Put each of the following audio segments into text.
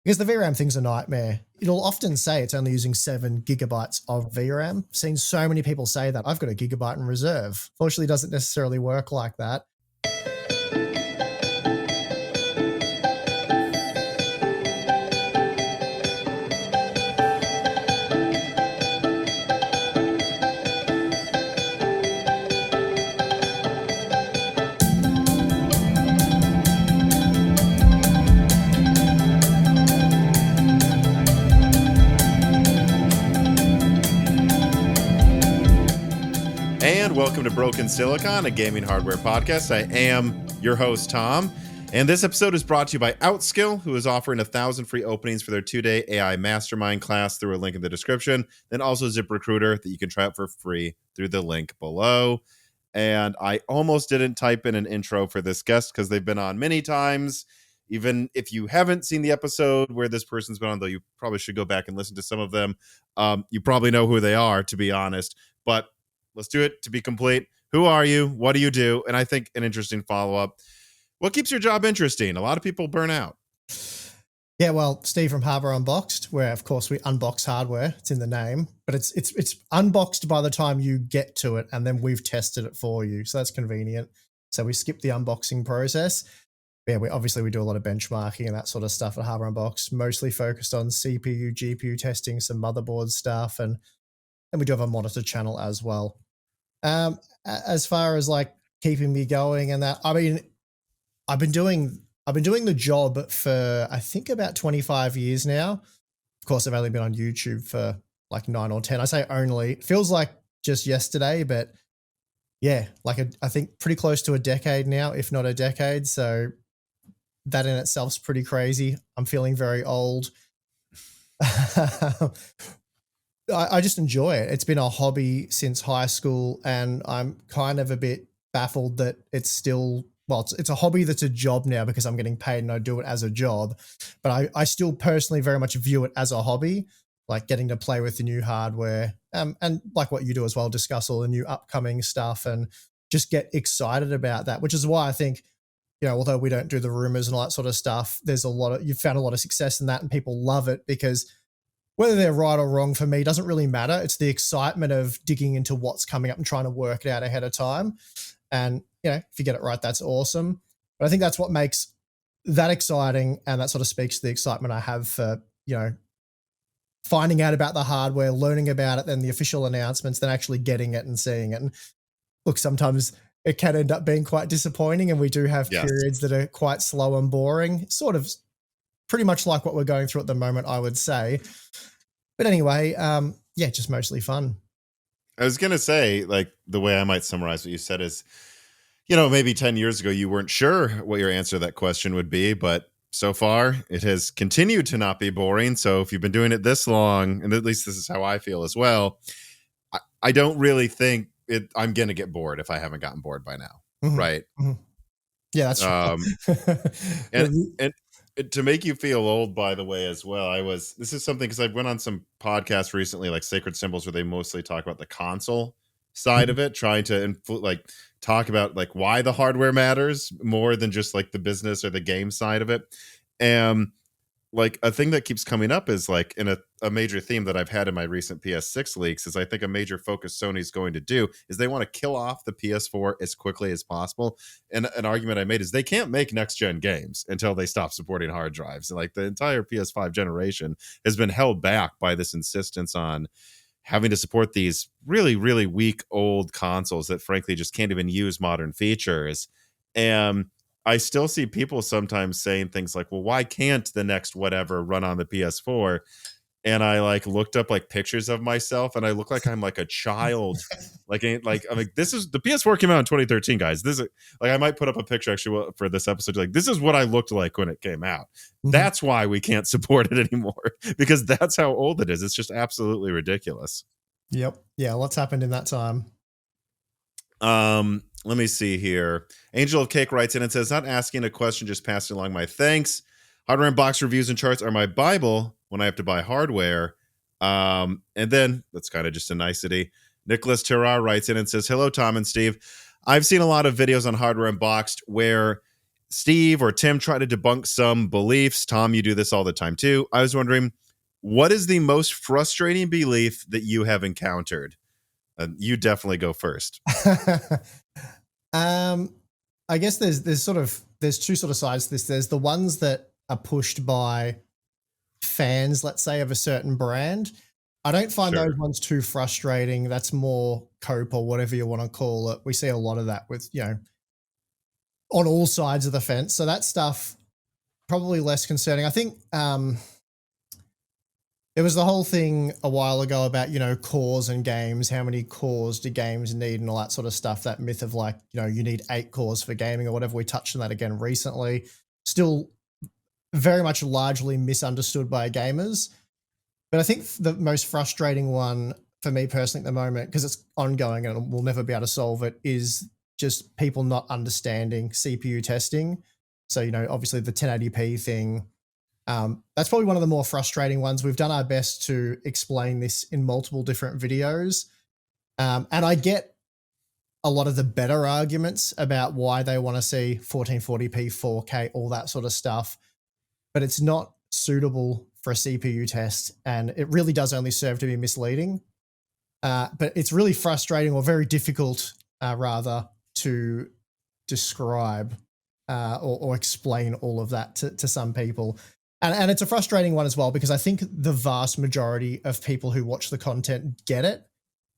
Because the VRAM thing's a nightmare. It'll often say it's only using 7 gigabytes of VRAM. I've seen so many people say that. I've got a gigabyte in reserve. Fortunately, it doesn't necessarily work like that. And welcome to Broken Silicon, a gaming hardware podcast. I am your host, Tom. And this episode is brought to you by Outskill, who is offering 1,000 free openings for their 2-day AI Mastermind class through a link in the description. Then also ZipRecruiter that you can try out for free through the link below. And I almost didn't type in an intro for this guest because they've been on many times. Even if you haven't seen the episode where this person's been on, though you probably should go back and listen to some of them. You probably know who they are, to be honest. But let's do it to be complete. Who are you? What do you do? And I think an interesting follow-up. What keeps your job interesting? A lot of people burn out. Yeah, well, Steve from Hardware Unboxed, where of course we unbox hardware. It's in the name, but it's unboxed by the time you get to it, and then we've tested it for you. So that's convenient. So we skip the unboxing process. Yeah, we do a lot of benchmarking and that sort of stuff at Hardware Unboxed, mostly focused on CPU, GPU testing, some motherboard stuff, and we do have a monitor channel as well. As far as like keeping me going and that, I mean, I've been doing the job for I think about 25 years now. Of course, I've only been on YouTube for like 9 or 10. I say only. It feels like just yesterday, but yeah, I think pretty close to a decade now, if not a decade. So that in itself's pretty crazy. I'm feeling very old. I just enjoy it. It's been a hobby since high school, and I'm kind of a bit baffled that it's still, well, it's a hobby that's a job now because I'm getting paid and I do it as a job. But I still personally very much view it as a hobby, like getting to play with the new hardware, and like what you do as well, discuss all the new upcoming stuff and just get excited about that, which is why I think, you know, although we don't do the rumors and all that sort of stuff, you've found a lot of success in that and people love it because whether they're right or wrong for me doesn't really matter. It's the excitement of digging into what's coming up and trying to work it out ahead of time. And, you know, if you get it right, that's awesome. But I think that's what makes that exciting. And that sort of speaks to the excitement I have for, you know, finding out about the hardware, learning about it, then the official announcements, then actually getting it and seeing it. And look, sometimes it can end up being quite disappointing. And we do have periods that are quite slow and boring, sort of pretty much like what we're going through at the moment, I would say. But anyway, yeah, just mostly fun. I was going to say, like, the way I might summarize what you said is, you know, maybe 10 years ago, you weren't sure what your answer to that question would be, but so far it has continued to not be boring. So if you've been doing it this long, and at least this is how I feel as well, I don't really think I'm going to get bored if I haven't gotten bored by now. Mm-hmm. Right. Mm-hmm. Yeah, that's true. and to make you feel old, by the way, as well, this is something because I went on some podcasts recently, like Sacred Symbols, where they mostly talk about the console side of it, trying to talk about like why the hardware matters more than just like the business or the game side of it. And like a thing that keeps coming up is like in a major theme that I've had in my recent PS6 leaks is I think a major focus Sony's going to do is they want to kill off the PS4 as quickly as possible. And an argument I made is they can't make next gen games until they stop supporting hard drives. And like the entire PS5 generation has been held back by this insistence on having to support these really, really weak old consoles that frankly just can't even use modern features. And I still see people sometimes saying things like, well, why can't the next whatever run on the PS4? And I like looked up like pictures of myself and I look like I'm like a child. I'm like, this is the PS4 came out in 2013, guys. This is like, I might put up a picture actually for this episode. Like, this is what I looked like when it came out. Mm-hmm. That's why we can't support it anymore because that's how old it is. It's just absolutely ridiculous. Yep. Yeah. What's happened in that time? Let me see here. Angel of Cake writes in and says, not asking a question, just passing along my thanks. Hardware Unboxed reviews and charts are my Bible when I have to buy hardware. And then that's kind of just a nicety. Nicholas Terrar writes in and says, hello, Tom and Steve. I've seen a lot of videos on Hardware Unboxed where Steve or Tim try to debunk some beliefs. Tom, you do this all the time too. I was wondering, what is the most frustrating belief that you have encountered? You definitely go first. I guess there's two sort of sides to this. There's the ones that are pushed by fans, let's say, of a certain brand. I don't find Sure. those ones too frustrating. That's more cope or whatever you want to call it. We see a lot of that with, on all sides of the fence. So that stuff probably less concerning. I think there was the whole thing a while ago about, cores and games. How many cores do games need and all that sort of stuff. That myth of like, you need 8 cores for gaming or whatever. We touched on that again recently. Still very much largely misunderstood by gamers. But I think the most frustrating one for me personally at the moment, because it's ongoing and we'll never be able to solve it, is just people not understanding CPU testing. So, obviously the 1080p thing, that's probably one of the more frustrating ones. We've done our best to explain this in multiple different videos. And I get a lot of the better arguments about why they want to see 1440p, 4K, all that sort of stuff. But it's not suitable for a CPU test, and it really does only serve to be misleading. But it's really frustrating, or very difficult, rather, to describe or explain all of that to some people. And it's a frustrating one as well, because I think the vast majority of people who watch the content get it.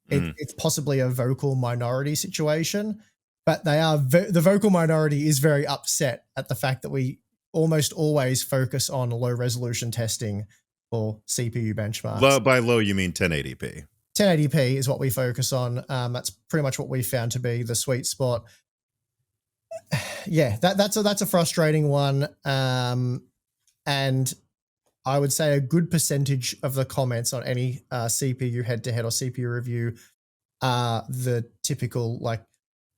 It's possibly a vocal minority situation, but the vocal minority is very upset at the fact that we almost always focus on low resolution testing for CPU benchmarks. By low, you mean 1080p. 1080p is what we focus on. That's pretty much what we found to be the sweet spot. Yeah, that's a frustrating one. And I would say a good percentage of the comments on any CPU head-to-head or CPU review are the typical, like,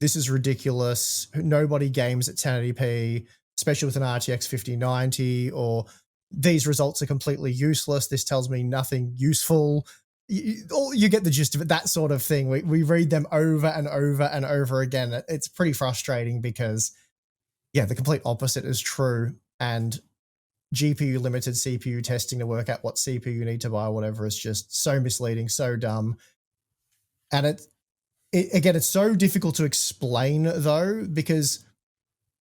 this is ridiculous. Nobody games at 1080p, especially with an RTX 5090, or these results are completely useless. This tells me nothing useful. You get the gist of it, that sort of thing. We read them over and over and over again. It's pretty frustrating because, yeah, the complete opposite is true. And GPU limited CPU testing to work out what CPU you need to buy or whatever is just so misleading, so dumb. And again, it's so difficult to explain though, because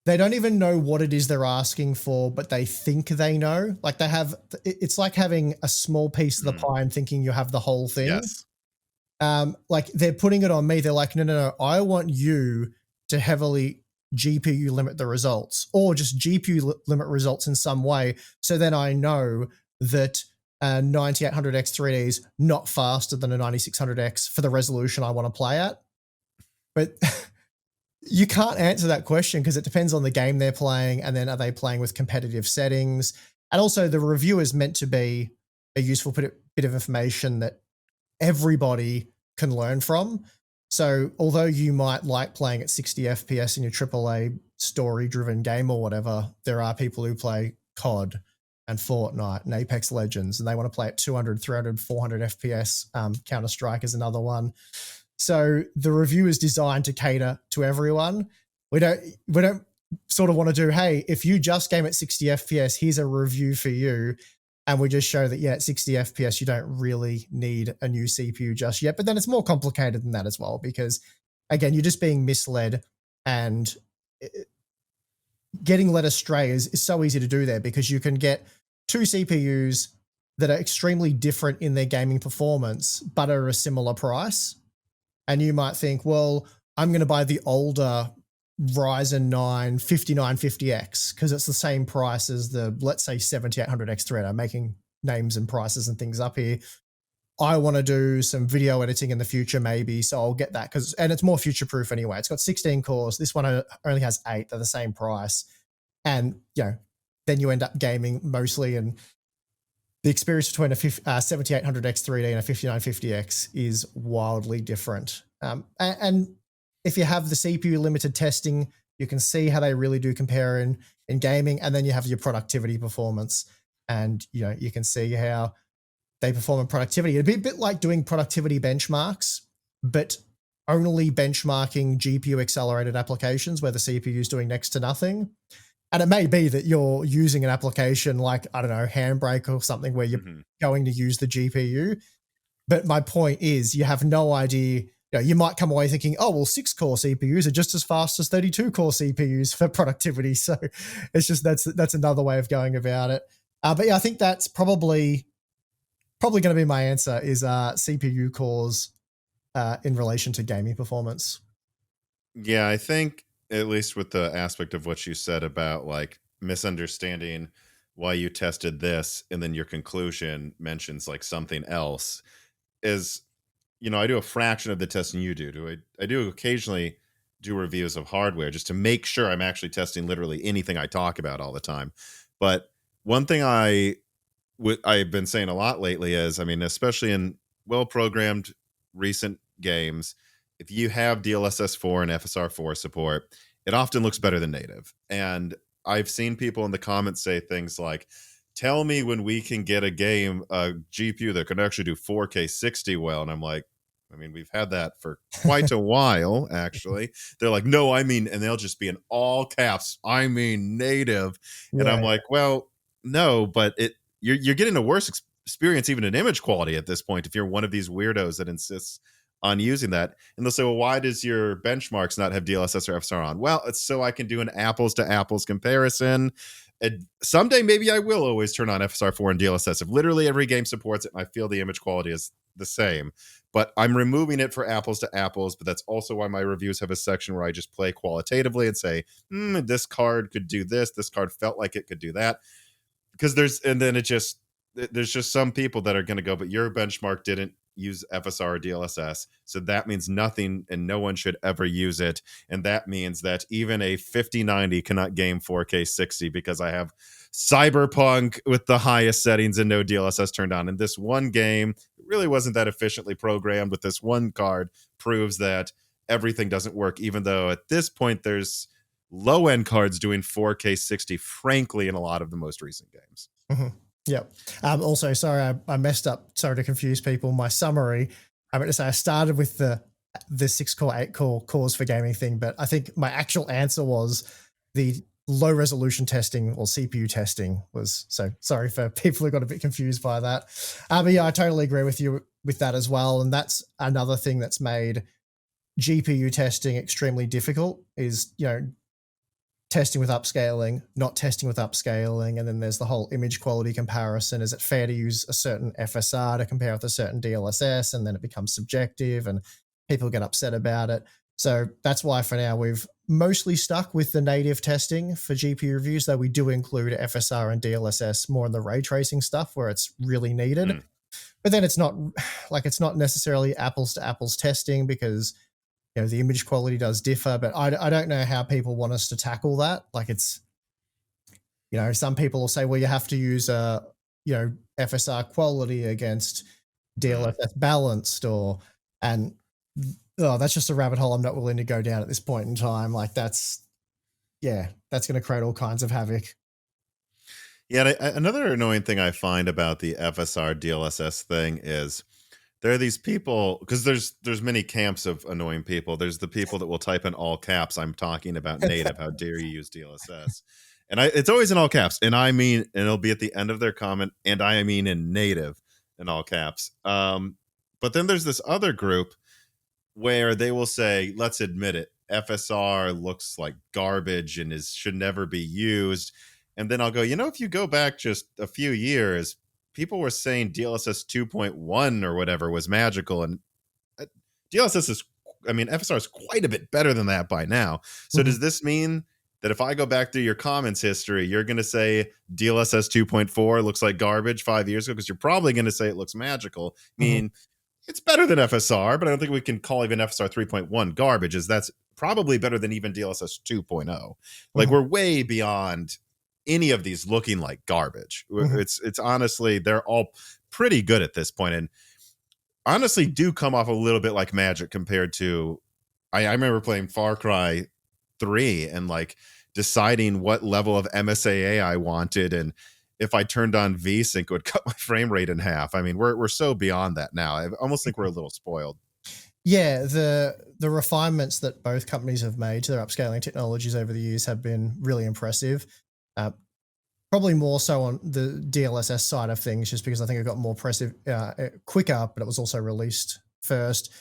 they don't even know what it is they're asking for, but they think they know. Like it's like having a small piece of the pie and thinking you have the whole thing. Yes. Like they're putting it on me. They're like, no, I want you to heavily GPU limit the results, or just GPU limit results in some way. So then I know that a 9800X 3D is not faster than a 9600X for the resolution I want to play at. But you can't answer that question because it depends on the game they're playing, and then are they playing with competitive settings? And also the review is meant to be a useful bit of information that everybody can learn from. So although you might like playing at 60 FPS in your AAA story-driven game or whatever, there are people who play COD and Fortnite and Apex Legends, and they want to play at 200, 300, 400 FPS. Counter-Strike is another one. So the review is designed to cater to everyone. We don't sort of want to do, hey, if you just game at 60 FPS, here's a review for you. And we just show that, yeah, at 60 FPS, you don't really need a new CPU just yet. But then it's more complicated than that as well, because, again, you're just being misled, and getting led astray is so easy to do there, because you can get 2 CPUs that are extremely different in their gaming performance, but are a similar price. And you might think, well, I'm going to buy the older Ryzen 9 5950X because it's the same price as the, let's say, 7800X thread. I'm making names and prices and things up here. I want to do some video editing in the future maybe, so I'll get that, and it's more future-proof anyway. It's got 16 cores. This one only has 8. They're the same price. And, then you end up gaming mostly, and the experience between a 7800X 3D and a 5950X is wildly different. And if you have the CPU limited testing, you can see how they really do compare in gaming, and then you have your productivity performance, and you can see how they perform in productivity. It'd be a bit like doing productivity benchmarks, but only benchmarking GPU accelerated applications where the CPU is doing next to nothing. And it may be that you're using an application like, I don't know, Handbrake or something where you're Mhm. going to use the GPU. But my point is, you have no idea. You might come away thinking, oh, well, 6-core CPUs are just as fast as 32-core CPUs for productivity. So it's just that's another way of going about it. But yeah, I think that's probably going to be my answer is CPU cores in relation to gaming performance. Yeah, I think at least with the aspect of what you said about like misunderstanding why you tested this and then your conclusion mentions like something else is, I do a fraction of the testing you do. I do occasionally do reviews of hardware just to make sure I'm actually testing literally anything I talk about all the time. But one thing I've been saying a lot lately is, I mean, especially in well-programmed recent games, if you have DLSS 4 and FSR 4 support, it often looks better than native. And I've seen people in the comments say things like, tell me when we can get a GPU that can actually do 4K 60 well. And I'm like, I mean, we've had that for quite a while, actually. They're like, no, I mean, and they'll just be in all caps, I mean native. And I'm Yeah. like, well, no, but you're getting a worse experience even in image quality at this point if you're one of these weirdos that insists on using that. And they'll say, well, why does your benchmarks not have DLSS or FSR on? Well, it's so I can do an apples to apples comparison. And someday maybe I will always turn on FSR 4 and DLSS if literally every game supports it and I feel the image quality is the same. But I'm removing it for apples to apples. But that's also why my reviews have a section where I just play qualitatively and say, this card could do this. This card felt like it could do that. Because there's just some people that are going to go, but your benchmark didn't use FSR or DLSS, so that means nothing and no one should ever use it. And that means that even a 5090 cannot game 4K 60 because I have Cyberpunk with the highest settings and no DLSS turned on. And this one game really wasn't that efficiently programmed with this one card proves that everything doesn't work, even though at this point there's low end cards doing 4K 60, frankly, in a lot of the most recent games. Mm-hmm. Yep. Also, sorry, I messed up. Sorry to confuse people. My summary, I meant to say I started with the 6-core, 8-core cores for gaming thing, but I think my actual answer was the low resolution testing or CPU testing was. So sorry for people who got a bit confused by that. But yeah, I totally agree with you with that as well. And that's another thing that's made GPU testing extremely difficult is, testing with upscaling, not testing with upscaling, and then there's the whole image quality comparison. Is it fair to use a certain FSR to compare with a certain DLSS? And then it becomes subjective and people get upset about it. So that's why for now we've mostly stuck with the native testing for GPU reviews, though we do include FSR and DLSS more in the ray tracing stuff where it's really needed. But then it's not necessarily apples to apples testing because the image quality does differ, but I don't know how people want us to tackle that. Like it's, some people will say, well, you have to use FSR quality against DLSS balanced and that's just a rabbit hole I'm not willing to go down at this point in time. Like that's going to create all kinds of havoc. Yeah, another annoying thing I find about the FSR DLSS thing is there are these people, because there's many camps of annoying people. There's the people that will type in all caps, I'm talking about native, how dare you use DLSS. And it's always in all caps. And I mean, and it'll be at the end of their comment, and I mean in native in all caps. But then there's this other group where they will say, let's admit it, FSR looks like garbage and should never be used. And then I'll go, if you go back just a few years, people were saying DLSS 2.1 or whatever was magical. And DLSS FSR is quite a bit better than that by now. So does this mean that if I go back through your comments history, you're going to say DLSS 2.4 looks like garbage 5 years ago? Because you're probably going to say it looks magical. I mean, it's better than FSR, but I don't think we can call even FSR 3.1 garbage, as that's probably better than even DLSS 2.0. Like we're way beyond any of these looking like garbage. It's honestly, they're all pretty good at this point, and honestly do come off a little bit like magic compared to I remember playing Far Cry 3 and like deciding what level of MSAA I wanted, and if I turned on VSync, it would cut my frame rate in half. I mean, we're so beyond that now. I almost think we're a little spoiled. Yeah, the refinements that both companies have made to their upscaling technologies over the years have been really impressive. Uh, Probably more so on the DLSS side of things, just because I think it got more impressive quicker, but it was also released first.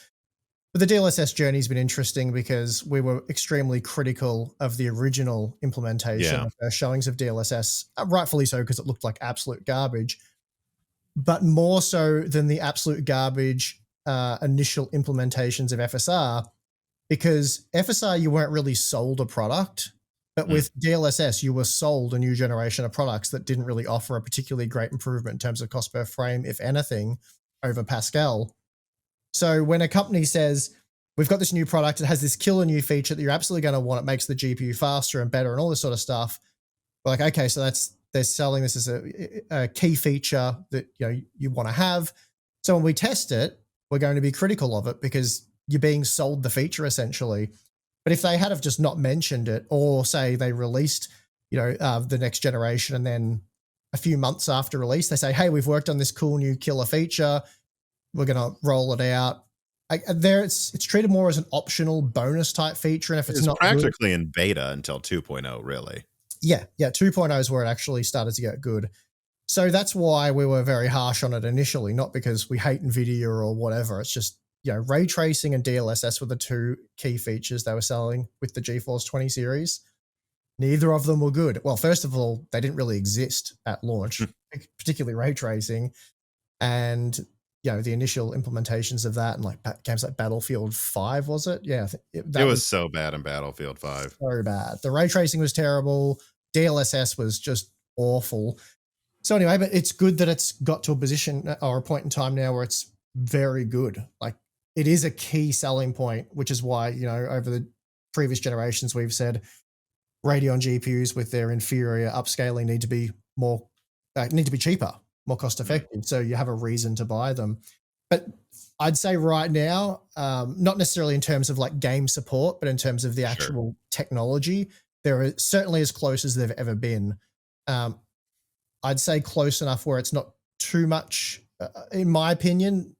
But the DLSS journey has been interesting because we were extremely critical of the original implementation, Yeah. the first showings of DLSS, rightfully so, because it looked like absolute garbage. But more so than the absolute garbage initial implementations of FSR, because FSR, you weren't really sold a product, but with DLSS, you were sold a new generation of products that didn't really offer a particularly great improvement in terms of cost per frame, if anything, over Pascal. So when a company says, we've got this new product, it has this killer new feature that you're absolutely going to want, it makes the GPU faster and better and all this sort of stuff, we're like, okay, so they're selling this as a key feature that you want to have. So when we test it, we're going to be critical of it because you're being sold the feature essentially. But if they had have just not mentioned it, or say they released, the next generation, and then a few months after release, they say, hey, we've worked on this cool new killer feature, we're going to roll it out. It's treated more as an optional bonus type feature. And if it's not practically good, in beta until 2.0, really. Yeah, 2.0 is where it actually started to get good. So that's why we were very harsh on it initially, not because we hate Nvidia or whatever. It's just, ray tracing and DLSS were the two key features they were selling with the GeForce 20 series. Neither of them were good. Well, first of all, they didn't really exist at launch, particularly ray tracing. And, the initial implementations of that, and like games like Battlefield 5, was it? Yeah. It was so bad in Battlefield 5. So bad. The ray tracing was terrible. DLSS was just awful. So anyway, but it's good that it's got to a position or a point in time now where it's very good. Like, it is a key selling point, which is why, over the previous generations, we've said Radeon GPUs with their inferior upscaling need to be cheaper, more cost effective. So you have a reason to buy them. But I'd say right now, not necessarily in terms of like game support, but in terms of the actual technology, they're certainly as close as they've ever been. I'd say close enough where it's not too much, in my opinion,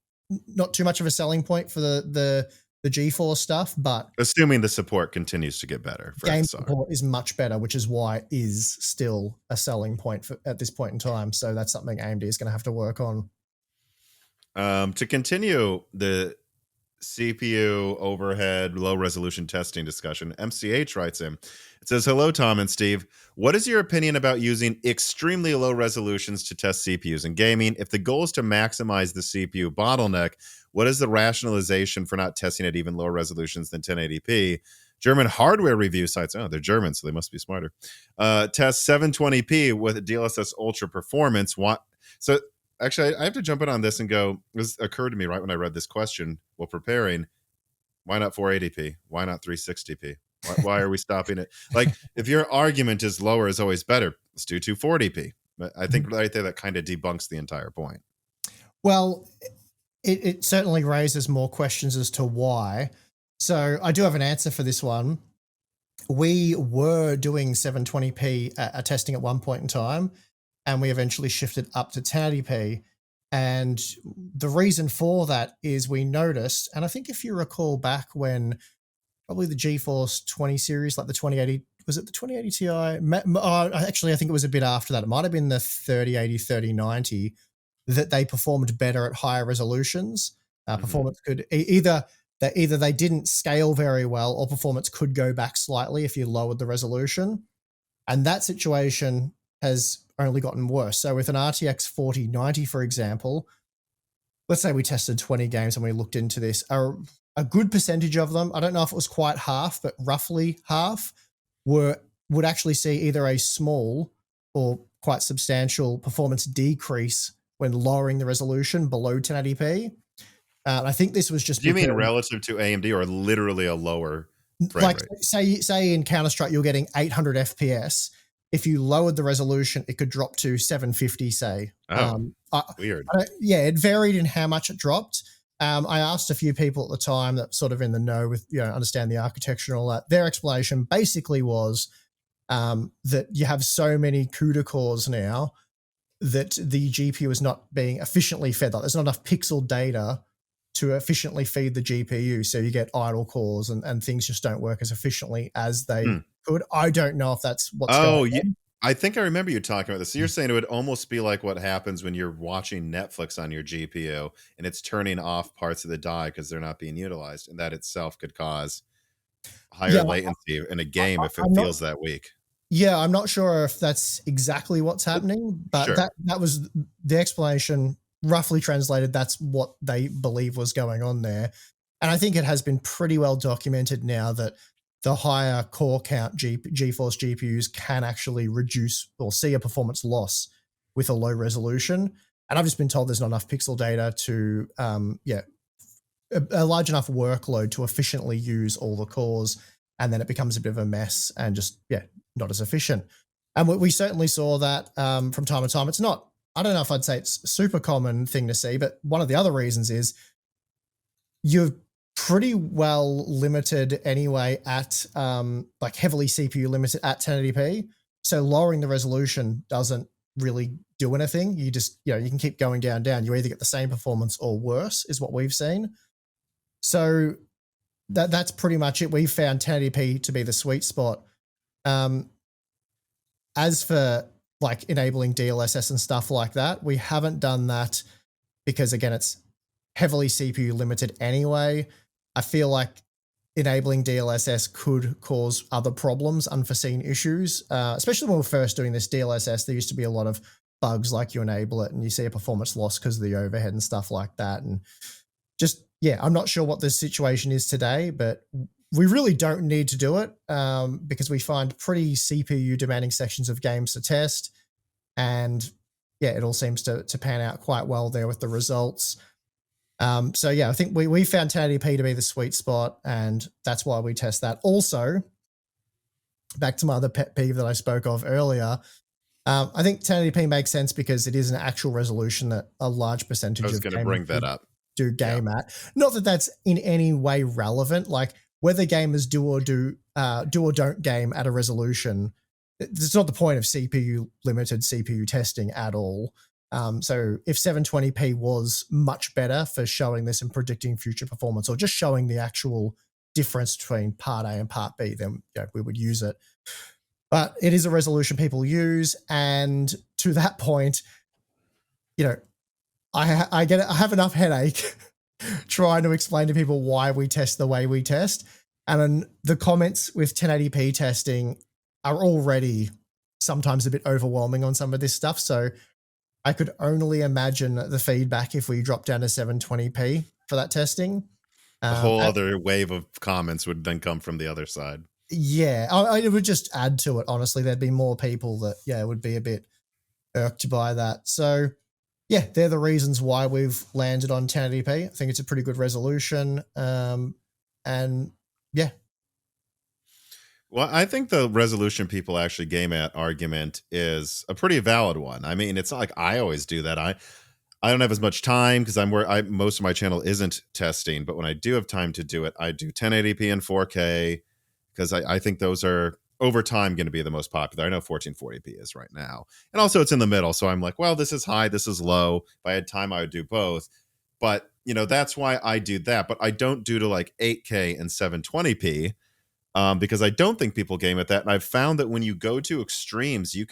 not too much of a selling point for the GeForce stuff, but assuming the support continues to get better for game FSR. support is much better, which is why it is still a selling point at this point in time. So that's something AMD is going to have to work on. To continue the CPU overhead low resolution testing discussion, MCH writes in, it says, hello, Tom and Steve. What is your opinion about using extremely low resolutions to test CPUs in gaming? If the goal is to maximize the CPU bottleneck, what is the rationalization for not testing at even lower resolutions than 1080p? German hardware review sites, they're German, so they must be smarter, test 720p with DLSS Ultra performance. So actually, I have to jump in on this and go, this occurred to me right when I read this question while preparing. Why not 480p? Why not 360p? Why are we stopping it? Like, if your argument is lower is always better, let's do 240p. But I think right there, that kind of debunks the entire point. Well, it certainly raises more questions as to why. So I do have an answer for this one. We were doing 720p testing at one point in time, and we eventually shifted up to 1080p. And the reason for that is we noticed, and I think if you recall back when probably the GeForce 20 series, like the 2080, was it the 2080 Ti? Actually, I think it was a bit after that. It might have been the 3080, 3090, that they performed better at higher resolutions. Performance could either they didn't scale very well, or performance could go back slightly if you lowered the resolution. And that situation has only gotten worse. So with an RTX 4090, for example, let's say we tested 20 games and we looked into this, a good percentage of them, I don't know if it was quite half, but roughly half, would actually see either a small or quite substantial performance decrease when lowering the resolution below 1080p. I think this was just. Do you mean relative to AMD, or literally a lower frame rate? Say in Counter-Strike you're getting 800 FPS. If you lowered the resolution, it could drop to 750, say. Weird. It varied in how much it dropped. I asked a few people at the time that sort of in the know with, understand the architecture and all that. Their explanation basically was that you have so many CUDA cores now that the GPU is not being efficiently fed. Like, there's not enough pixel data to efficiently feed the GPU. So you get idle cores and things just don't work as efficiently as they could. I don't know if that's what's going Yeah. on. I think I remember you talking about this. So you're saying it would almost be like what happens when you're watching Netflix on your GPU and it's turning off parts of the die because they're not being utilized, and that itself could cause higher latency in a game if it feels that weak. Yeah, I'm not sure if that's exactly what's happening, but that was the explanation. Roughly translated, that's what they believe was going on there. And I think it has been pretty well documented now that the higher core count GeForce GPUs can actually reduce or see a performance loss with a low resolution. And I've just been told there's not enough pixel data to, a large enough workload to efficiently use all the cores. And then it becomes a bit of a mess and just, not as efficient. And we certainly saw that from time to time. It's not, I don't know if I'd say it's a super common thing to see, but one of the other reasons is you're pretty well limited anyway at like heavily CPU limited at 1080p. So lowering the resolution doesn't really do anything. You just, you can keep going down. You either get the same performance or worse is what we've seen. So that's pretty much it. We found 1080p to be the sweet spot. As for like enabling DLSS and stuff like that, we haven't done that because again, it's heavily CPU limited anyway. I feel like enabling DLSS could cause other problems, unforeseen issues, especially when we were first doing this DLSS. There used to be a lot of bugs like you enable it and you see a performance loss because of the overhead and stuff like that. And just, I'm not sure what the situation is today, but we really don't need to do it because we find pretty CPU demanding sections of games to test. And it all seems to pan out quite well there with the results. So I think we found 1080p to be the sweet spot, and that's why we test that. Also, back to my other pet peeve that I spoke of earlier, I think 1080p makes sense because it is an actual resolution that a large percentage of gamers do game at. Not that that's in any way relevant, like whether gamers do or don't game at a resolution. It's not the point of CPU limited CPU testing at all. So if 720p was much better for showing this and predicting future performance, or just showing the actual difference between part A and part B, then we would use it. But it is a resolution people use, and to that point, I have enough headache trying to explain to people why we test the way we test, and then the comments with 1080p testing are already sometimes a bit overwhelming on some of this stuff. So I could only imagine the feedback if we drop down to 720p for that testing. A whole other wave of comments would then come from the other side. Yeah, it would just add to it, honestly. There'd be more people that, would be a bit irked by that. So, they're the reasons why we've landed on 1080p. I think it's a pretty good resolution. And well, I think the resolution people actually game at argument is a pretty valid one. I mean, it's not like I always do that. I don't have as much time because most of my channel isn't testing, but when I do have time to do it, I do 1080p and 4K because I think those are over time going to be the most popular. I know 1440p is right now. And also it's in the middle. So I'm like, well, this is high, this is low. If I had time, I would do both. But, that's why I do that. But I don't do to like 8K and 720p. Because I don't think people game at that. And I've found that when you go to extremes, you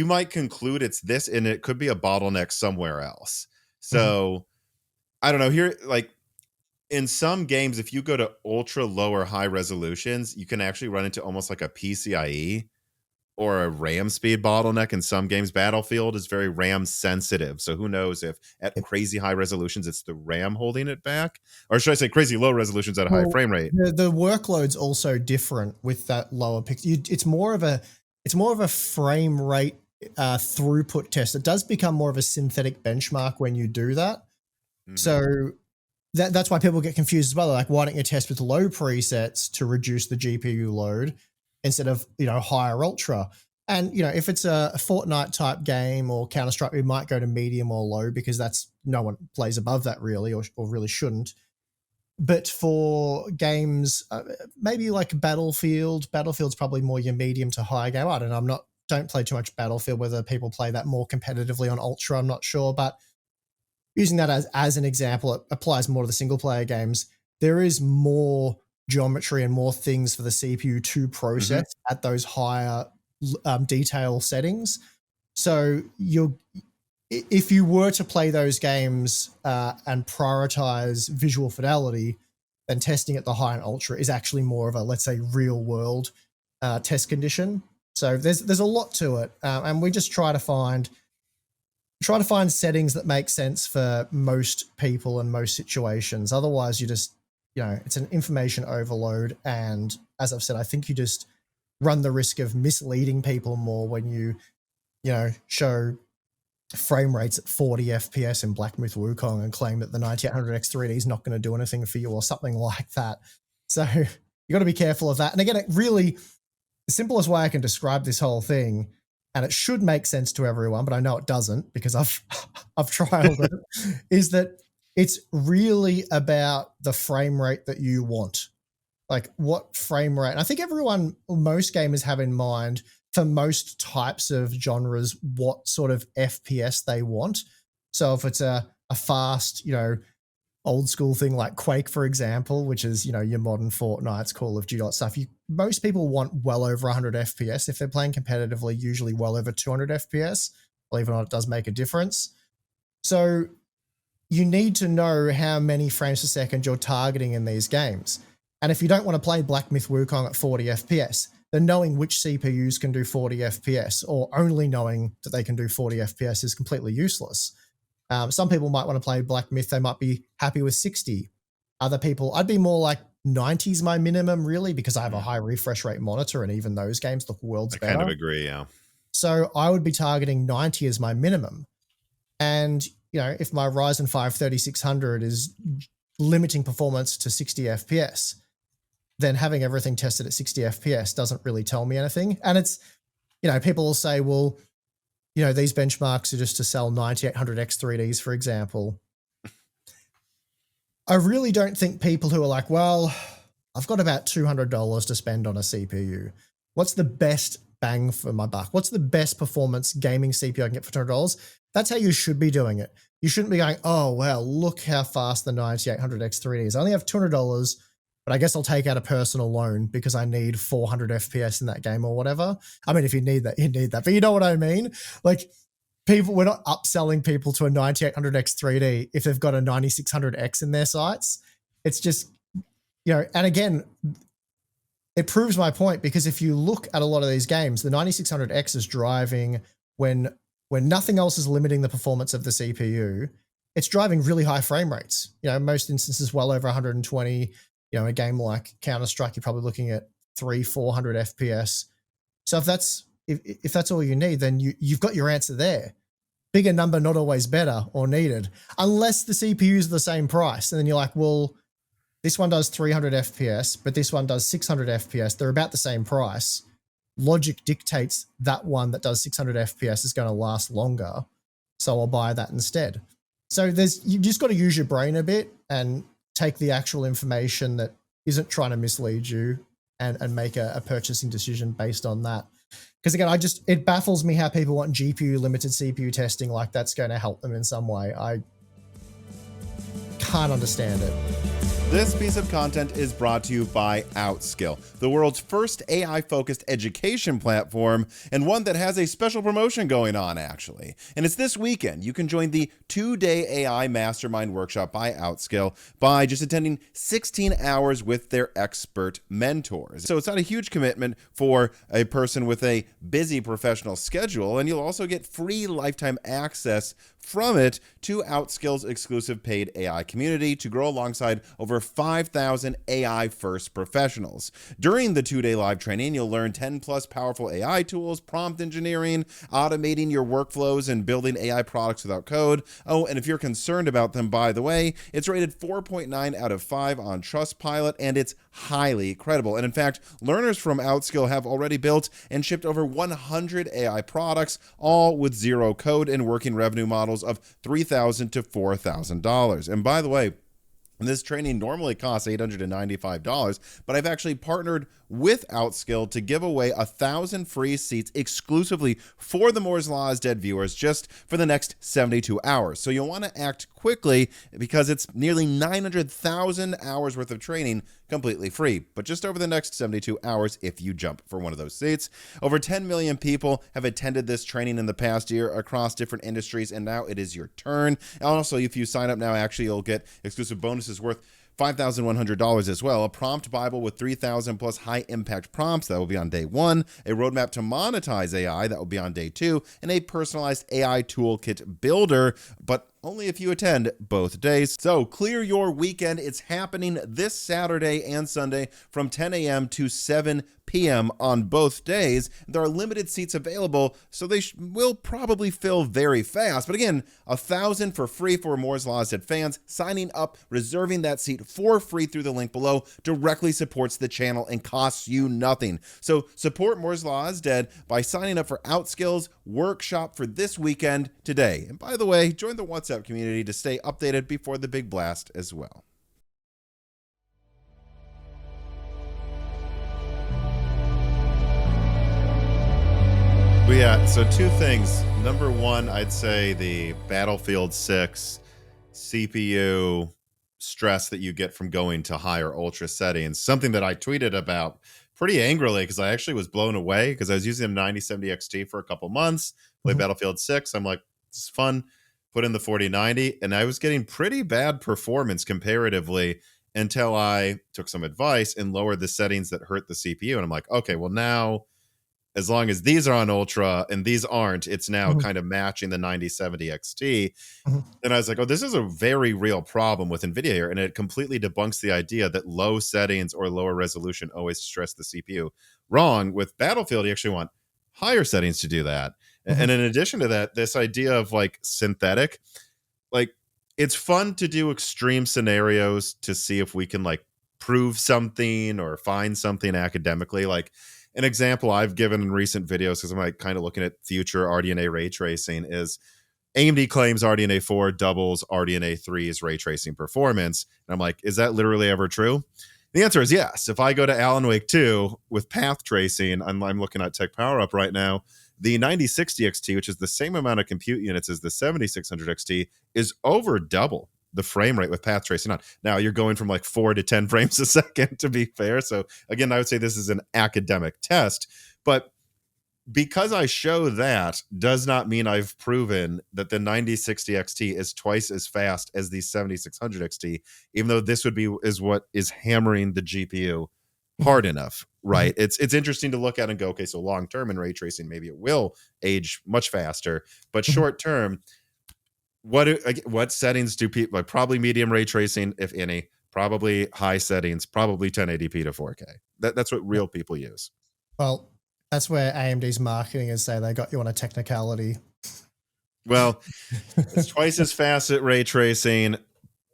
might conclude it's this and it could be a bottleneck somewhere else. So I don't know here, like in some games, if you go to ultra low or high resolutions, you can actually run into almost like a PCIe or a RAM speed bottleneck in some games. Battlefield is very RAM sensitive. So who knows if at crazy high resolutions, it's the RAM holding it back, or should I say crazy low resolutions at a high frame rate? The workload's also different with that lower pixel. It's more of a frame rate throughput test. It does become more of a synthetic benchmark when you do that. So that's why people get confused as well. They're like, why don't you test with low presets to reduce the GPU load instead of, higher ultra? And, if it's a Fortnite type game or Counter-Strike, we might go to medium or low because that's no one plays above that really, or really shouldn't. But for games, maybe like Battlefield's probably more your medium to high game. I don't know. Don't play too much Battlefield, whether people play that more competitively on ultra, I'm not sure. But using that as an example, it applies more to the single player games. There is more geometry and more things for the CPU to process at those higher detail settings. So if you were to play those games and prioritize visual fidelity, then testing at the high and ultra is actually more of a, let's say, real world test condition. So there's a lot to it, and we just try to find settings that make sense for most people and most situations. Otherwise, you just, it's an information overload. And as I've said, I think you just run the risk of misleading people more when you show frame rates at 40 FPS in Black Myth Wukong and claim that the 9800X 3D is not going to do anything for you or something like that. So you got to be careful of that. And again, it really, the simplest way I can describe this whole thing, and it should make sense to everyone, but I know it doesn't because I've trialed it, is that it's really about the frame rate that you want. Like what frame rate. And I think most gamers have in mind for most types of genres what sort of FPS they want. So if it's a fast, old school thing like Quake, for example, which is, your modern Fortnite's, Call of Duty stuff, most people want well over 100 FPS. If they're playing competitively, usually well over 200 FPS. Believe it or not, it does make a difference. So you need to know how many frames per second you're targeting in these games. And if you don't want to play Black Myth Wukong at 40 FPS, then knowing which CPUs can do 40 FPS or only knowing that they can do 40 FPS is completely useless. Some people might want to play Black Myth. They might be happy with 60. Other people, I'd be more like 90 is my minimum, really, because I have a high refresh rate monitor, and even those games look worlds better. I kind of agree, yeah. So I would be targeting 90 as my minimum. And, if my Ryzen 5 3600 is limiting performance to 60 FPS, then having everything tested at 60 FPS doesn't really tell me anything. And it's, people will say, well, these benchmarks are just to sell 9800X 3Ds, for example. I really don't think people who are like, well, I've got about $200 to spend on a CPU. What's the best bang for my buck? What's the best performance gaming CPU I can get for $200? That's how you should be doing it. You shouldn't be going, oh, well, look how fast the 9800X 3D is. I only have $200, but I guess I'll take out a personal loan because I need 400 FPS in that game or whatever. I mean, if you need that, you need that. But you know what I mean? Like, we're not upselling people to a 9800X 3D if they've got a 9600X in their sights. It's just, and again, it proves my point, because if you look at a lot of these games, the 9600X is driving when nothing else is limiting the performance of the CPU. It's driving really high frame rates. Most instances well over 120. A game like Counter-Strike, you're probably looking at 300-400 FPS. So if that's all you need, then you've got your answer there. Bigger number, not always better or needed, unless the CPUs are the same price. And then you're like, well, this one does 300 FPS, but this one does 600 FPS. They're about the same price. Logic dictates that one that does 600 FPS is going to last longer, so I'll buy that instead. So you just got to use your brain a bit and take the actual information that isn't trying to mislead you and make a purchasing decision based on that. Because again, it baffles me how people want GPU limited CPU testing like that's going to help them in some way. I can't understand it. This piece of content is brought to you by Outskill, the world's first AI-focused education platform, and one that has a special promotion going on, actually. And it's this weekend. You can join the 2-day AI Mastermind Workshop by Outskill by just attending 16 hours with their expert mentors. So it's not a huge commitment for a person with a busy professional schedule, and you'll also get free lifetime access from it to Outskill's exclusive paid AI community to grow alongside over 5,000 AI-first professionals. During the 2-day live training, you'll learn 10 plus powerful AI tools, prompt engineering, automating your workflows, and building AI products without code. Oh, and if you're concerned about them, by the way, it's rated 4.9 out of 5 on Trustpilot, and it's highly credible. And in fact, learners from Outskill have already built and shipped over 100 AI products, all with zero code and working revenue models of $3,000 to $4,000. And by the way, And this training normally costs $895, but I've actually partnered with Outskill to give away 1,000 free seats exclusively for the Moore's Law is Dead viewers just for the next 72 hours. So you'll want to act quickly because it's nearly 900,000 hours worth of training completely free, but just over the next 72 hours if you jump for one of those seats. Over 10 million people have attended this training in the past year across different industries, and now it is your turn. And also, if you sign up now, actually you'll get exclusive bonuses worth $5,100 as well. A prompt Bible with 3,000 plus high impact prompts that will be on day 1, a roadmap to monetize AI that will be on day 2, and a personalized AI toolkit builder, but only if you attend both days. So clear your weekend. It's happening this Saturday and Sunday from 10 a.m. to 7 p.m. on both days. There are limited seats available, so they will probably fill very fast. But again, 1,000 for free for Moore's Law is Dead fans. Signing up, reserving that seat for free through the link below directly supports the channel and costs you nothing. So support Moore's Law is Dead by signing up for Outskill's workshop for this weekend today. And by the way, join the WhatsApp community to stay updated before the big blast as well. But yeah, so 2 things. Number 1, I'd say the Battlefield 6 CPU stress that you get from going to higher ultra settings, something that I tweeted about pretty angrily because I actually was blown away because I was using a 9070 XT for a couple months, played Battlefield 6. I'm like, this is fun. Put in the 4090, and I was getting pretty bad performance comparatively until I took some advice and lowered the settings that hurt the CPU. And I'm like, okay, well now, as long as these are on ultra and these aren't, it's now kind of matching the 9070 XT. And I was like, oh, this is a very real problem with NVIDIA here. And it completely debunks the idea that low settings or lower resolution always stress the CPU. Wrong. With Battlefield, you actually want higher settings to do that. And in addition to that, this idea of like synthetic, like it's fun to do extreme scenarios to see if we can like prove something or find something academically. Like an example I've given in recent videos, because I'm like kind of looking at future RDNA ray tracing, is AMD claims RDNA 4 doubles RDNA 3's ray tracing performance. And I'm like, is that literally ever true? The answer is yes. If I go to Alan Wake 2 with path tracing, I'm looking at Tech Power Up right now, the 9060 XT, which is the same amount of compute units as the 7600 XT, is over double the frame rate with path tracing on. Now you're going from like 4 to 10 frames a second, to be fair. So again, I would say this is an academic test, but because I show that does not mean I've proven that the 9060 XT is twice as fast as the 7600 XT, even though this would be is what is hammering the GPU hard enough, right? It's interesting to look at and go, okay, so long term in ray tracing, maybe it will age much faster, but short term, what settings do people like? Probably medium ray tracing, if any, probably high settings, probably 1080p to 4K. That's what real people use. Well, that's where AMD's marketing is say they got you on a technicality. Well, it's twice as fast at ray tracing,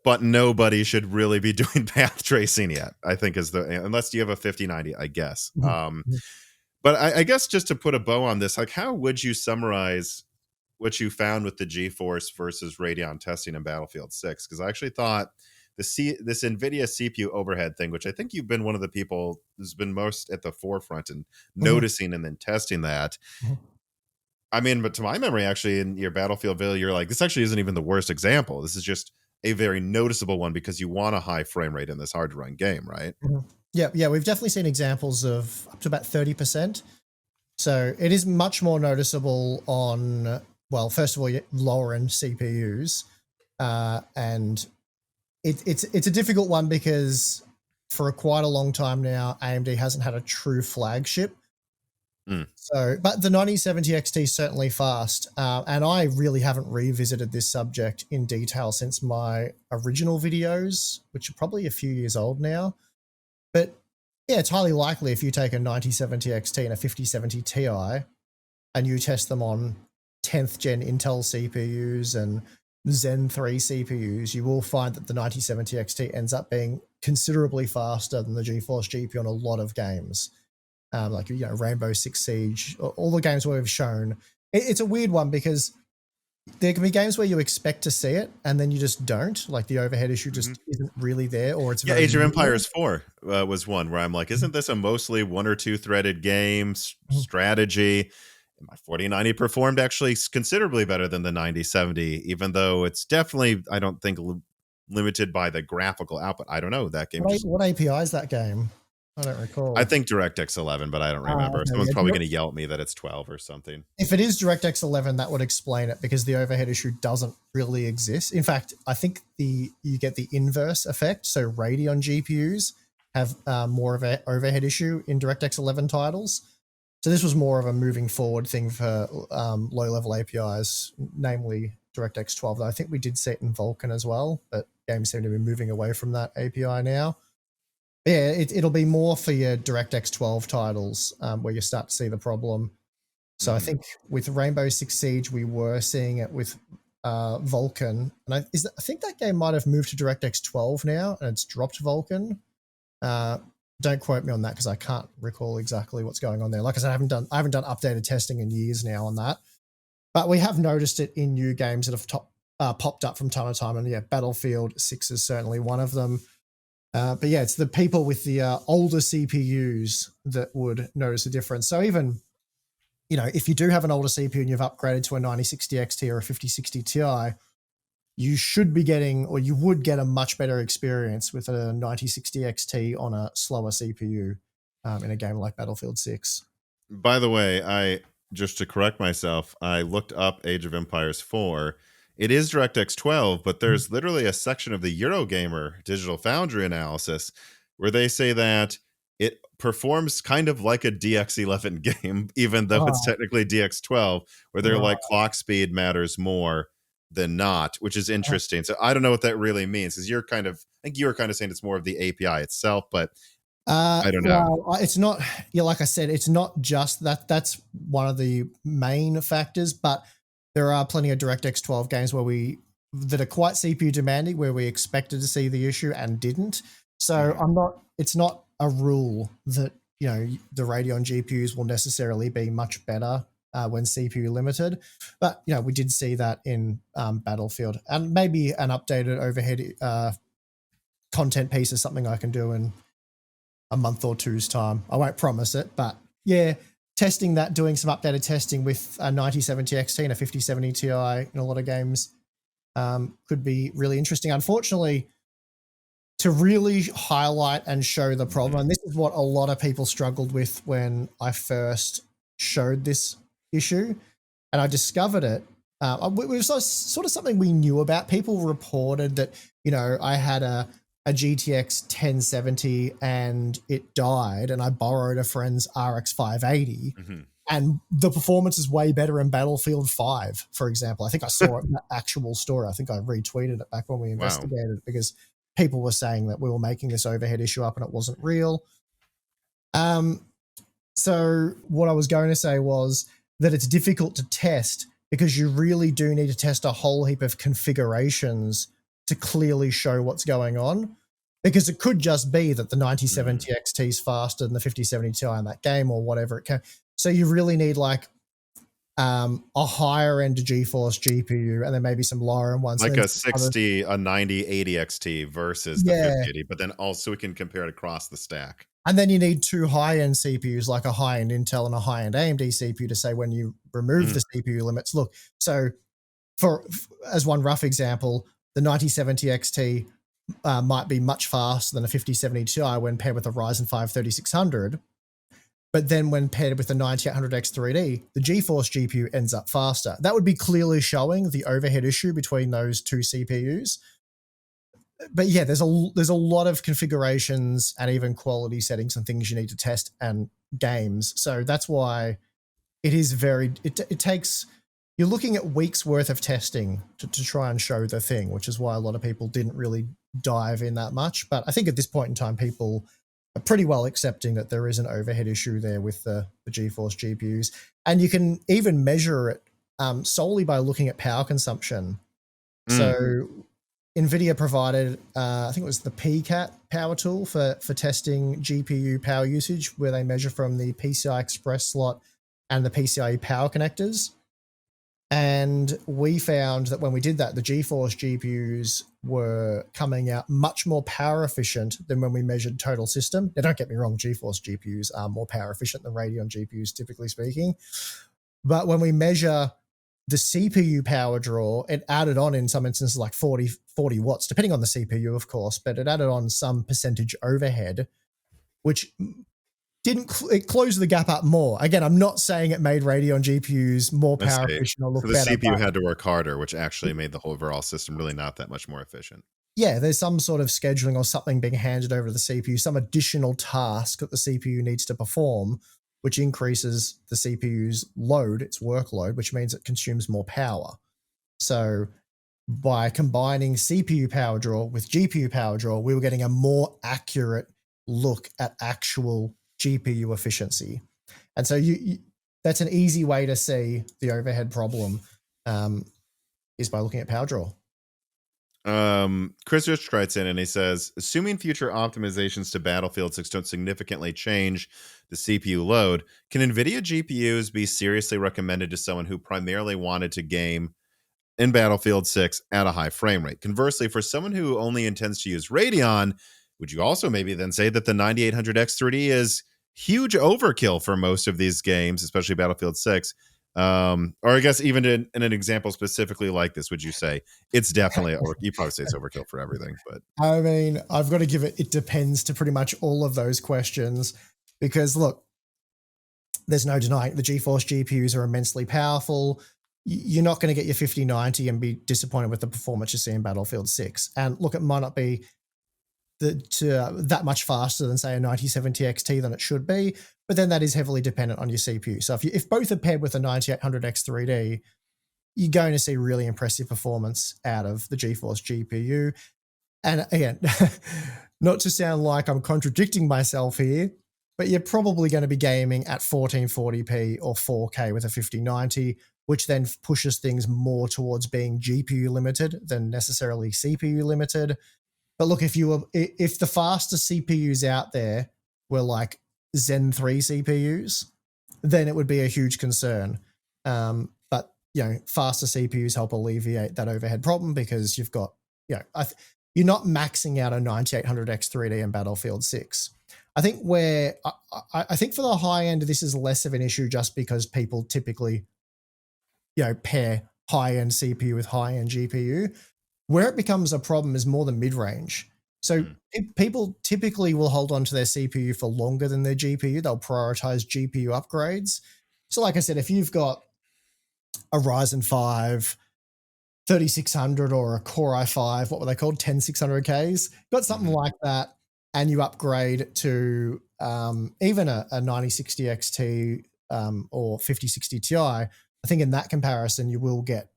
but nobody should really be doing path tracing yet, I think, is unless you have a 5090, I guess. But I guess just to put a bow on this, like, how would you summarize what you found with the GeForce versus Radeon testing in Battlefield 6? Because I actually thought this NVIDIA CPU overhead thing, which I think you've been one of the people who's been most at the forefront and noticing and then testing that. I mean, but to my memory, actually, in your Battlefield video, you're like, this actually isn't even the worst example. This is just a very noticeable one because you want a high frame rate in this hard to run game, right? Yeah, we've definitely seen examples of up to about 30%. So it is much more noticeable on, well, first of all, lower end CPUs, and it's a difficult one because for quite a long time now, AMD hasn't had a true flagship. So, but the 9070 XT is certainly fast, and I really haven't revisited this subject in detail since my original videos, which are probably a few years old now. But yeah, it's highly likely if you take a 9070 XT and a 5070 Ti and you test them on 10th gen Intel CPUs and Zen 3 CPUs, you will find that the 9070 XT ends up being considerably faster than the GeForce GPU on a lot of games. Like, you know, Rainbow Six Siege, all the games where we've shown. It's a weird one because there can be games where you expect to see it and then you just don't. Like the overhead issue just isn't really there, or it's Yeah, very Age of minimal. Empires 4 was one where I'm like, isn't this a mostly one or two threaded game strategy? And my 4090 performed actually considerably better than the 9070, even though it's definitely, I don't think, limited by the graphical output. I don't know. That game just, What API is that game? I don't recall. I think DirectX 11, but I don't remember. Okay, Someone's yeah, probably going to yell at me that it's 12 or something. if it is DirectX 11, that would explain it, because the overhead issue doesn't really exist. In fact, I think you get the inverse effect. So Radeon GPUs have more of an overhead issue in DirectX 11 titles. So this was more of a moving forward thing for low-level APIs, namely DirectX 12. Though I think we did see it in Vulkan as well, but games seem to be moving away from that API now. Yeah, it'll be more for your DirectX 12 titles where you start to see the problem. So I think with Rainbow Six Siege, we were seeing it with Vulkan. And I think that game might have moved to DirectX 12 now, and it's dropped Vulkan. Don't quote me on that because I can't recall exactly what's going on there. Like I said, I haven't done updated testing in years now on that. But we have noticed it in new games that have popped up from time to time. And yeah, Battlefield 6 is certainly one of them. But yeah, it's the people with the older CPUs that would notice a difference. So even, if you do have an older CPU and you've upgraded to a 9060 XT or a 5060 Ti, you should be getting, or you would get a much better experience with a 9060 XT on a slower CPU in a game like Battlefield 6. By the way, just to correct myself, I looked up Age of Empires 4. It is DirectX 12, but there's literally a section of the Eurogamer Digital Foundry analysis where they say that it performs kind of like a DX11 game, even though it's technically DX12, where they're like clock speed matters more than not, which is interesting. So I don't know what that really means, because I think you were kind of saying it's more of the API itself, but I don't know. Well, it's not, like I said, it's not just that. That's one of the main factors, but there are plenty of DirectX 12 games that are quite CPU demanding, where we expected to see the issue and didn't. So it's not a rule that, the Radeon GPUs will necessarily be much better when CPU limited. But, we did see that in Battlefield, and maybe an updated overhead content piece is something I can do in a month or two's time. I won't promise it, but yeah, testing that, doing some updated testing with a 9070 XT and a 5070 Ti in a lot of games could be really interesting. Unfortunately, to really highlight and show the problem, and this is what a lot of people struggled with when I first showed this issue, and I discovered it. It was sort of something we knew about. People reported that, I had a GTX 1070 and it died, and I borrowed a friend's RX 580, and the performance is way better in Battlefield 5, for example. I think I saw an actual story. I think I retweeted it back when we investigated it, because people were saying that we were making this overhead issue up and it wasn't real. So what I was going to say was that it's difficult to test, because you really do need to test a whole heap of configurations to clearly show what's going on, because it could just be that the 9070 XT is faster than the 5070 Ti in that game, or whatever it can. So you really need like a higher end GeForce GPU, and then maybe some lower end ones, like a 9080 XT versus the 5080, but then also we can compare it across the stack. And then you need two high-end CPUs, like a high-end Intel and a high-end AMD CPU, to say when you remove the CPU limits. Look, so as one rough example, the 9070 XT might be much faster than a 5070 Ti when paired with a Ryzen 5 3600. But then when paired with the 9800X3D, the GeForce GPU ends up faster. That would be clearly showing the overhead issue between those two CPUs. But yeah, there's a lot of configurations and even quality settings and things you need to test, and games. So that's why it is it takes, you're looking at weeks worth of testing to try and show the thing, which is why a lot of people didn't really dive in that much. But I think at this point in time, people are pretty well accepting that there is an overhead issue there with the GeForce GPUs. And you can even measure it solely by looking at power consumption. So Nvidia provided, I think it was the PCAT power tool for testing GPU power usage, where they measure from the PCI Express slot and the PCIe power connectors. And we found that when we did that, the GeForce GPUs were coming out much more power efficient than when we measured total system. Now, don't get me wrong, GeForce GPUs are more power efficient than Radeon GPUs, typically speaking. But when we measure the CPU power draw, it added on in some instances like 40 watts, depending on the CPU, of course, but it added on some percentage overhead, which it closed the gap up more. Again, I'm not saying it made Radeon GPUs more I power see. efficient or So look the better, CPU but had to work harder, which actually made the whole overall system really not that much more efficient. yeah, there's some sort of scheduling or something being handed over to the CPU, some additional task that the CPU needs to perform, which increases the CPU's load, its workload, which means it consumes more power. So by combining CPU power draw with GPU power draw, we were getting a more accurate look at actual GPU efficiency. And so you that's an easy way to see the overhead problem, is by looking at power draw. Chris Rich writes in and he says, assuming future optimizations to Battlefield 6 don't significantly change the CPU load, can NVIDIA GPUs be seriously recommended to someone who primarily wanted to game in Battlefield 6 at a high frame rate? Conversely, for someone who only intends to use Radeon, would you also maybe then say that the 9800X3D is huge overkill for most of these games, especially Battlefield 6? Or I guess even in an example specifically like this, would you say it's definitely, or you probably say it's overkill for everything, but I mean, I've got to give it depends to pretty much all of those questions, because look, there's no denying the GeForce GPUs are immensely powerful. You're not going to get your 5090 and be disappointed with the performance you see in Battlefield 6. And look, it might not be that much faster than, say, a 9070 XT than it should be, but then that is heavily dependent on your CPU. So if both are paired with a 9800X3D, you're going to see really impressive performance out of the GeForce GPU. And again, not to sound like I'm contradicting myself here, but you're probably going to be gaming at 1440p or 4K with a 5090, which then pushes things more towards being GPU limited than necessarily CPU limited. But look, if the fastest CPUs out there were like Zen 3 CPUs, then it would be a huge concern. But faster CPUs help alleviate that overhead problem, because you've got you're not maxing out a 9800X3D in Battlefield 6. I think I think for the high end, this is less of an issue, just because people typically pair high end CPU with high end GPU. Where it becomes a problem is more the mid-range. So people typically will hold on to their CPU for longer than their GPU. They'll prioritize GPU upgrades. So like I said, if you've got a Ryzen 5 3600 or a Core i5, what were they called? 10600Ks, got something like that, and you upgrade to even a 9060 XT or 5060 Ti, I think in that comparison, you will get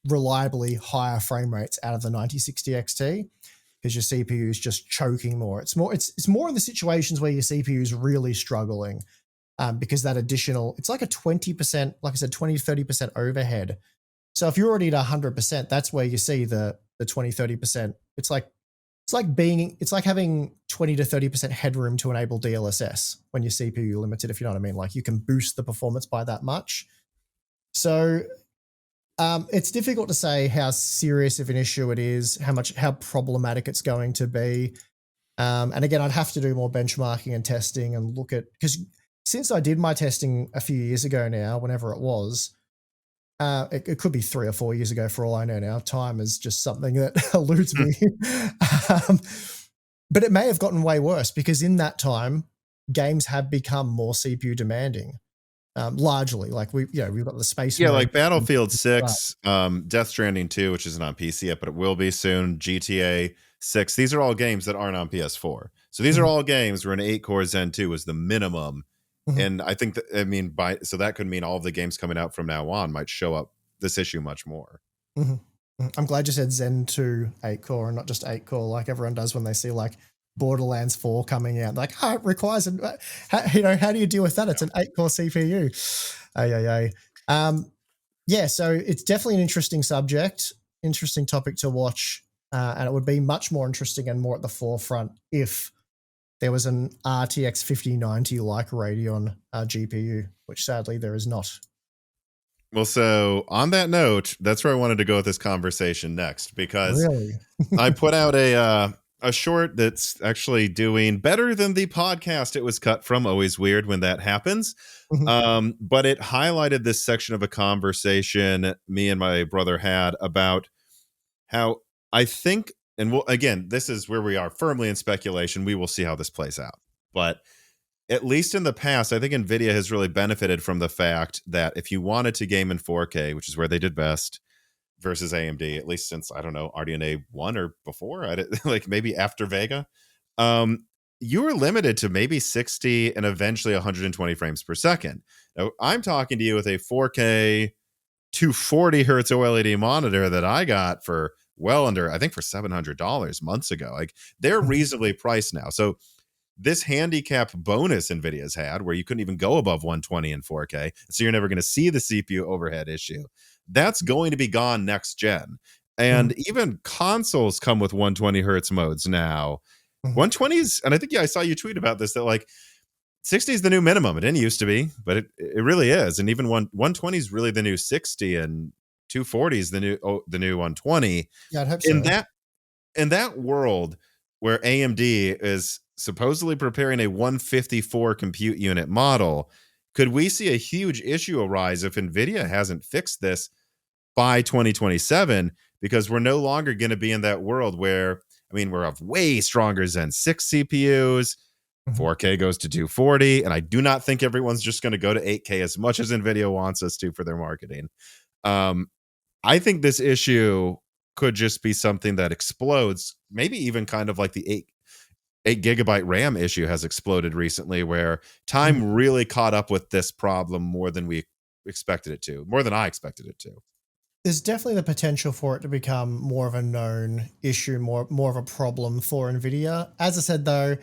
reliably higher frame rates out of the 9060 XT, because your CPU is just choking more. It's more in the situations where your CPU is really struggling, because that additional, it's like a 20%, like I said, 20 to 30% overhead. So if you're already at 100%, that's where you see the 20, 30%. It's like having 20 to 30% headroom to enable DLSS when your CPU limited, if you know what I mean. Like, you can boost the performance by that much. So it's difficult to say how serious of an issue it is, how problematic it's going to be. And again, I'd have to do more benchmarking and testing and look at, because since I did my testing a few years ago now, whenever it was, it could be 3 or 4 years ago for all I know now. Time is just something that eludes me. But it may have gotten way worse, because in that time, games have become more CPU demanding. Largely, like we've got the space. Yeah, like Battlefield 6, Death Stranding 2, which isn't on PC yet, but it will be soon. GTA 6. These are all games that aren't on PS4. So these are all games where an 8-core Zen 2 is the minimum. And I think that, so that could mean all of the games coming out from now on might show up this issue much more. I'm glad you said Zen 2 8-core and not just 8-core, like everyone does when they see like Borderlands 4 coming out. Like, it requires how do you deal with that? It's an 8-core CPU. Yeah, so it's definitely an interesting subject, interesting topic to watch, and it would be much more interesting and more at the forefront if there was an RTX 5090 like Radeon GPU, which sadly there is not. Well, so on that note, that's where I wanted to go with this conversation next, because Really? I put out a short that's actually doing better than the podcast it was cut from. Always weird when that happens. Mhm, But it highlighted this section of a conversation me and my brother had about how I think, and we'll, again, this is where we are firmly in speculation. We will see how this plays out. But at least in the past, I think Nvidia has really benefited from the fact that if you wanted to game in 4K, which is where they did best, versus AMD, at least since, I don't know, RDNA 1 or before, like maybe after Vega, um, you were limited to maybe 60 and eventually 120 frames per second. Now, I'm talking to you with a 4K 240 hertz OLED monitor that I got for well under, I think for $700 months ago. Like, they're mhm, reasonably priced now. So this handicap bonus Nvidia's had, where you couldn't even go above 120 in 4K, so you're never going to see the CPU overhead issue, that's going to be gone next gen. mhm, And even consoles come with 120 hertz modes now. mhm. 120s, and I think, yeah, I saw you tweet about this, that like 60 is the new minimum. It didn't used to be, but it really is. And even 120 is really the new 60, and 240 is the new 120. Yeah, I'd hope In so. that world where AMD is supposedly preparing a 154 compute unit model, could we see a huge issue arise if Nvidia hasn't fixed this by 2027? Because we're no longer going to be in that world where, I mean, we're of way stronger Zen 6 CPUs. Mhm. 4K goes to 240, and I do not think everyone's just going to go to 8K as much as Nvidia wants us to for their marketing. Um, I think this issue could just be something that explodes, maybe even kind of like the 8 gigabyte RAM issue has exploded recently, where Mhm. time really caught up with this problem more than we expected it to, more than I expected it to. There's definitely the potential for it to become more of a known issue, more of a problem for Nvidia. As I said though,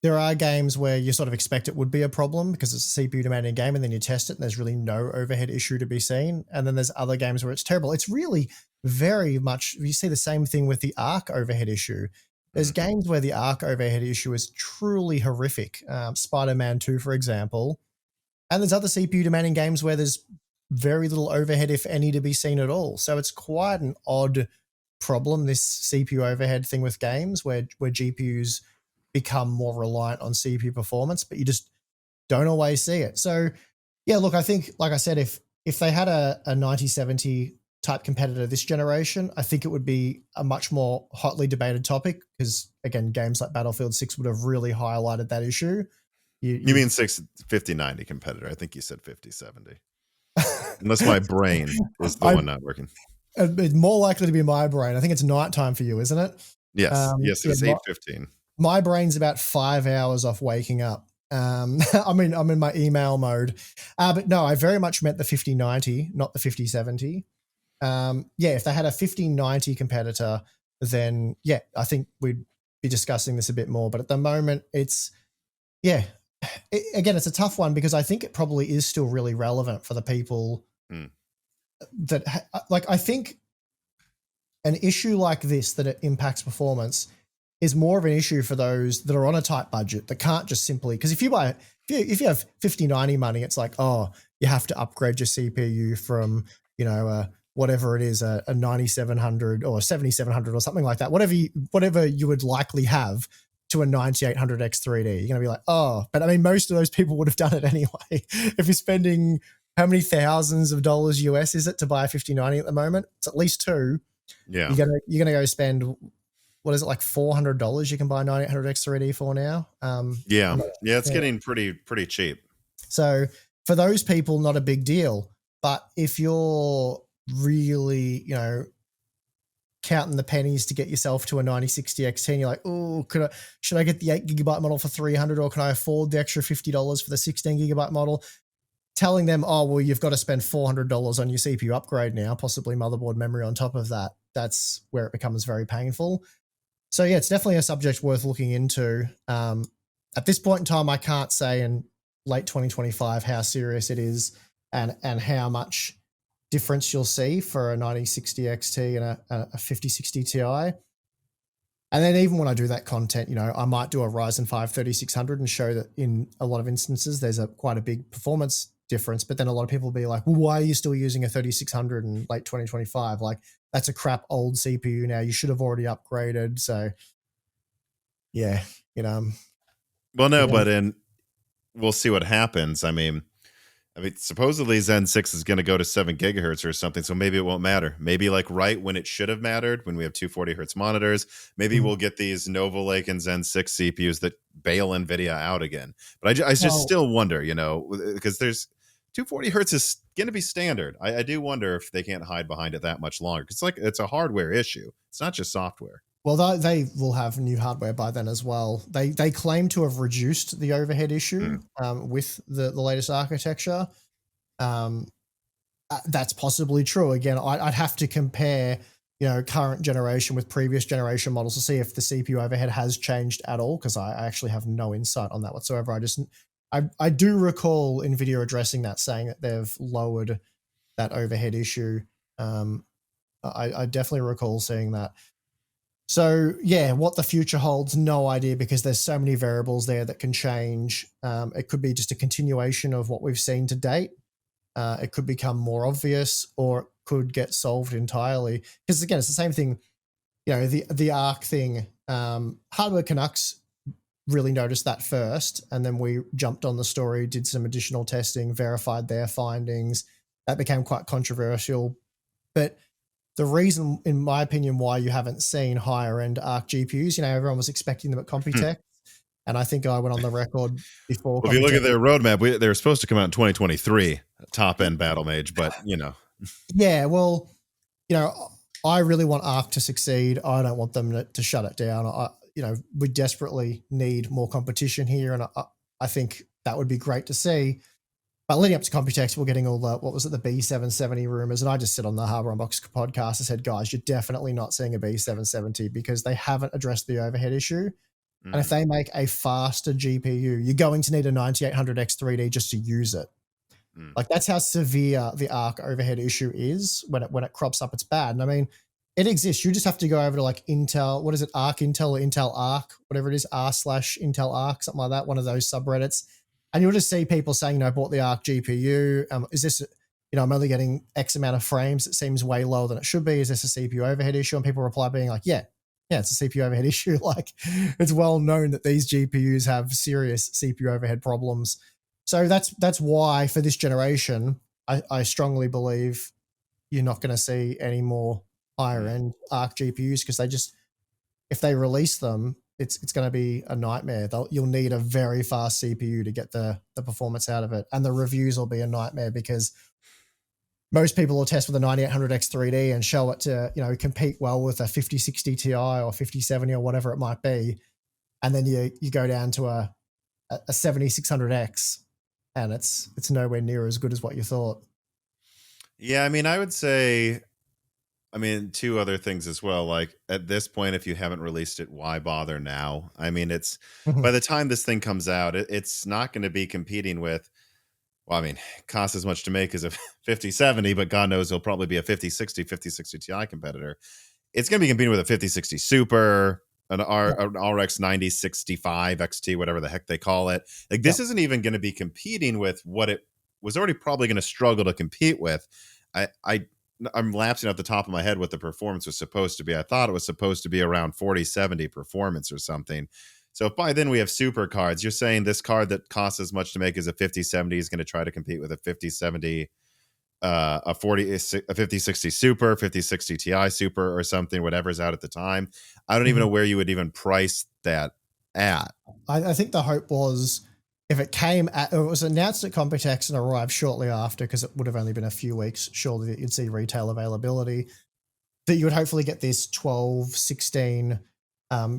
there are games where you sort of expect it would be a problem because it's a CPU demanding game, and then you test it and there's really no overhead issue to be seen. And then there's other games where it's terrible. It's really very much, you see the same thing with the ARC overhead issue. There's Mm. games where the ARC overhead issue is truly horrific. Spider-Man 2, for example. And there's other CPU demanding games where there's very little overhead, if any, to be seen at all. So it's quite an odd problem, this CPU overhead thing with games where GPUs become more reliant on CPU performance, but you just don't always see it. So yeah, look, I think, like I said, if they had a 9070 type competitor this generation, I think it would be a much more hotly debated topic because again, games like Battlefield 6 would have really highlighted that issue. You You mean 5090 competitor? I think you said 5070. Unless my brain is the I one not working. it's more likely to be my brain. I think it's nighttime for you, isn't it? Yes, yes, it Yeah, is 8:15. my brain's about 5 hours off waking up. I'm in my email mode. But no, I very much meant the 5090, not the 5070. Yeah, if they had a 5090 competitor, then yeah, I think we'd be discussing this a bit more. But at the moment, it's yeah. Again, it's a tough one because I think it probably is still really relevant for the people Hmm. that like. I think an issue like this that it impacts performance is more of an issue for those that are on a tight budget that can't just simply, because if you have 5090 money, it's like, oh, you have to upgrade your CPU from, whatever it is, a 9700 or 7700 or something like that, whatever you would likely have, to a 9800 X3D. You're going to be like, oh, but I mean, most of those people would have done it anyway. If you're spending, how many thousands of dollars US is it to buy a 5090 at the moment? It's at least two. Yeah. You're gonna go spend, what is it, like $400 you can buy 9800 X3D for now. Yeah. I'm not- Yeah, it's yeah. getting pretty cheap. So for those people, not a big deal. But if you're really, counting the pennies to get yourself to a 9060 XT, you're like, oh, should I get the 8 gigabyte model for 300, or can I afford the extra $50 for the 16 gigabyte model? Telling them, oh, well, you've got to spend $400 on your CPU upgrade now, possibly motherboard memory on top of that. That's where it becomes very painful. So yeah, it's definitely a subject worth looking into. At this point in time, I can't say in late 2025 how serious it is and how much difference you'll see for a 9060 XT and a 5060 Ti. And then even when I do that content, I might do a Ryzen 5 3600 and show that in a lot of instances, there's quite a big performance difference. But then a lot of people will be like, well, why are you still using a 3600 in late 2025? Like, that's a crap old CPU now. You should have already upgraded. So, yeah, you know, Well, no, again, but we'll see what happens. I mean, supposedly Zen 6 is going to go to 7 gigahertz or something, so maybe it won't matter. Maybe like right when it should have mattered, when we have 240 hertz monitors, maybe we'll get these Nova Lake and Zen 6 CPUs that bail Nvidia out again. But I just well, still wonder, because there's 240 hertz is going to be standard. I do wonder if they can't hide behind it that much longer. It's like it's a hardware issue. It's not just software. well, they will have new hardware by then as well. They claim to have reduced the overhead issue with the latest architecture. That's possibly true. Again, I'd have to compare, current generation with previous generation models to see if the CPU overhead has changed at all, because I actually have no insight on that whatsoever. I do recall Nvidia addressing that, saying that they've lowered that overhead issue. I definitely recall seeing that. So yeah, what the future holds, no idea, because there's so many variables there that can change. It could be just a continuation of what we've seen to date. It could become more obvious, or it could get solved entirely. Because again, it's the same thing. The ARC thing. Hardware Canucks really noticed that first, and then we jumped on the story, did some additional testing, verified their findings. That became quite controversial, but the reason, in my opinion, why you haven't seen higher end ARC GPUs, everyone was expecting them at Computex, and I think I went on the record before. Well, if you look Computex, at their roadmap, they're supposed to come out in 2023, top end battle mage, but yeah, well, I really want ARC to succeed. I don't want them to shut it down. We desperately need more competition here, and I think that would be great to see. But leading up to Computex, we're getting all the the B770 rumors, and I just said on the Hardware Unboxed podcast, I said, guys, you're definitely not seeing a B770 because they haven't addressed the overhead issue. And if they make a faster GPU, you're going to need a 9800X 3D just to use it. Like, that's how severe the ARC overhead issue is. When it crops up, it's bad. And I mean, it exists. You just have to go over to like Intel, what is it, ARC Intel or Intel ARC, whatever it is, r/Intel ARC, something like that, one of those subreddits. And you'll just see people saying, I bought the ARC GPU. Is this, I'm only getting X amount of frames. It seems way lower than it should be. Is this a CPU overhead issue? And people reply being like, yeah, it's a CPU overhead issue. Like, it's well known that these GPUs have serious CPU overhead problems. So that's why for this generation, I strongly believe you're not going to see any more higher end ARC GPUs, because if they release them, it's going to be a nightmare. You'll need a very fast CPU to get the performance out of it, and the reviews will be a nightmare, because most people will test with a 9800X 3D and show it to compete well with a 5060 Ti or 5070 or whatever it might be, and then you go down to a 7600X, and it's nowhere near as good as what you thought. Yeah, I mean, I would say, two other things as well. Like, at this point, if you haven't released it, why bother now? I mean, it's by the time this thing comes out, it's not going to be competing with, it costs as much to make as a 5070, but God knows it'll probably be a 5060 Ti competitor. It's going to be competing with a 5060 Super, an RX 9065 XT, whatever the heck they call it. Like, this isn't even going to be competing with what it was already probably going to struggle to compete with. I'm lapsing off the top of my head what the performance was supposed to be. I thought it was supposed to be around 4070 performance or something. So if by then we have super cards, you're saying this card that costs as much to make as a 5070 is going to try to compete with a 5070, a 5060 Super, 5060 Ti Super or something, whatever's out at the time. I don't even know where you would even price that at. I think the hope was, if it was announced at Computex and arrived shortly after, because it would have only been a few weeks, surely that you'd see retail availability, that you would hopefully get this 12, 16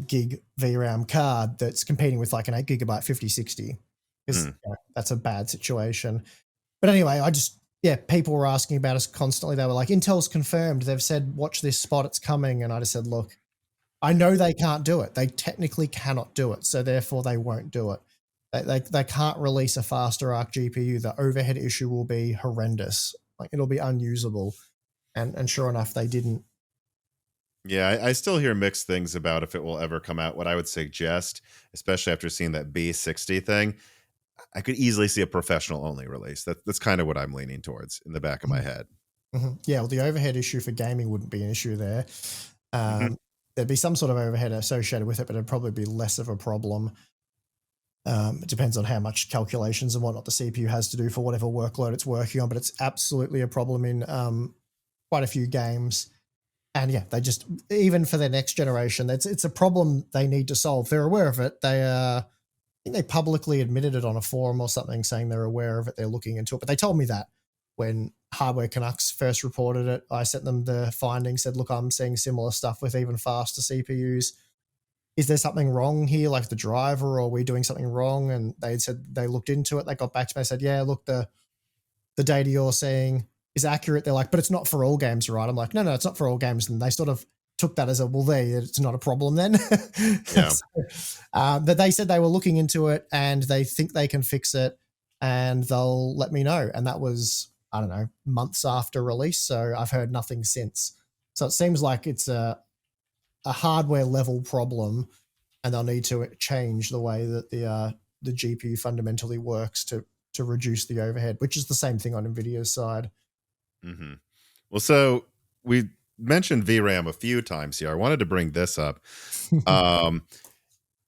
gig VRAM card that's competing with like an 8 gigabyte 5060, because that's a bad situation. But anyway, people were asking about us constantly. They were like, Intel's confirmed. They've said, watch this spot, it's coming. And I just said, look, I know they can't do it. They technically cannot do it. So therefore they won't do it. They can't release a faster ARC GPU. The overhead issue will be horrendous. Like, it'll be unusable. And sure enough, they didn't. Yeah, I still hear mixed things about if it will ever come out. What I would suggest, especially after seeing that B60 thing, I could easily see a professional only release. That's kind of what I'm leaning towards in the back of my head. Yeah, well, the overhead issue for gaming wouldn't be an issue there. There'd be some sort of overhead associated with it, but it'd probably be less of a problem. It depends on how much calculations and whatnot the CPU has to do for whatever workload it's working on, but it's absolutely a problem in quite a few games. And yeah, they just, even for their next generation, it's a problem they need to solve. They're aware of it. I think they publicly admitted it on a forum or something, saying they're aware of it, they're looking into it. But they told me that when Hardware Canucks first reported it, I sent them the findings, said, look, I'm seeing similar stuff with even faster CPUs. Is there something wrong here, like the driver, or are we doing something wrong? And they said they looked into it. They got back to me. They said, yeah, look, the data you're saying is accurate. They're like, but it's not for all games, right? I'm like, no, it's not for all games. And they sort of took that as a, well, there, it's not a problem then. Yeah. But they said they were looking into it and they think they can fix it and they'll let me know. And that was, I don't know, months after release. So I've heard nothing since. So it seems like it's a hardware level problem and they'll need to change the way that the GPU fundamentally works to reduce the overhead, which is the same thing on NVIDIA's side. Mm-hmm. Well, so we mentioned VRAM a few times here. I wanted to bring this up.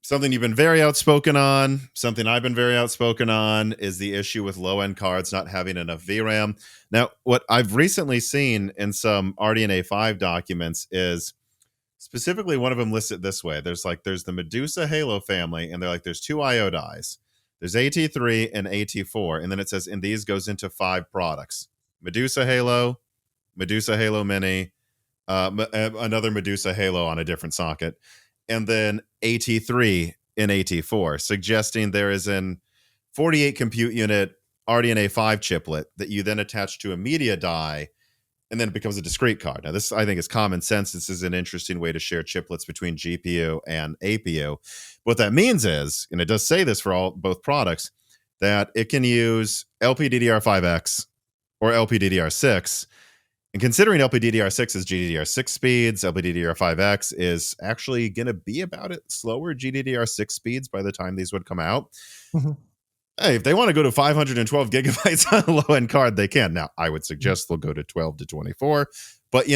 Something you've been very outspoken on, something I've been very outspoken on, is the issue with low-end cards not having enough VRAM. Now, what I've recently seen in some RDNA 5 documents is specifically one of them lists it this way. There's the Medusa Halo family, and they're like, there's two IO dies. There's AT3 and AT4, and then it says, and these goes into 5 products. Medusa Halo Mini, another Medusa Halo on a different socket, and then AT3 and AT4, suggesting there is an 48 compute unit RDNA 5 chiplet that you then attach to a media die, and then it becomes a discrete card. Now, this, I think, is common sense. This is an interesting way to share chiplets between GPU and APU. What that means is, and it does say this for both products, that it can use LPDDR5X or LPDDR6. And considering LPDDR6 is GDDR6 speeds, LPDDR5X is actually going to be about it slower GDDR6 speeds by the time these would come out. Mm-hmm. Hey, if they want to go to 512 gigabytes on a low-end card, they can. Now, I would suggest they'll go to 12 to 24. But,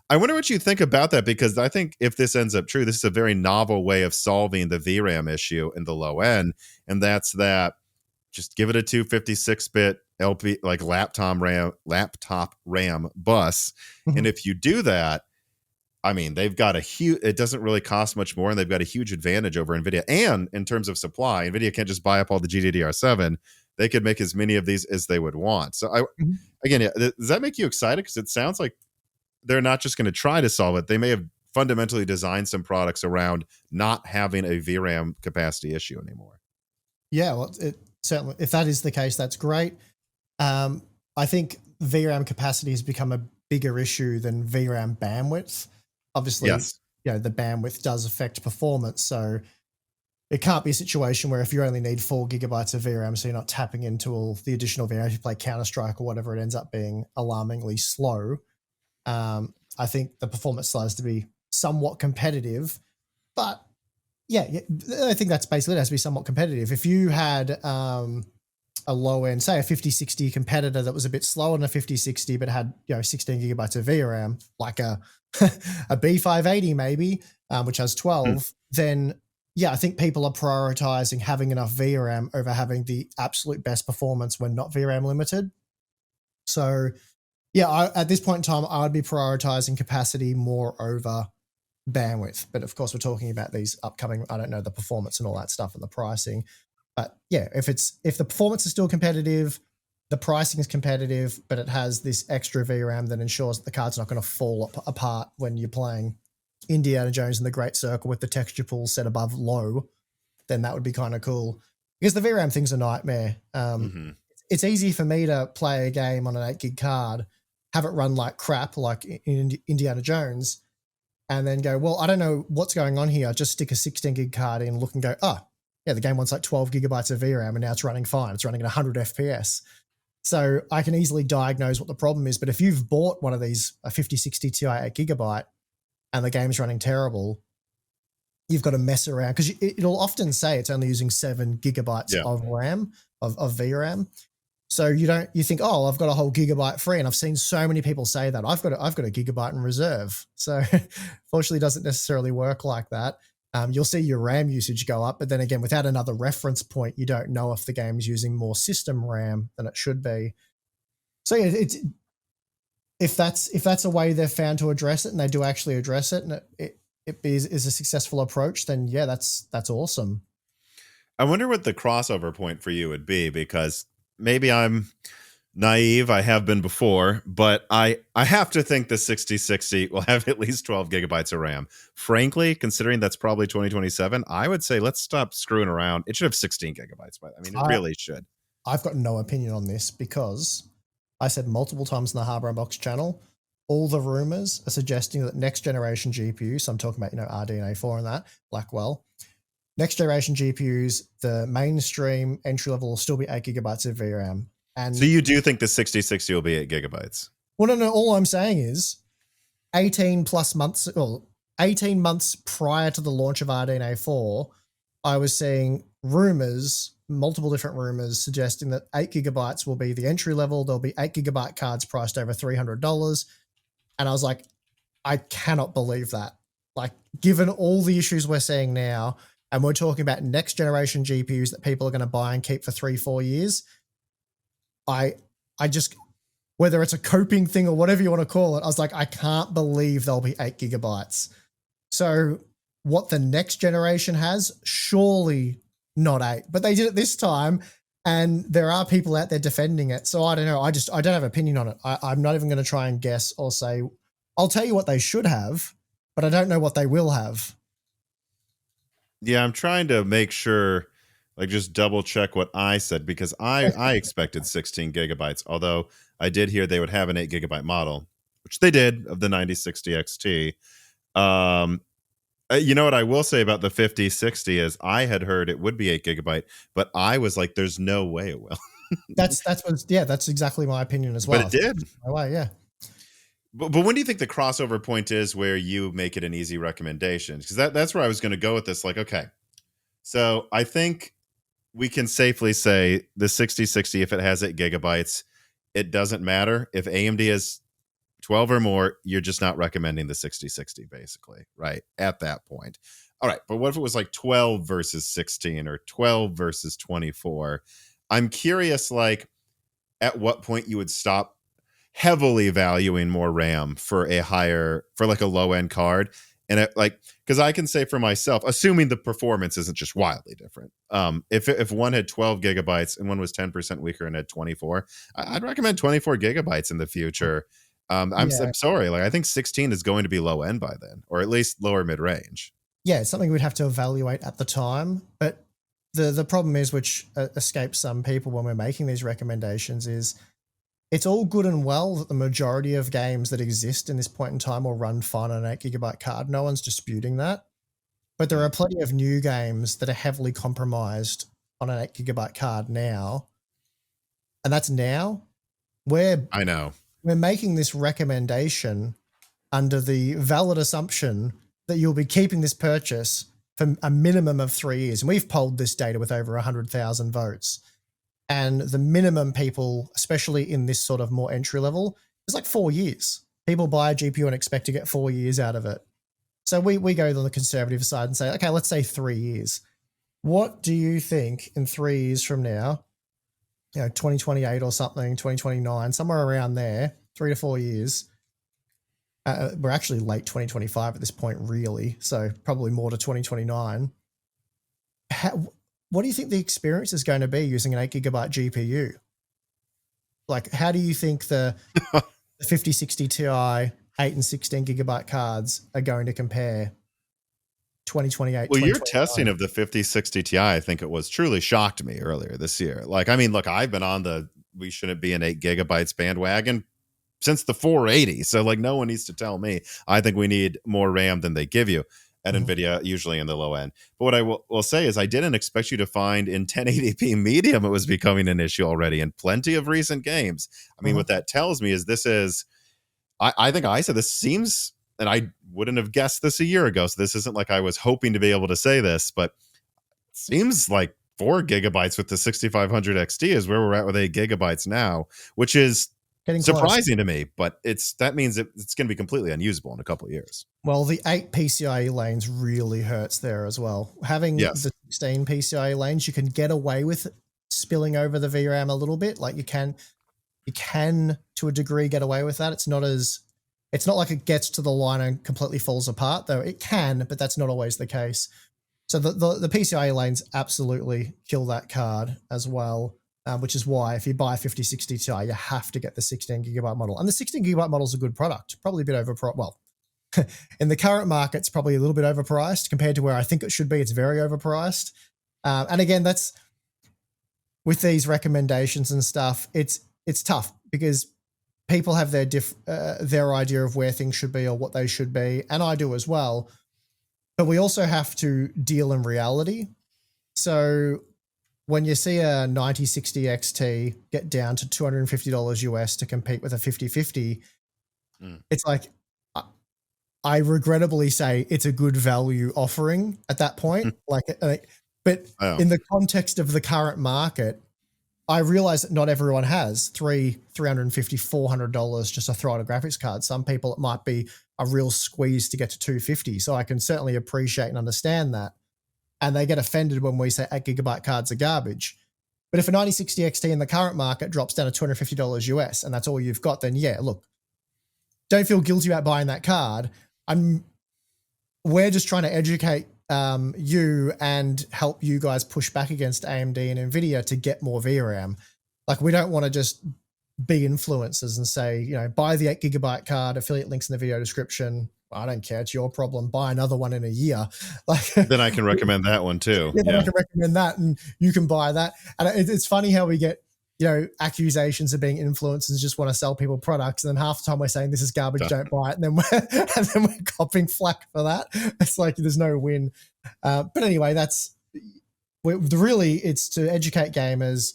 I wonder what you think about that, because I think if this ends up true, this is a very novel way of solving the VRAM issue in the low end. And that's that just give it a 256-bit LP, like laptop RAM bus. Mm-hmm. And if you do that, I mean, they've got it doesn't really cost much more, and they've got a huge advantage over NVIDIA. And in terms of supply, NVIDIA can't just buy up all the GDDR7. They could make as many of these as they would want. So, again, does that make you excited? Because it sounds like they're not just going to try to solve it. They may have fundamentally designed some products around not having a VRAM capacity issue anymore. Yeah, well, it certainly, if that is the case, that's great. I think VRAM capacity has become a bigger issue than VRAM bandwidth. Obviously, yes. The bandwidth does affect performance. So it can't be a situation where if you only need 4 gigabytes of VRAM, so you're not tapping into all the additional VRAM, if you play Counter-Strike or whatever, it ends up being alarmingly slow. I think the performance still has to be somewhat competitive, but yeah, I think that's basically it. It has to be somewhat competitive. If you had a low end, say a 5060 competitor that was a bit slower than a 5060, but had 16 gigabytes of VRAM, like a B580 maybe, which has 12, then I think people are prioritizing having enough VRAM over having the absolute best performance when not VRAM limited. So at this point in time, I would be prioritizing capacity more over bandwidth. But of course, we're talking about these upcoming, I don't know, the performance and all that stuff and the pricing. But if the performance is still competitive, the pricing is competitive, but it has this extra VRAM that ensures that the card's not going to fall apart when you're playing Indiana Jones in the Great Circle with the texture pool set above low, then that would be kind of cool. Because the VRAM thing's a nightmare. It's easy for me to play a game on an 8 gig card, have it run like crap, like in Indiana Jones, and then go, well, I don't know what's going on here. Just stick a 16 gig card in, look and go, the game wants like 12 gigabytes of VRAM and now it's running fine. It's running at 100 FPS. So I can easily diagnose what the problem is. But if you've bought one of these, a 5060 Ti 8 gigabyte, and the game's running terrible, you've got to mess around because it'll often say it's only using 7 gigabytes of RAM of VRAM. So you think, oh, I've got a whole gigabyte free, and I've seen so many people say that I've got a gigabyte in reserve. So fortunately, it doesn't necessarily work like that. You'll see your RAM usage go up, but then again, without another reference point, you don't know if the game's using more system RAM than it should be. So yeah, if that's a way they've found to address it, and they do actually address it, and it is a successful approach, then yeah, that's awesome. I wonder what the crossover point for you would be, because maybe I'm naive. I have been before, but I have to think the 6060 will have at least 12 gigabytes of RAM. Frankly, considering that's probably 2027, I would say let's stop screwing around. It should have 16 gigabytes. It really should. I've got no opinion on this because I said multiple times in the Hardware Unboxed channel, all the rumors are suggesting that next generation GPUs, so I'm talking about, RDNA 4 and that, Blackwell, next generation GPUs, the mainstream entry level will still be 8 gigabytes of VRAM. And so you do think the 6060 will be 8 gigabytes? Well, no. All I'm saying is 18 months prior to the launch of RDNA 4, I was seeing rumors, multiple different rumors, suggesting that 8 gigabytes will be the entry level. There'll be 8 gigabyte cards priced over $300. And I was like, I cannot believe that. Like, given all the issues we're seeing now, and we're talking about next generation GPUs that people are going to buy and keep for 3-4 years, I just, whether it's a coping thing or whatever you want to call it, I was like, I can't believe there'll be 8 gigabytes. So what the next generation has, surely not 8, but they did it this time, and there are people out there defending it. So I don't know. I don't have an opinion on it. I'm not even going to try and guess or say. I'll tell you what they should have, but I don't know what they will have. Yeah, I'm trying to make sure, like, just double check what I said, because I expected 16 gigabytes, although I did hear they would have an 8 gigabyte model, which they did, of the 9060 XT. You know what I will say about the 5060 is I had heard it would be 8 gigabyte, but I was like, there's no way it will. That's exactly my opinion as well. But it did. No way, yeah. But when do you think the crossover point is where you make it an easy recommendation? Because that's where I was going to go with this. Like, okay, so I think we can safely say the 6060, if it has 8 gigabytes, it doesn't matter. If AMD is 12 or more, you're just not recommending the 6060, basically, right? At that point. All right, but what if it was like 12 versus 16 or 12 versus 24? I'm curious, like, at what point you would stop heavily valuing more RAM for like a low end card. And because I can say for myself, assuming the performance isn't just wildly different, if one had 12 gigabytes and one was 10% weaker and had 24, I'd recommend 24 gigabytes in the future. I'm sorry, like, I think 16 is going to be low end by then, or at least lower mid range. Yeah, it's something we'd have to evaluate at the time. But the problem is, which escapes some people when we're making these recommendations, is it's all good and well that the majority of games that exist in this point in time will run fine on an 8 gigabyte card. No one's disputing that. But there are plenty of new games that are heavily compromised on an 8 gigabyte card now. And that's now. I know. We're making this recommendation under the valid assumption that you'll be keeping this purchase for a minimum of 3 years. And we've polled this data with over 100,000 votes. And the minimum people, especially in this sort of more entry level, is like 4 years. People buy a GPU and expect to get 4 years out of it. So we go on the conservative side and say, okay, let's say 3 years. What do you think in 3 years from now, 2028 or something, 2029, somewhere around there, 3 to 4 years? We're actually late 2025 at this point, really. So probably more to 2029. What do you think the experience is going to be using an 8 gigabyte GPU? Like, how do you think the 5060 Ti 8 and 16 gigabyte cards are going to compare 2028? Well, your testing of the 5060 Ti, I think it was, truly shocked me earlier this year. Like, I mean, look, I've been on the we shouldn't be an 8 gigabytes bandwagon since the 480. So, like, no one needs to tell me. I think we need more RAM than they give you at Nvidia, usually in the low end. But what I will say is I didn't expect you to find in 1080p medium it was becoming an issue already in plenty of recent games. I mean, what that tells me is I think I said this seems, and I wouldn't have guessed this a year ago, so this isn't like I was hoping to be able to say this, but it seems like 4 gigabytes with the 6500 XT is where we're at with 8 gigabytes now, which is Getting surprising to me, but that means it's going to be completely unusable in a couple of years. Well, the 8 PCIe lanes really hurts there as well. Having Yes. the 16 PCIe lanes, you can get away with spilling over the VRAM a little bit. Like you can to a degree get away with that. It's not like it gets to the line and completely falls apart, though it can, but that's not always the case. So the PCIe lanes absolutely kill that card as well, which is why if you buy a 5060 Ti, you have to get the 16 gigabyte model. And the 16 gigabyte model is a good product, probably a bit overpriced. Well, in the current market, it's probably a little bit overpriced compared to where I think it should be. It's very overpriced. And again, that's with these recommendations and stuff. It's tough because people have their idea of where things should be or what they should be, and I do as well. But we also have to deal in reality. So when you see a 9060 XT get down to $250 US to compete with a 5050, it's like, I regrettably say it's a good value offering at that point. But in the context of the current market, I realize that not everyone has $350, $400 just to throw on a graphics card. Some people, it might be a real squeeze to get to 250. So I can certainly appreciate and understand that. And they get offended when we say 8 gigabyte cards are garbage. But if a 9060 XT in the current market drops down to $250 US and that's all you've got, then yeah, look, don't feel guilty about buying that card. We're just trying to educate you and help you guys push back against AMD and Nvidia to get more VRAM. Like, we don't want to just be influencers and say, buy the 8 gigabyte card, affiliate links in the video description. I don't care. It's your problem. Buy another one in a year. Like, then I can recommend that one too. Yeah, then I can recommend that and you can buy that. And it's funny how we get, accusations of being influencers, just want to sell people products. And then half the time we're saying this is garbage, don't buy it. And then we're copping flack for that. It's like, there's no win. But anyway, it's to educate gamers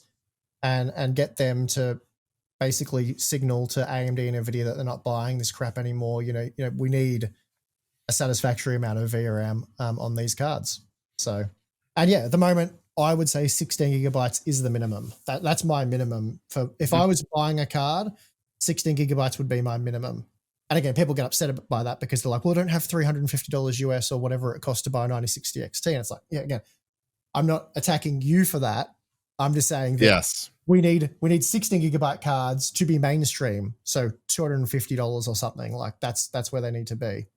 and get them to basically signal to AMD and Nvidia that they're not buying this crap anymore. We need a satisfactory amount of VRAM on these cards. So, and yeah, at the moment, I would say 16 gigabytes is the minimum. That's my minimum. If I was buying a card, 16 gigabytes would be my minimum. And again, people get upset by that because they're like, well, I don't have $350 US or whatever it costs to buy a 9060 XT. And it's like, yeah, again, I'm not attacking you for that. I'm just saying that yes, we need 16 gigabyte cards to be mainstream. So $250 or something, like that's where they need to be.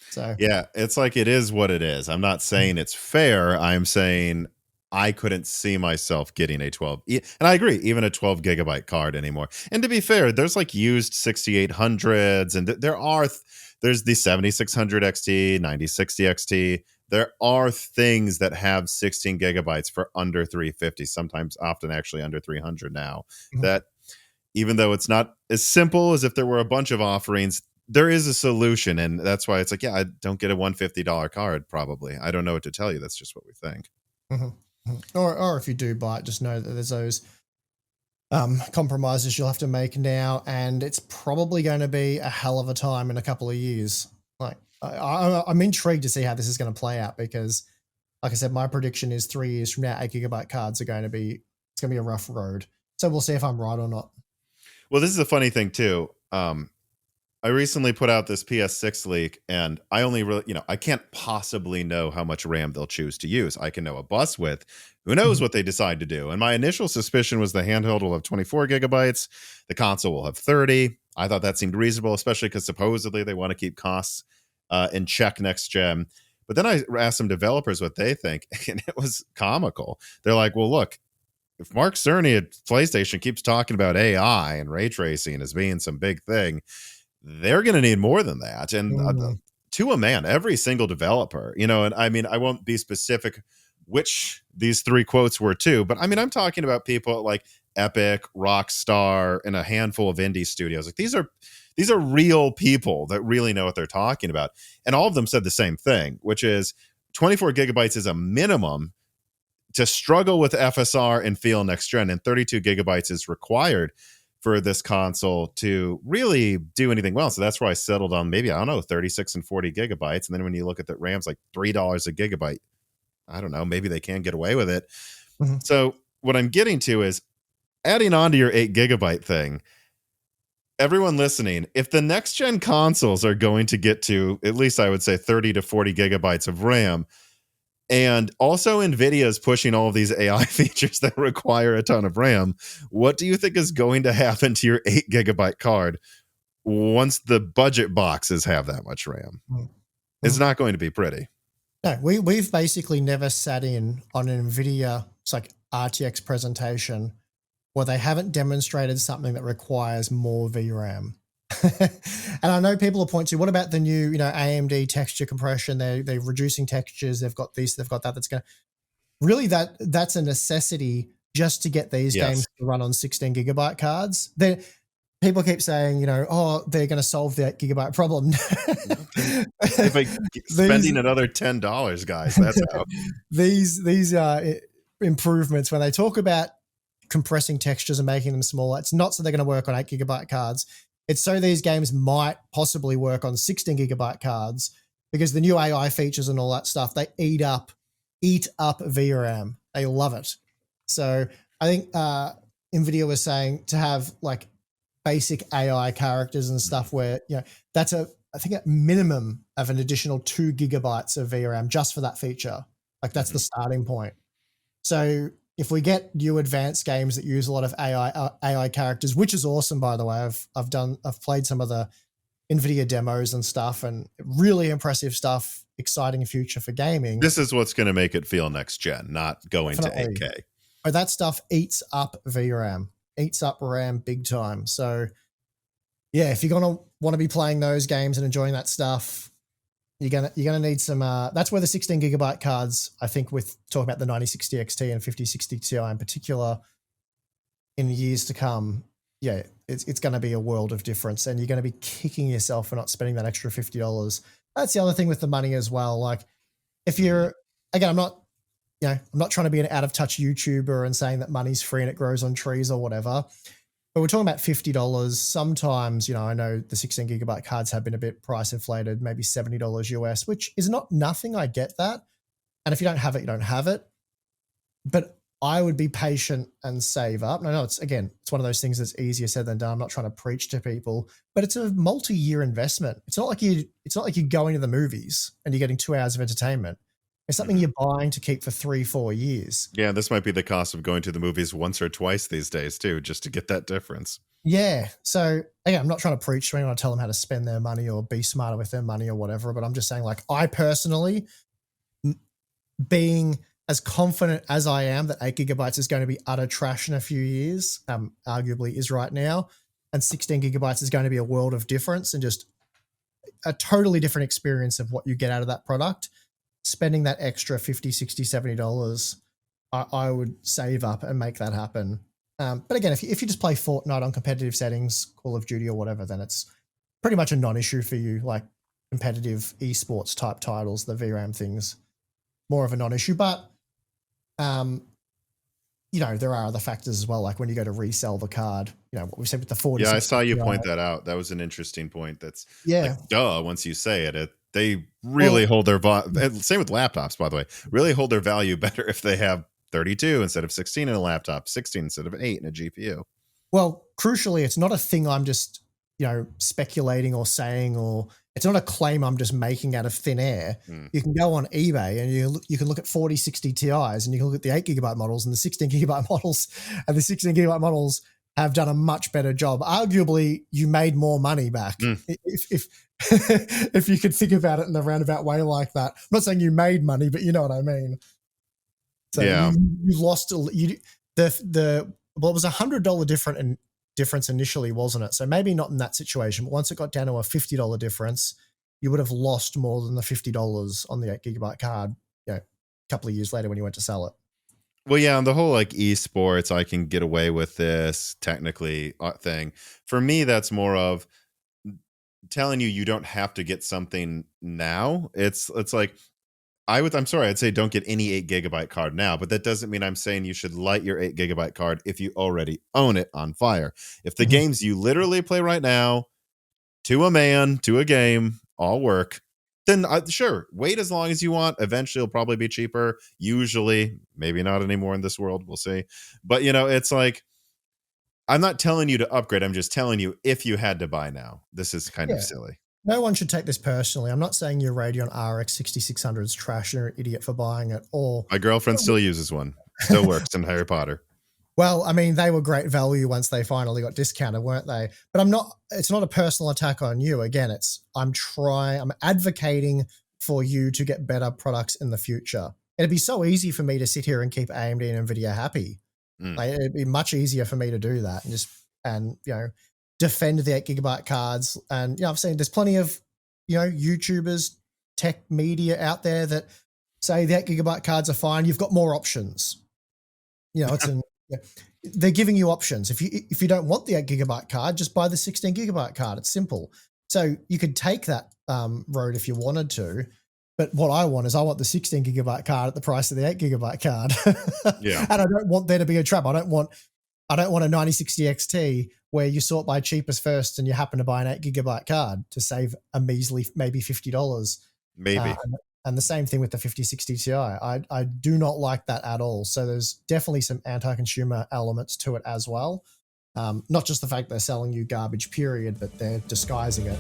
So yeah, it's like, it is what it is. I'm not saying it's fair. I'm saying I couldn't see myself getting a 12, and I agree, even a 12 gigabyte card anymore. And to be fair, there's like used 6800s, and there's the 7600 XT, 9060 XT. There are things that have 16 gigabytes for under 350, sometimes often actually under 300 now. That even though it's not as simple as if there were a bunch of offerings, there is a solution. And that's why it's like, yeah, I don't get a $150 card probably. I don't know what to tell you. That's just what we think. Or if you do buy it, just know that there's those compromises you'll have to make now, and it's probably going to be a hell of a time in a couple of years. Like, I'm intrigued to see how this is going to play out because, like I said, my prediction is 3 years from now, 8 gigabyte cards are going to be a rough road. So we'll see if I'm right or not. Well, this is a funny thing too. I recently put out this PS6 leak, and I only really, I can't possibly know how much RAM they'll choose to use. I can know a bus width. Who knows what they decide to do? And my initial suspicion was the handheld will have 24 gigabytes. The console will have 30. I thought that seemed reasonable, especially because supposedly they want to keep costs in check next gen. But then I asked some developers what they think, and it was comical. They're like, well, look, if Mark Cerny at PlayStation keeps talking about AI and ray tracing as being some big thing, they're going to need more than that. And to a man, every single developer, and I mean, I won't be specific which these three quotes were to, but I mean, I'm talking about people like Epic, Rockstar, and a handful of indie studios. Like, these are real people that really know what they're talking about. And all of them said the same thing, which is 24 gigabytes is a minimum to struggle with FSR and feel next gen, and 32 gigabytes is required for this console to really do anything well. So that's where I settled on maybe, 36 and 40 gigabytes. And then when you look at the RAM's like $3 a gigabyte, I don't know, maybe they can get away with it. Mhm. So what I'm getting to is adding on to your 8 GB thing. Everyone listening, if the next gen consoles are going to get to at least I would say 30 to 40 gigabytes of RAM, and also Nvidia is pushing all of these AI features that require a ton of RAM, what do you think is going to happen to your 8 GB card once the budget boxes have that much RAM? Mhm. It's Mhm. not going to be pretty. No, we've basically never sat in on an Nvidia RTX presentation where they haven't demonstrated something that requires more VRAM. And I know people will point to, what about the new, AMD texture compression? They're reducing textures. They've got this, they've got that. That's going to really, that's a necessity just to get these games Yes. to run on 16 gigabyte cards. People keep saying, oh, they're going to solve the 8 GB problem. If I these spending another $10, guys, that's how. these improvements, when they talk about compressing textures and making them smaller, it's not so they're going to work on 8 GB cards. It's so these games might possibly work on 16 gigabyte cards, because the new AI features and all that stuff, they eat up VRAM. They love it. So I think Nvidia was saying to have like basic AI characters and stuff where, that's I think a minimum of an additional 2 gigabytes of VRAM just for that feature. Like that's the starting point. So if we get new advanced games that use a lot of AI characters, which is awesome, by the way, I've played some of the Nvidia demos and stuff, and really impressive stuff, exciting future for gaming. This is what's going to make it feel next gen, not going Definitely. to 8K. But that stuff eats up VRAM, eats up RAM big time. So yeah, if you're gonna want to be playing those games and enjoying that stuff, you're gonna need some. That's where the 16 gigabyte cards, I think, with talking about the 9060 XT and 5060 Ti in particular, in years to come, yeah, it's going to be a world of difference, and you're going to be kicking yourself for not spending that extra $50. That's the other thing with the money as well. Like, if you're, again, I'm not trying to be an out of touch YouTuber and saying that money's free and it grows on trees or whatever. But we're talking about $50. Sometimes, I know the 16 gigabyte cards have been a bit price inflated, maybe $70 US, which is not nothing. I get that. And if you don't have it, you don't have it. But I would be patient and save up. No, it's one of those things that's easier said than done. I'm not trying to preach to people, but it's a multi-year investment. It's not like you're going to the movies and you're getting 2 hours of entertainment. It's something you're buying to keep for 3-4 years. Yeah, this might be the cost of going to the movies once or twice these days too, just to get that difference. Yeah. So again, I'm not trying to preach to anyone, tell them how to spend their money or be smarter with their money or whatever, but I'm just saying, like, I personally, being as confident as I am that 8 gigabytes is going to be utter trash in a few years, arguably is right now, and 16 gigabytes is going to be a world of difference and just a totally different experience of what you get out of that product. Spending that extra $50, $60, $70, I would save up and make that happen. But again, if you just play Fortnite on competitive settings, Call of Duty or whatever, then it's pretty much a non-issue for you. Like competitive esports type titles, the VRAM things, more of a non-issue. But there are other factors as well, like when you go to resell the card, what we said with the 40. Yeah, I saw you point that out. That was an interesting point. That's like, duh, once you say it, they really hold their same with laptops, by the way, really hold their value better if they have 32 instead of 16 in a laptop, 16 instead of 8 in a GPU. Well, crucially, it's not a thing I'm just, speculating or saying, or it's not a claim I'm just making out of thin air. You can go on eBay and you can look at 4060 Ti's and you can look at the 8 gigabyte models and the 16 gigabyte models, and the 16 gigabyte models have done a much better job. Arguably, you made more money back if if you could think about it in a roundabout way like that. I'm not saying you made money, but you know what I mean. So yeah, you lost well, it was $100 difference initially, wasn't it? So maybe not in that situation, but once it got down to a $50 difference, you would have lost more than the $50 on the 8 gigabyte card, a couple of years later when you went to sell it. Well, yeah, and the whole like esports, I can get away with this technically thing. For me, that's more of telling you don't have to get something now. It's like I'd say don't get any 8 gigabyte card now, but that doesn't mean I'm saying you should light your 8 gigabyte card if you already own it on fire. If the games you literally play right now, to a man, to a game, all work, then sure, wait as long as you want. Eventually it'll probably be cheaper. Usually, maybe not anymore in this world. We'll see. But it's like, I'm not telling you to upgrade. I'm just telling you if you had to buy now. This is kind of Yeah. silly. No one should take this personally. I'm not saying your Radeon RX 6600 is trash and you're an idiot for buying it, or My girlfriend still uses one. Still works in Harry Potter. well, I mean, they were great value once they finally got discounted, weren't they? But it's not a personal attack on you. Again, I'm advocating for you to get better products in the future. It'd be so easy for me to sit here and keep AMD and Nvidia happy. Like, it'd be much easier for me to do that and defend the 8 GB cards. And I've seen there's plenty of YouTubers, tech media out there that say the 8 GB cards are fine. You've got more options. They're giving you options. If you don't want the 8 GB card, just buy the 16 GB card. It's simple. So you could take that road if you wanted to. But what I want the 16 GB card at the price of the 8 GB card. Yeah. And I don't want there to be a trap. I don't want a 9060 XT where you sort by cheapest first and you happen to buy an 8 GB card to save a measly maybe $50. Maybe. And the same thing with the 5060 Ti. I do not like that at all. So there's definitely some anti-consumer elements to it as well. Not just the fact they're selling you garbage, period, but they're disguising it.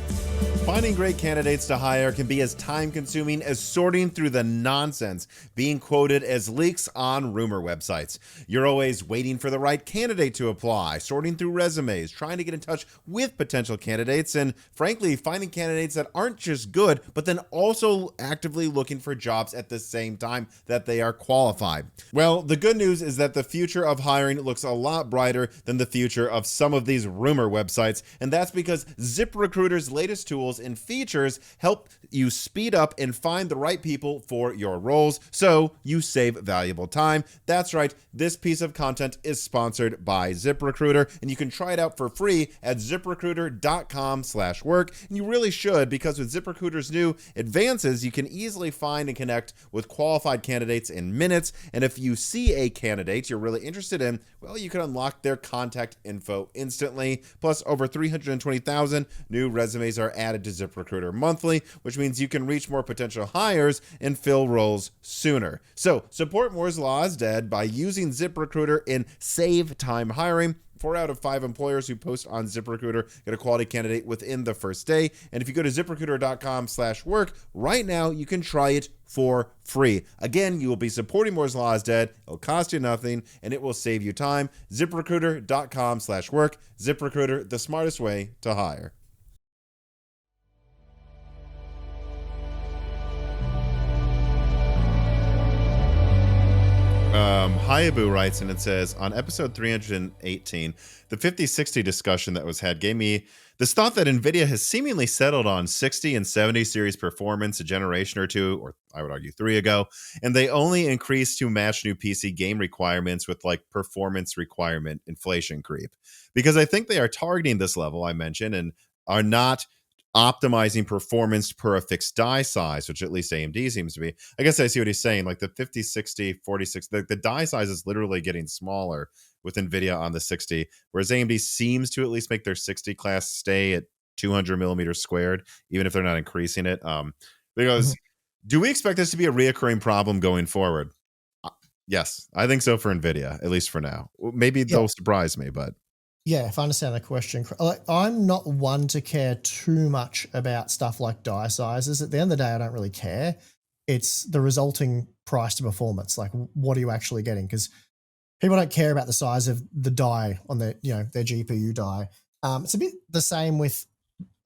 Finding great candidates to hire can be as time-consuming as sorting through the nonsense being quoted as leaks on rumor websites. You're always waiting for the right candidate to apply, sorting through resumes, trying to get in touch with potential candidates, and frankly, finding candidates that aren't just good, but then also actively looking for jobs at the same time that they are qualified. Well, the good news is that the future of hiring looks a lot brighter than the future of some of these rumor websites, and that's because ZipRecruiter's latest tools and features help you speed up and find the right people for your roles, so you save valuable time. That's right, this piece of content is sponsored by ZipRecruiter, and you can try it out for free at ziprecruiter.com/work, and you really should, because with ZipRecruiter's new advances, you can easily find and connect with qualified candidates in minutes, and if you see a candidate you're really interested in, well, you can unlock their contact info instantly. Plus, over 320,000 new resumes are added to ZipRecruiter monthly, which means you can reach more potential hires and fill roles sooner. So, support Moore's Law is Dead by using ZipRecruiter and save time hiring. 4 out of 5 employers who post on ZipRecruiter get a quality candidate within the first day. And if you go to ziprecruiter.com/work right now, you can try it for free. Again, you will be supporting Moore's Law is Dead. It'll cost you nothing and it will save you time. ZipRecruiter.com/work. ZipRecruiter, the smartest way to hire. Hayabu writes and it says, on episode 318, the 5060 discussion that was had gave me this thought that Nvidia has seemingly settled on 60 and 70 series performance a generation or two, or I would argue 3 ago, and they only increased to match new PC game requirements with like performance requirement inflation creep. Because I think they are targeting this level I mentioned and are not optimizing performance per a fixed die size, which at least AMD seems to be. I guess I see what he's saying. Like the 50, 60, 46, the die size is literally getting smaller with NVIDIA on the 60, whereas AMD seems to at least make their 60 class stay at 200 millimeters squared, even if they're not increasing it. Because do we expect this to be a reoccurring problem going forward? Yes, I think so for NVIDIA, at least for now. Maybe they'll surprise me, but yeah, if I understand the question, I'm not one to care too much about stuff like die sizes. At the end of the day, I don't really care. It's the resulting price to performance. Like, what are you actually getting? Because people don't care about the size of the die on their their GPU die. It's a bit the same with,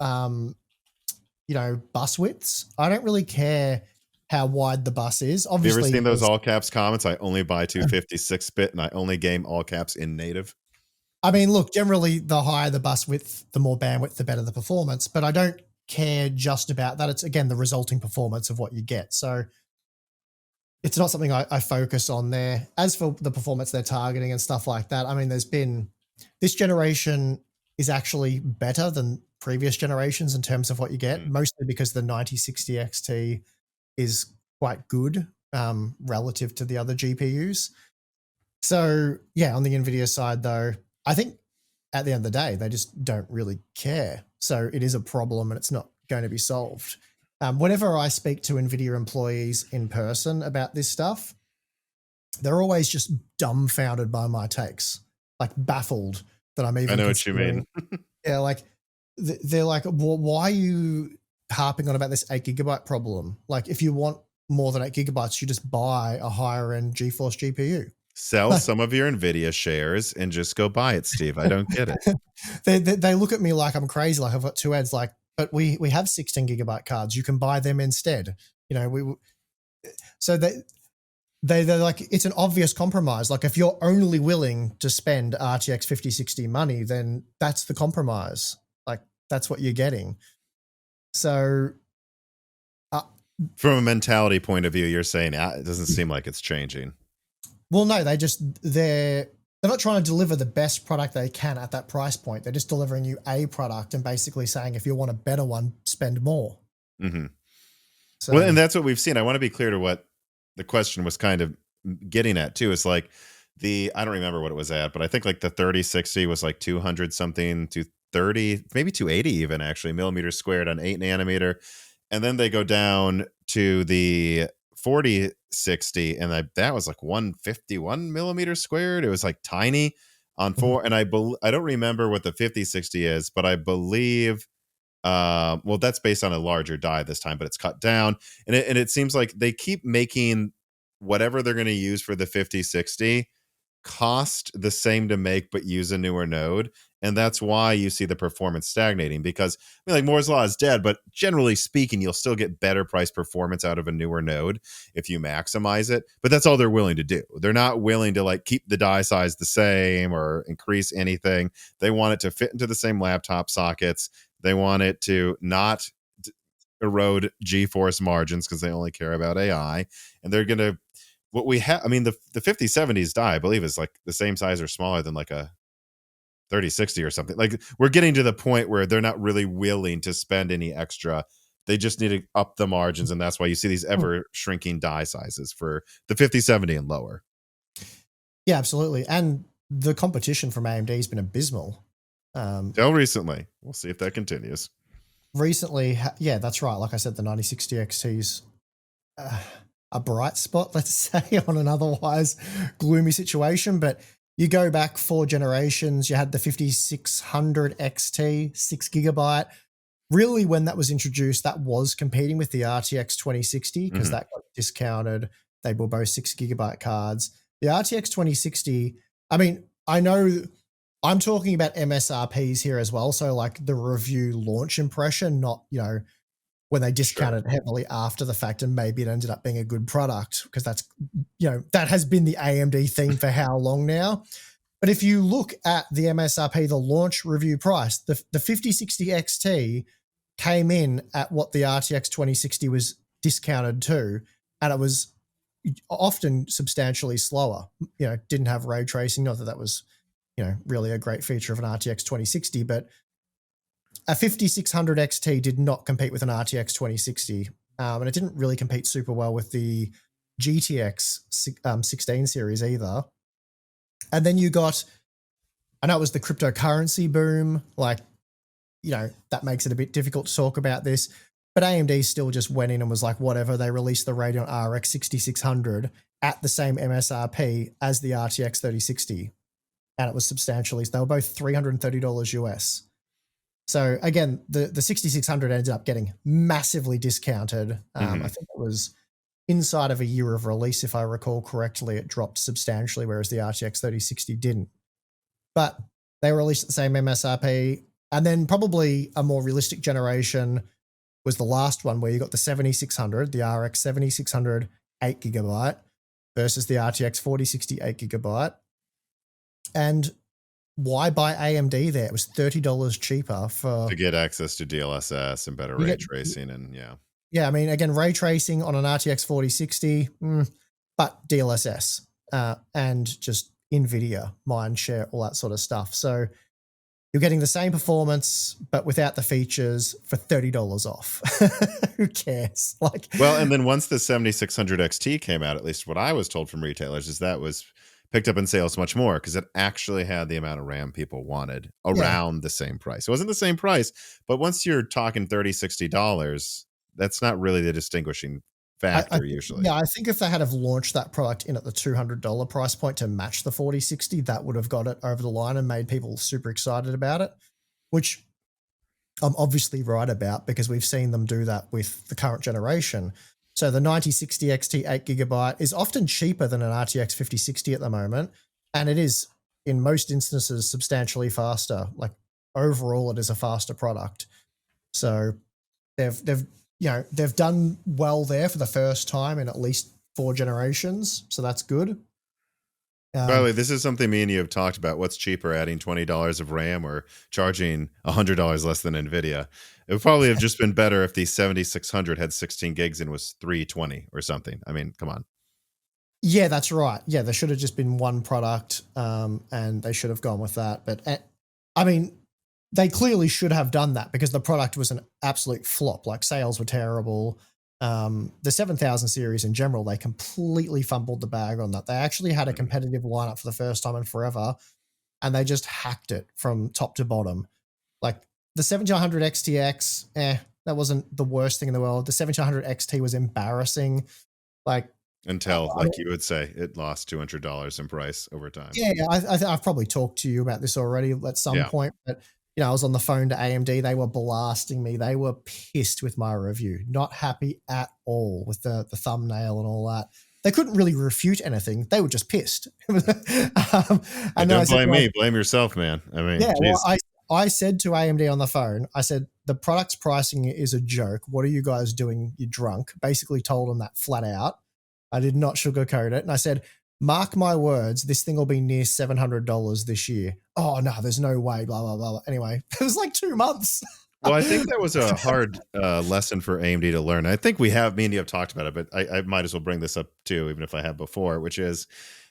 bus widths. I don't really care how wide the bus is. Obviously, have you ever seen those all caps comments? I only buy 256-bit and I only game all caps in native. I mean, look, generally the higher the bus width, the more bandwidth, the better the performance, but I don't care just about that. It's, again, the resulting performance of what you get. So it's not something I focus on there. As for the performance they're targeting and stuff like that, I mean, this generation is actually better than previous generations in terms of what you get, mostly because the 9060 XT is quite good relative to the other GPUs. So yeah, on the NVIDIA side though, I think at the end of the day, they just don't really care. So it is a problem and it's not going to be solved. Whenever I speak to Nvidia employees in person about this stuff, they're always just dumbfounded by my takes, like baffled that I'm I even know what you mean. considering. Yeah, like they're like, well, why are you harping on about this 8 GB problem? Like, if you want more than 8 GB, you just buy a higher end GeForce GPU. Sell some of your Nvidia shares and just go buy it, Steve. I don't get it. They look at me like I'm crazy. Like I've got two ads. Like, but we have 16 GB cards. You can buy them instead. You know, so they're like, it's an obvious compromise. Like if you're only willing to spend RTX 5060 money, then that's the compromise. Like that's what you're getting. So from a mentality point of view, you're saying it doesn't seem like it's changing. Well, no, they're not trying to deliver the best product they can at that price point. They're just delivering you a product and basically saying, if you want a better one, spend more. Mm-hmm. So, well, and that's what we've seen. I want to be clear to what the question was kind of getting at too. Is like I don't remember what it was at, but I think like the 3060 was like 200 something, 230, maybe 280 even actually millimeters squared on 8 nanometer. And then they go down to the 4060 and that was like 151 millimeters squared. It was like tiny on 4. And I don't remember what the 5060 is, but I believe well, that's based on a larger die this time, but it's cut down. And it seems like they keep making whatever they're going to use for the 5060 cost the same to make, but use a newer node. And that's why you see the performance stagnating, because I mean, like Moore's law is dead, but generally speaking, you'll still get better price performance out of a newer node if you maximize it. But that's all they're willing to do. They're not willing to like keep the die size the same or increase anything. They want it to fit into the same laptop sockets. They want it to not erode GeForce margins because they only care about AI. And they're going to, what we have, I mean, the 5070s die, I believe, is like the same size or smaller than like a 3060 or something. Like we're getting to the point where they're not really willing to spend any extra. They just need to up the margins. And that's why you see these ever shrinking die sizes for the 5070 and lower. Yeah, absolutely. And the competition from AMD has been abysmal. Till recently. We'll see if that continues. Recently, yeah, that's right. Like I said, the 9060 XT's a bright spot, let's say, on an otherwise gloomy situation. But you go back 4 generations, you had the 5600 XT, 6 GB. Really, when that was introduced, that was competing with the RTX 2060 because that got discounted. They were both 6 GB cards. The RTX 2060, I mean, I know I'm talking about MSRPs here as well. So like the review launch impression, not, when they discounted heavily after the fact, and maybe it ended up being a good product, because that's, that has been the AMD theme for how long now. But if you look at the MSRP, the launch review price, the 5060 XT came in at what the RTX 2060 was discounted to, and it was often substantially slower. Didn't have ray tracing, not that that was, really a great feature of an RTX 2060, but a 5600 XT did not compete with an RTX 2060, and it didn't really compete super well with the GTX 16 series either. And then you got, I know it was the cryptocurrency boom, like, that makes it a bit difficult to talk about this, but AMD still just went in and was like, whatever, they released the Radeon RX 6600 at the same MSRP as the RTX 3060, and it was substantially, they were both $330 US. So again, the 6600 ended up getting massively discounted. I think it was inside of a year of release, if I recall correctly, it dropped substantially, whereas the RTX 3060 didn't. But they released at the same MSRP. And then probably a more realistic generation was the last one, where you got the 7600, the RX 7600 8 GB versus the RTX 4060 8 GB. And why buy AMD there? It was $30 cheaper to get access to DLSS and better ray tracing. And yeah, I mean, again, ray tracing on an RTX 4060, but DLSS and just Nvidia, Mindshare, all that sort of stuff. So you're getting the same performance, but without the features for $30 off. Who cares? Well, and then once the 7600 XT came out, at least what I was told from retailers is that was picked up in sales much more, because it actually had the amount of RAM people wanted around the same price. It wasn't the same price, but once you're talking $30, $60, That's not really the distinguishing factor usually. Yeah, I think if they had have launched that product in at the $200 price point to match the 4060, that would have got it over the line and made people super excited about it, which I'm obviously right about because we've seen them do that with the current generation. So the 9060 XT 8GB is often cheaper than an RTX 5060 at the moment, and it is in most instances substantially faster. Like overall, it is a faster product. So they've done well there for the first time in at least 4 generations. So that's good. By the way, this is something me and you have talked about. What's cheaper, adding $20 of RAM or charging $100 less than Nvidia? It would probably have just been better if the 7600 had 16 gigs and was $320 or something. I mean, come on. Yeah, that's right. Yeah, there should have just been one product, and they should have gone with that. But I mean, they clearly should have done that because the product was an absolute flop. Like sales were terrible. The 7000 series in general, they completely fumbled the bag on that. They actually had a competitive lineup for the first time in forever, and they just hacked it from top to bottom. Like the 1700 XTX, that wasn't the worst thing in the world. The 1700 XT was embarrassing. Like until, like you would say, it lost $200 in price over time. Yeah, I've probably talked to you about this already at some point, but I was on the phone to AMD. They were blasting me. They were pissed with my review. Not happy at all with the thumbnail and all that. They couldn't really refute anything. They were just pissed. And don't blame me. Blame yourself, man. I mean, yeah. Well, I said to AMD on the phone, I said, the product's pricing is a joke. What are you guys doing? You're drunk. Basically told them that flat out. I did not sugarcoat it. And I said, mark my words, this thing will be near $700 this year. Oh, no, there's no way, blah, blah, blah. Anyway, it was like 2 months. Well, I think that was a hard lesson for AMD to learn. I think me and you have talked about it, but I might as well bring this up too, even if I have before, which is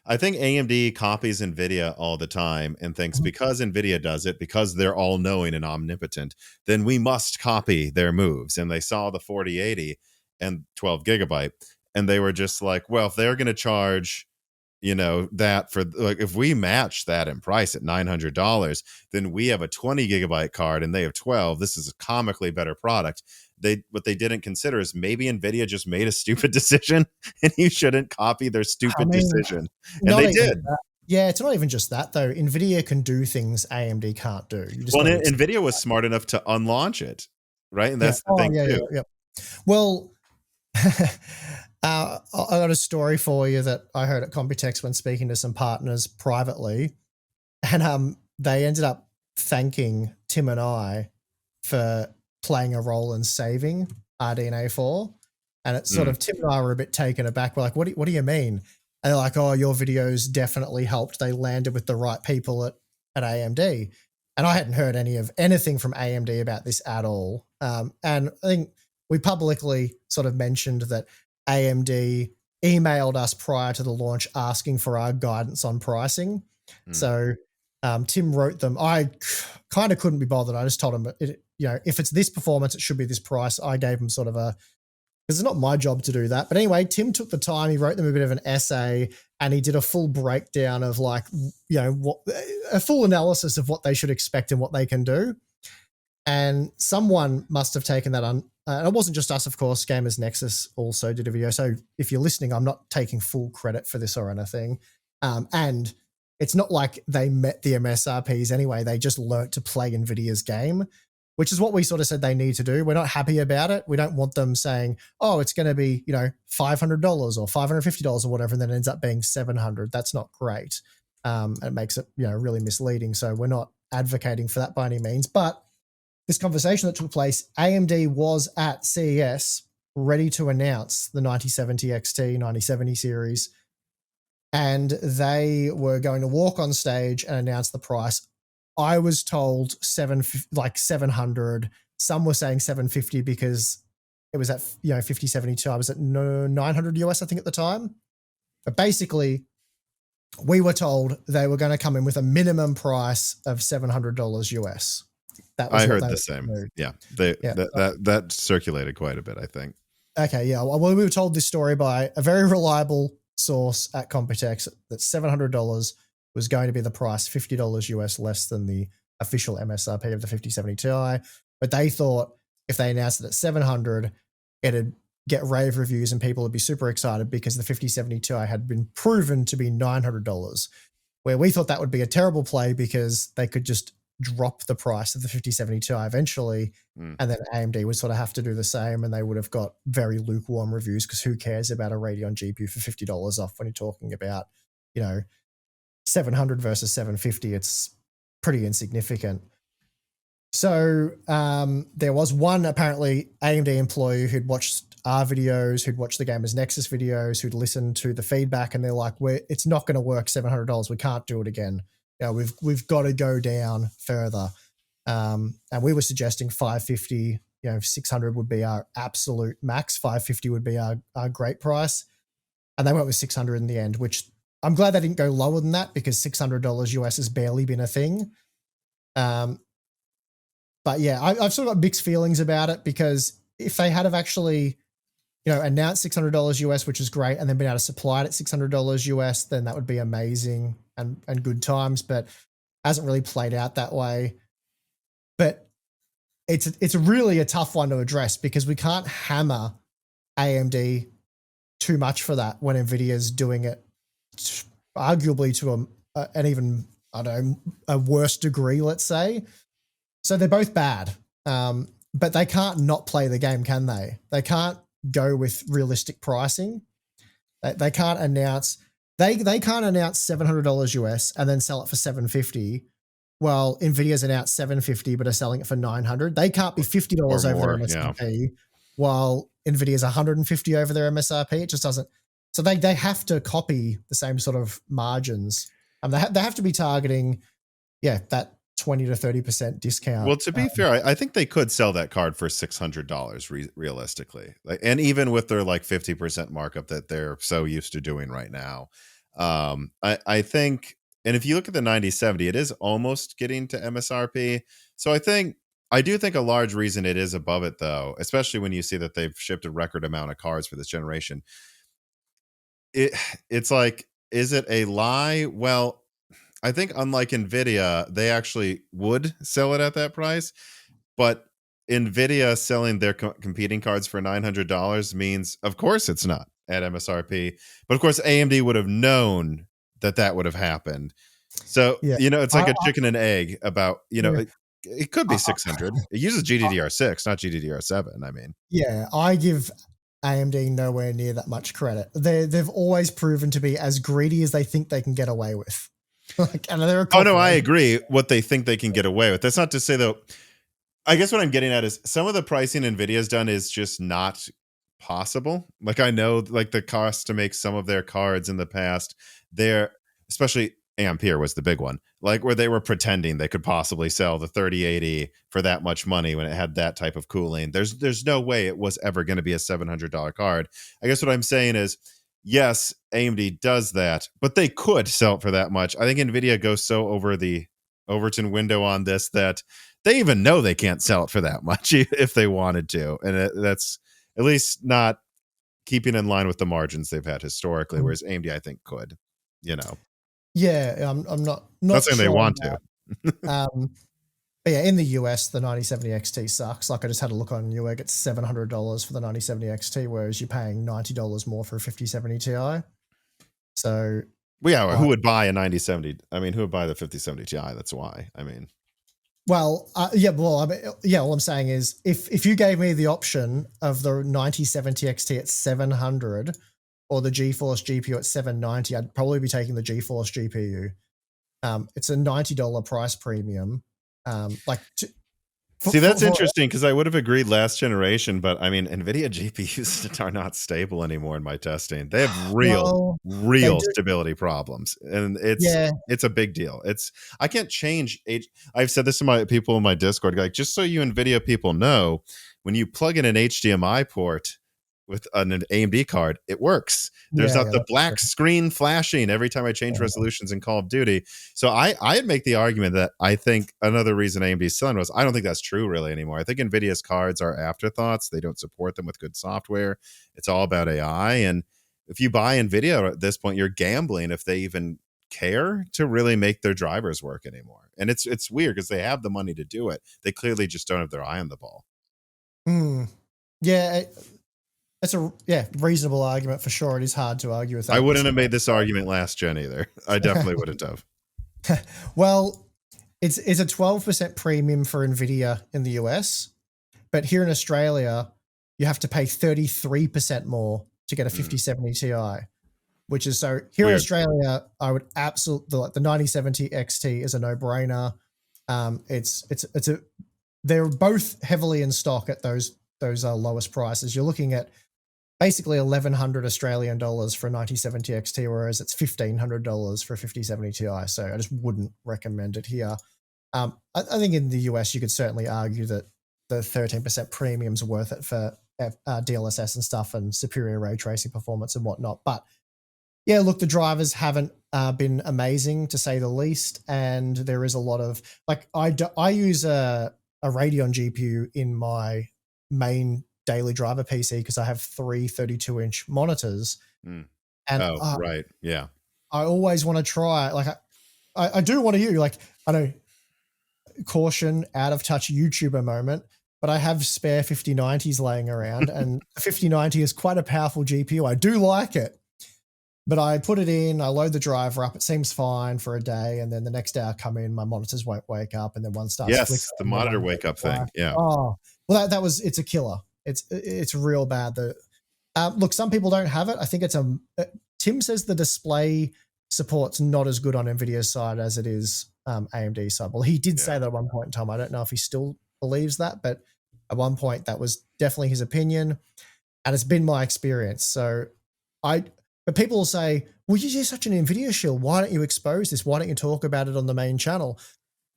I think AMD copies NVIDIA all the time and thinks because NVIDIA does it, because they're all knowing and omnipotent, then we must copy their moves. And they saw the 4080 and 12 gigabyte, and they were just like, well, if they're going to charge that for, like, if we match that in price at $900, then we have a 20 gigabyte card and they have 12. This is a comically better product. What they didn't consider is maybe Nvidia just made a stupid decision and you shouldn't copy their stupid decision. And they did. Yeah, it's not even just that though. Nvidia can do things AMD can't do. Nvidia was smart enough to unlaunch it, right? And that's the thing too. Yeah. Well, I got a story for you that I heard at Computex when speaking to some partners privately, and they ended up thanking Tim and I for playing a role in saving RDNA 4. And it's sort of, Tim and I were a bit taken aback. We're like, what do you mean? And they're like, oh, your videos definitely helped. They landed with the right people at AMD. And I hadn't heard anything from AMD about this at all. And I think we publicly sort of mentioned that AMD emailed us prior to the launch asking for our guidance on pricing. So Tim wrote them. I kind of couldn't be bothered. I just told him, if it's this performance, it should be this price. I gave him sort of because it's not my job to do that. But anyway, Tim took the time. He wrote them a bit of an essay and he did a full breakdown of a full analysis of what they should expect and what they can do. And someone must have taken that on. It wasn't just us, of course. Gamers Nexus also did a video. So if you're listening, I'm not taking full credit for this or anything. And it's not like they met the MSRPs anyway. They just learnt to play NVIDIA's game, which is what we sort of said they need to do. We're not happy about it. We don't want them saying, oh, it's going to be, $500 or $550 or whatever, and then it ends up being $700. That's not great. It makes it, really misleading. So we're not advocating for that by any means. But this conversation that took place, AMD was at CES ready to announce the 9070 XT, 9070 series, and they were going to walk on stage and announce the price. I was told 700. Some were saying 750 because it was at 5072. I was at 900 US, I think, at the time. But basically, we were told they were going to come in with a minimum price of $700 US. I heard the same. Yeah. That circulated quite a bit, I think. Okay, yeah. Well, we were told this story by a very reliable source at Computex that $700 was going to be the price, $50 US less than the official MSRP of the 5070 Ti. But they thought if they announced it at 700, it'd get rave reviews and people would be super excited because the 5070 Ti had been proven to be $900, where we thought that would be a terrible play because they could just drop the price of the 5070 Ti eventually, and then AMD would sort of have to do the same, and they would have got very lukewarm reviews because who cares about a Radeon GPU for $50 off when you're talking about, 700 versus 750? It's pretty insignificant. So there was one apparently AMD employee who'd watched our videos, who'd watched the Gamers Nexus videos, who'd listened to the feedback, and they're like, it's not going to work $700. We can't do it again. We've got to go down further. And we were suggesting 550, 600 would be our absolute max. 550 would be our great price. And they went with 600 in the end, which I'm glad they didn't go lower than that because $600 US has barely been a thing. But yeah, I've sort of got mixed feelings about it because if they had have actually, announced $600 US, which is great, and then been able to supply it at $600 US, then that would be amazing and good times. But hasn't really played out that way. But it's really a tough one to address because we can't hammer AMD too much for that when Nvidia's doing it arguably to an even, a worse degree, let's say. So they're both bad, but they can't not play the game, can they? They can't go with realistic pricing. They can't announce they can't announce $700 US and then sell it for $750. Well, Nvidia's announced $750 but are selling it for $900. They can't be $50 over their MSRP while Nvidia's $150 over their MSRP. It just doesn't. So they have to copy the same sort of margins. They have to be targeting, that 20 to 30% discount. Well, to be fair, I think they could sell that card for $600 realistically, and even with their 50% markup that they're so used to doing right now. I think, and if you look at the 9070, it is almost getting to MSRP. So I do think a large reason it is above it, though, especially when you see that they've shipped a record amount of cards for this generation. It's like, is it a lie? Well, I think unlike Nvidia, they actually would sell it at that price, but Nvidia selling their competing cards for $900 means, of course, it's not at MSRP. But of course, AMD would have known that would have happened. So it's like a chicken and egg about it could be 600. It uses GDDR6, not GDDR7. I mean, I give AMD nowhere near that much credit. They've always proven to be as greedy as they think they can get away with. I agree what they think they can get away with. That's not to say, though, I guess what I'm getting at is some of the pricing Nvidia's done is just not possible. I know the cost to make some of their cards in the past, especially Ampere was the big one, where they were pretending they could possibly sell the 3080 for that much money when it had that type of cooling. There's no way it was ever going to be a $700 card. I guess what I'm saying is, yes, AMD does that, but they could sell it for that much. I think Nvidia goes so over the Overton window on this that they even know they can't sell it for that much if they wanted to. And that's at least not keeping in line with the margins they've had historically, whereas AMD, I think, could, Yeah, I'm not saying sure they want to. But yeah, in the US, the 9070 XT sucks. I just had a look on Newegg. It's $700 for the 9070 XT, whereas you're paying $90 more for a 5070 Ti. So, who would buy a 9070? I mean, who would buy the 5070 Ti? That's why. I mean, all I'm saying is if you gave me the option of the 9070 XT at 700 or the GeForce GPU at 790, I'd probably be taking the GeForce GPU. It's a $90 price premium. That's interesting because I would have agreed last generation, but I mean, NVIDIA GPUs are not stable anymore in my testing. They have real stability problems, and it's a big deal. I can't change I've said this to my people in my Discord, just so you NVIDIA people know, when you plug in an HDMI port with an AMD card, it works. There's not the black screen flashing every time I change resolutions in Call of Duty. So I'd make the argument that I think another reason AMD's selling was, I don't think that's true really anymore. I think NVIDIA's cards are afterthoughts. They don't support them with good software. It's all about AI. And if you buy NVIDIA at this point, you're gambling if they even care to really make their drivers work anymore. And it's weird because they have the money to do it. They clearly just don't have their eye on the ball. Yeah. That's a reasonable argument for sure. It is hard to argue with that. I wouldn't have made this argument last gen either. I definitely wouldn't have. Well, it's a 12% premium for Nvidia in the US, but here in Australia, you have to pay 33% more to get a 5070 Ti, which is so here Weird. in Australia, I would absolutely like the 9070 XT is a no-brainer. They're both heavily in stock at those lowest prices. You're looking at basically 1,100 Australian dollars for a 9070 XT, whereas it's $1,500 for a 5070 Ti. So I just wouldn't recommend it here. I think in the US, you could certainly argue that the 13% premiums are worth it for DLSS and stuff and superior ray tracing performance and whatnot. But yeah, look, the drivers haven't been amazing to say the least. And there is a lot of like, I use a RADEON GPU in my main daily driver PC because I have 3 32-inch monitors. And right. Yeah. I always want to try, like, I do want to use, like, I know, caution, out of touch YouTuber moment, but I have spare 5090s laying around, and the 5090 is quite a powerful GPU. I do like it, but I put it in, I load the driver up, it seems fine for a day, and then the next day I come in, my monitors won't wake up, and then one starts flickering. Yes, the monitor wake up thing. Yeah. Oh, well, it's a killer. It's real bad. Look, some people don't have it. I think Tim says the display support's not as good on Nvidia's side as it is AMD's side. Well, he did say that at one point in time. I don't know if he still believes that, but at one point that was definitely his opinion, and it's been my experience. So but people will say, well, you're such an Nvidia shill. Why don't you expose this? Why don't you talk about it on the main channel?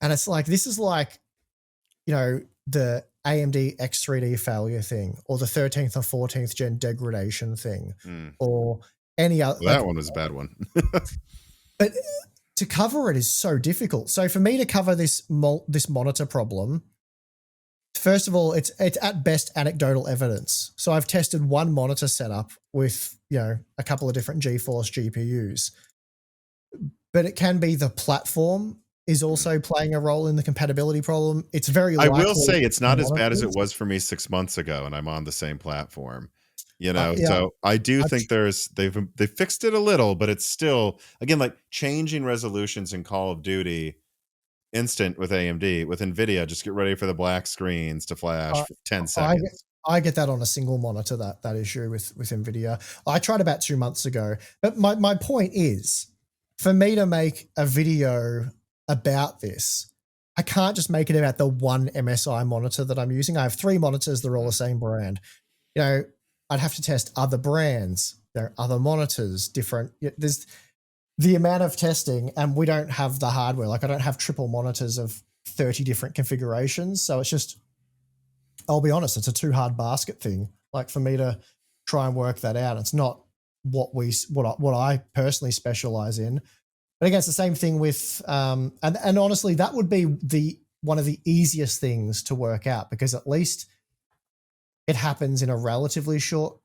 And it's like, this is like, the AMD X3D failure thing, or the 13th or 14th gen degradation thing, or any other. Well, that one was a bad one. But to cover it is so difficult. So for me to cover this monitor problem, first of all, it's at best anecdotal evidence. So I've tested one monitor setup with, a couple of different GeForce GPUs, but it can be the platform is also playing a role in the compatibility problem. It's very likely. I will say it's not as bad as it was for me 6 months ago, and I'm on the same platform. So I do think they fixed it a little, but it's still, again, like changing resolutions in Call of Duty instant with AMD. With Nvidia, just get ready for the black screens to flash for 10 seconds. I get that on a single monitor, that issue with Nvidia. I tried about 2 months ago, but my point is, for me to make a video about this, I can't just make it about the one MSI monitor that I'm using. I have 3 monitors, they're all the same brand. I'd have to test other brands, other monitors, different. There's the amount of testing, and we don't have the hardware. Like, I don't have triple monitors of 30 different configurations. So it's just, I'll be honest, it's a too hard basket thing. Like, for me to try and work that out, it's not what I personally specialize in. But again, it's the same thing with, and honestly, that would be one of the easiest things to work out, because at least it happens in a relatively short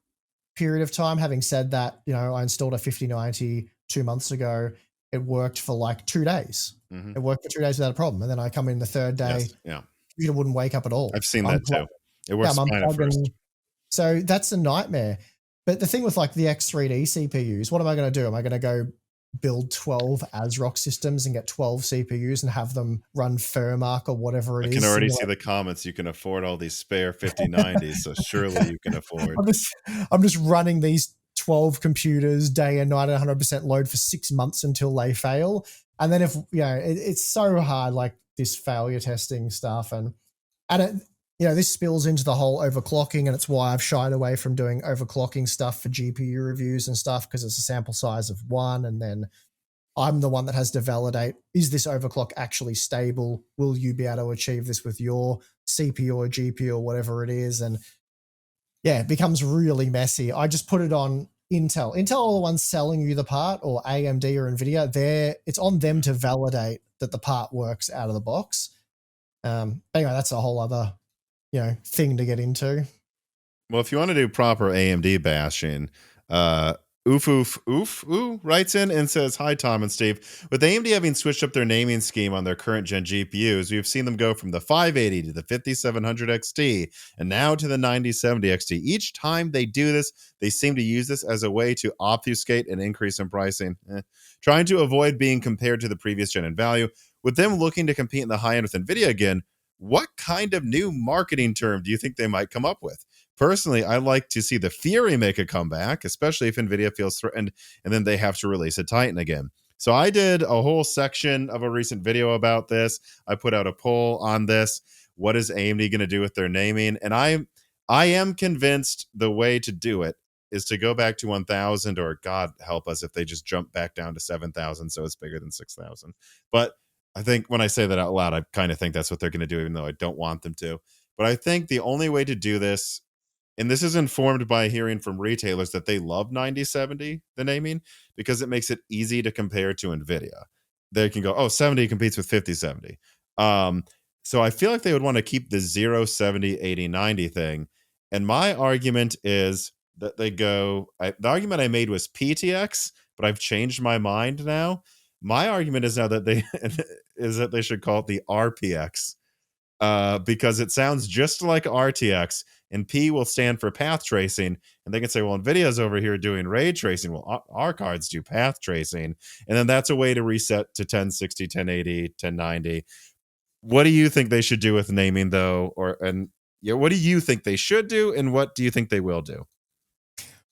period of time. Having said that, I installed a 5090 2 months ago. It worked for like 2 days. It worked for 2 days without a problem. And then I come in the third day, computer wouldn't wake up at all. I've seen that too. It works fine at first. So that's a nightmare. But the thing with like the X3D CPUs, what am I going to do? Am I going to go build 12 ASRock systems and get 12 CPUs and have them run Fermark or whatever it is? I can already see the comments. You can afford all these spare 5090s, so surely you can afford. I'm just running these 12 computers day and night at 100% load for 6 months until they fail. And then if, it's so hard, like this failure testing stuff, and this spills into the whole overclocking, and it's why I've shied away from doing overclocking stuff for GPU reviews and stuff, because it's a sample size of 1, and then I'm the one that has to validate, is this overclock actually stable? Will you be able to achieve this with your CPU or GPU or whatever it is? And it becomes really messy. I just put it on Intel. Intel are the ones selling you the part, or AMD or Nvidia. It's on them to validate that the part works out of the box. But anyway, that's a whole other thing to get into. Well, if you want to do proper AMD bashing, Oof, oof, oof, ooh, writes in and says, "Hi, Tom and Steve. With AMD having switched up their naming scheme on their current gen GPUs, we've seen them go from the 580 to the 5700 XT and now to the 9070 XT. Each time they do this, they seem to use this as a way to obfuscate an increase in pricing, trying to avoid being compared to the previous gen in value. With them looking to compete in the high end with Nvidia again, what kind of new marketing term do you think they might come up with? Personally, I like to see the Fury make a comeback, especially if Nvidia feels threatened and then they have to release a Titan again." So I did a whole section of a recent video about this. I put out a poll on this. What is AMD going to do with their naming? And I am convinced the way to do it is to go back to 1000, or God help us if they just jump back down to 7000 so it's bigger than 6000. But I think when I say that out loud, I kind of think that's what they're going to do, even though I don't want them to. But I think the only way to do this, and this is informed by hearing from retailers that they love 9070, the naming, because it makes it easy to compare to Nvidia. They can go, oh, 70 competes with 5070. So I feel like they would want to keep the 070 80 90 thing. And my argument is that they go, the argument I made was PTX, but I've changed my mind now. My argument is now that they should call it the RPX, because it sounds just like RTX, and P will stand for path tracing. And they can say, well, NVIDIA's over here doing ray tracing. Well, our cards do path tracing. And then that's a way to reset to 1060, 1080, 1090. What do you think they should do with naming, though? What do you think they should do, and what do you think they will do?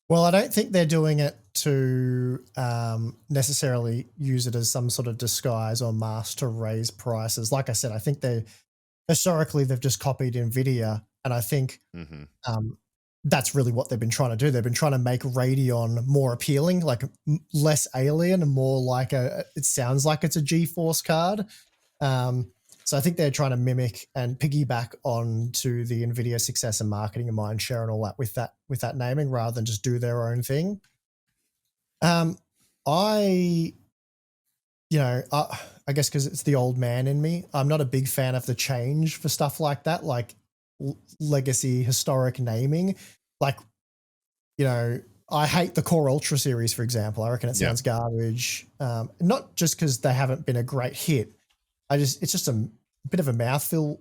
Well, I don't think they're doing it to necessarily use it as some sort of disguise or mask to raise prices. Like I said, I think historically they've just copied Nvidia, and I think that's really what they've been trying to do. They've been trying to make Radeon more appealing, like less alien and more like it sounds like it's a GeForce card. So I think they're trying to mimic and piggyback on to the Nvidia success and marketing and mindshare and all that with that naming, rather than just do their own thing. I guess because it's the old man in me, I'm not a big fan of the change for stuff like that, like legacy historic naming. Like, I hate the Core Ultra series, for example. I reckon it sounds garbage. Not just because they haven't been a great hit. It's just a bit of a mouthful.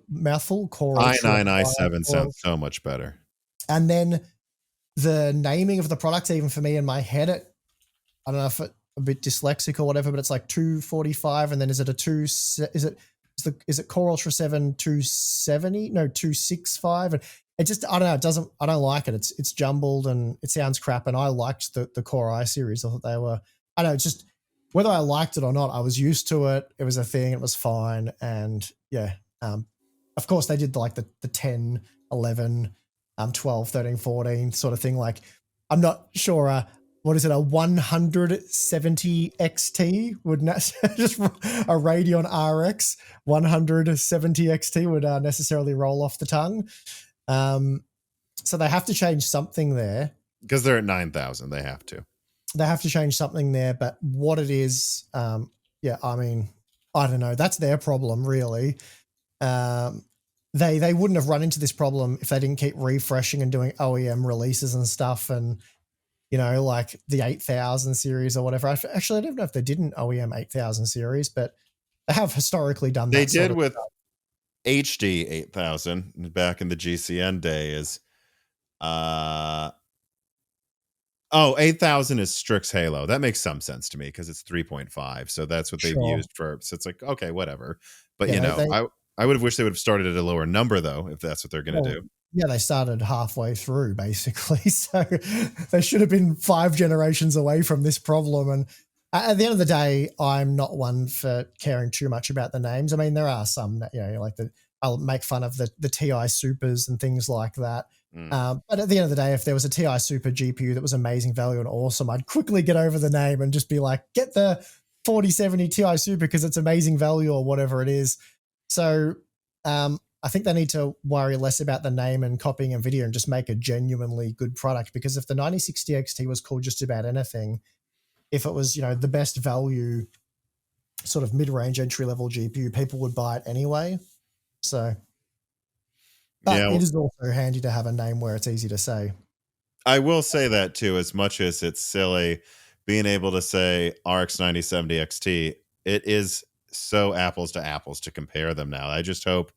Core Ultra i9 i7 sounds so much better. And then the naming of the products, even for me in my head, I don't know if it's a bit dyslexic or whatever, but it's like 245, and then is it Core Ultra 7 270? No, 265. And it just, I don't know, I don't like it. It's jumbled and it sounds crap. And I liked the Core i series. I thought they were, I don't know, just whether I liked it or not, I was used to it. It was a thing. It was fine. And of course they did the 10, 11, 12, 13, 14 sort of thing. Like, I'm not sure, what is it, a 170 XT would just a Radeon RX 170 XT would necessarily roll off the tongue. So they have to change something there. Because they're at 9,000, they have to. They have to change something there, but what it is, I mean, I don't know. That's their problem, really. They wouldn't have run into this problem if they didn't keep refreshing and doing OEM releases and stuff, and like the 8000 series or whatever. Actually, I don't know if they did an OEM 8000 series, but they have historically done that. They did with HD 8000 back in the GCN days. 8000 is Strix Halo. That makes some sense to me because it's 3.5. So that's what they've used for. So it's like, okay, whatever. But I would have wished they would have started at a lower number, though, if that's what they're going to do. Yeah, they started halfway through, basically. So they should have been 5 generations away from this problem. And at the end of the day, I'm not one for caring too much about the names. I mean, there are some that, like I'll make fun of the TI Supers and things like that. But at the end of the day, if there was a TI Super GPU that was amazing value and awesome, I'd quickly get over the name and just be like, get the 4070 Ti Super because it's amazing value or whatever it is. So I think they need to worry less about the name and copying NVIDIA and just make a genuinely good product, because if the 9060 XT was called just about anything, if it was, the best value sort of mid-range entry-level GPU, people would buy it anyway. So, but it is also handy to have a name where it's easy to say. I will say that too, as much as it's silly being able to say RX 9070 XT, it is so apples to apples to compare them now. I just hope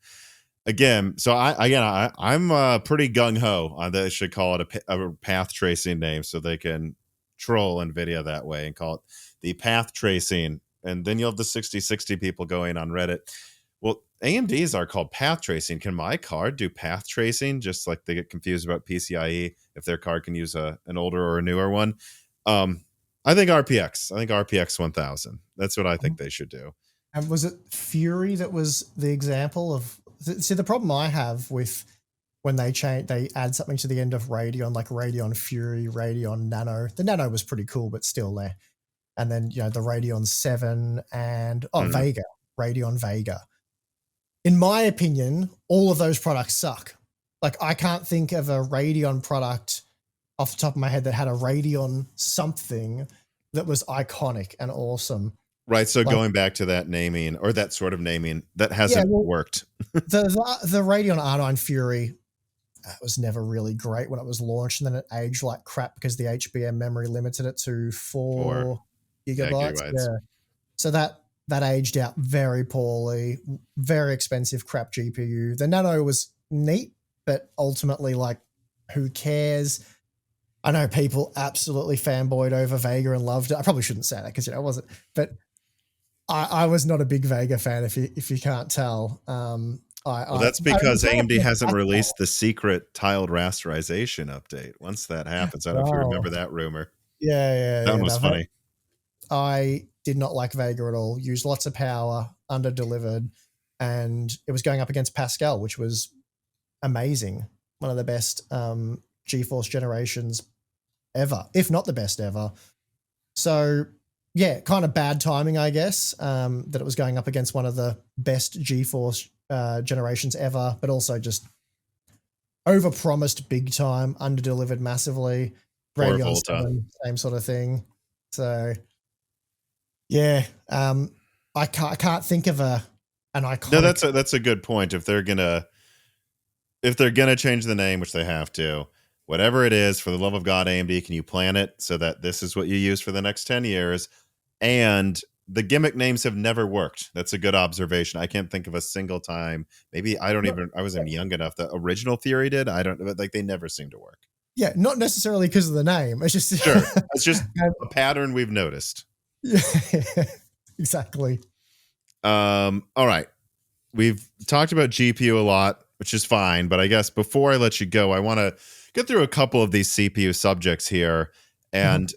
again. So I'm pretty gung ho on that. They should call it a path tracing name so they can troll Nvidia that way and call it the path tracing. And then you'll have the 6060 people going on Reddit. Well, AMD's are called path tracing. Can my card do path tracing? Just like they get confused about PCIe if their card can use an older or a newer one. I think RPX. I think RPX 1000. That's what I think they should do. And was it Fury that was the example of? See, the problem I have with when they add something to the end of Radeon, like Radeon Fury, Radeon Nano. The Nano was pretty cool, but still there. And then the Radeon 7 and Vega, Radeon Vega. In my opinion, all of those products suck. Like, I can't think of a Radeon product off the top of my head that had a Radeon something that was iconic and awesome. Right. So going back to that naming, or that sort of naming, that hasn't worked. the Radeon R9 Fury was never really great when it was launched, and then it aged like crap because the HBM memory limited it to 4 gigabytes. Yeah. So that aged out very poorly, very expensive crap GPU. The Nano was neat, but ultimately, like, who cares? I know people absolutely fanboyed over Vega and loved it. I probably shouldn't say that because it wasn't, but I was not a big Vega fan, if you can't tell. Well, that's because AMD hasn't released the secret tiled rasterization update. Once that happens, I don't know if you remember that rumor. Yeah. That one was funny. I did not like Vega at all. Used lots of power, under-delivered, and it was going up against Pascal, which was amazing. One of the best GeForce generations ever, if not the best ever. So, yeah, kind of bad timing, I guess, that it was going up against one of the best GeForce generations ever, but also just overpromised big time, underdelivered massively. Radeon 7, same sort of thing. So, yeah, I can't think of an iconic. No, that's a good point. If they're gonna change the name, which they have to, whatever it is, for the love of God, AMD, can you plan it so that this is what you use for the next 10 years? And the gimmick names have never worked. That's a good observation. I can't think of a single time. Maybe I wasn't young enough. The original Theory did. I don't, like, they never seem to work. Yeah, not necessarily because of the name. It's just sure. It's just a pattern we've noticed. Yeah, exactly. All right. We've talked about GPU a lot, which is fine, but I guess before I let you go, I want to get through a couple of these CPU subjects here. And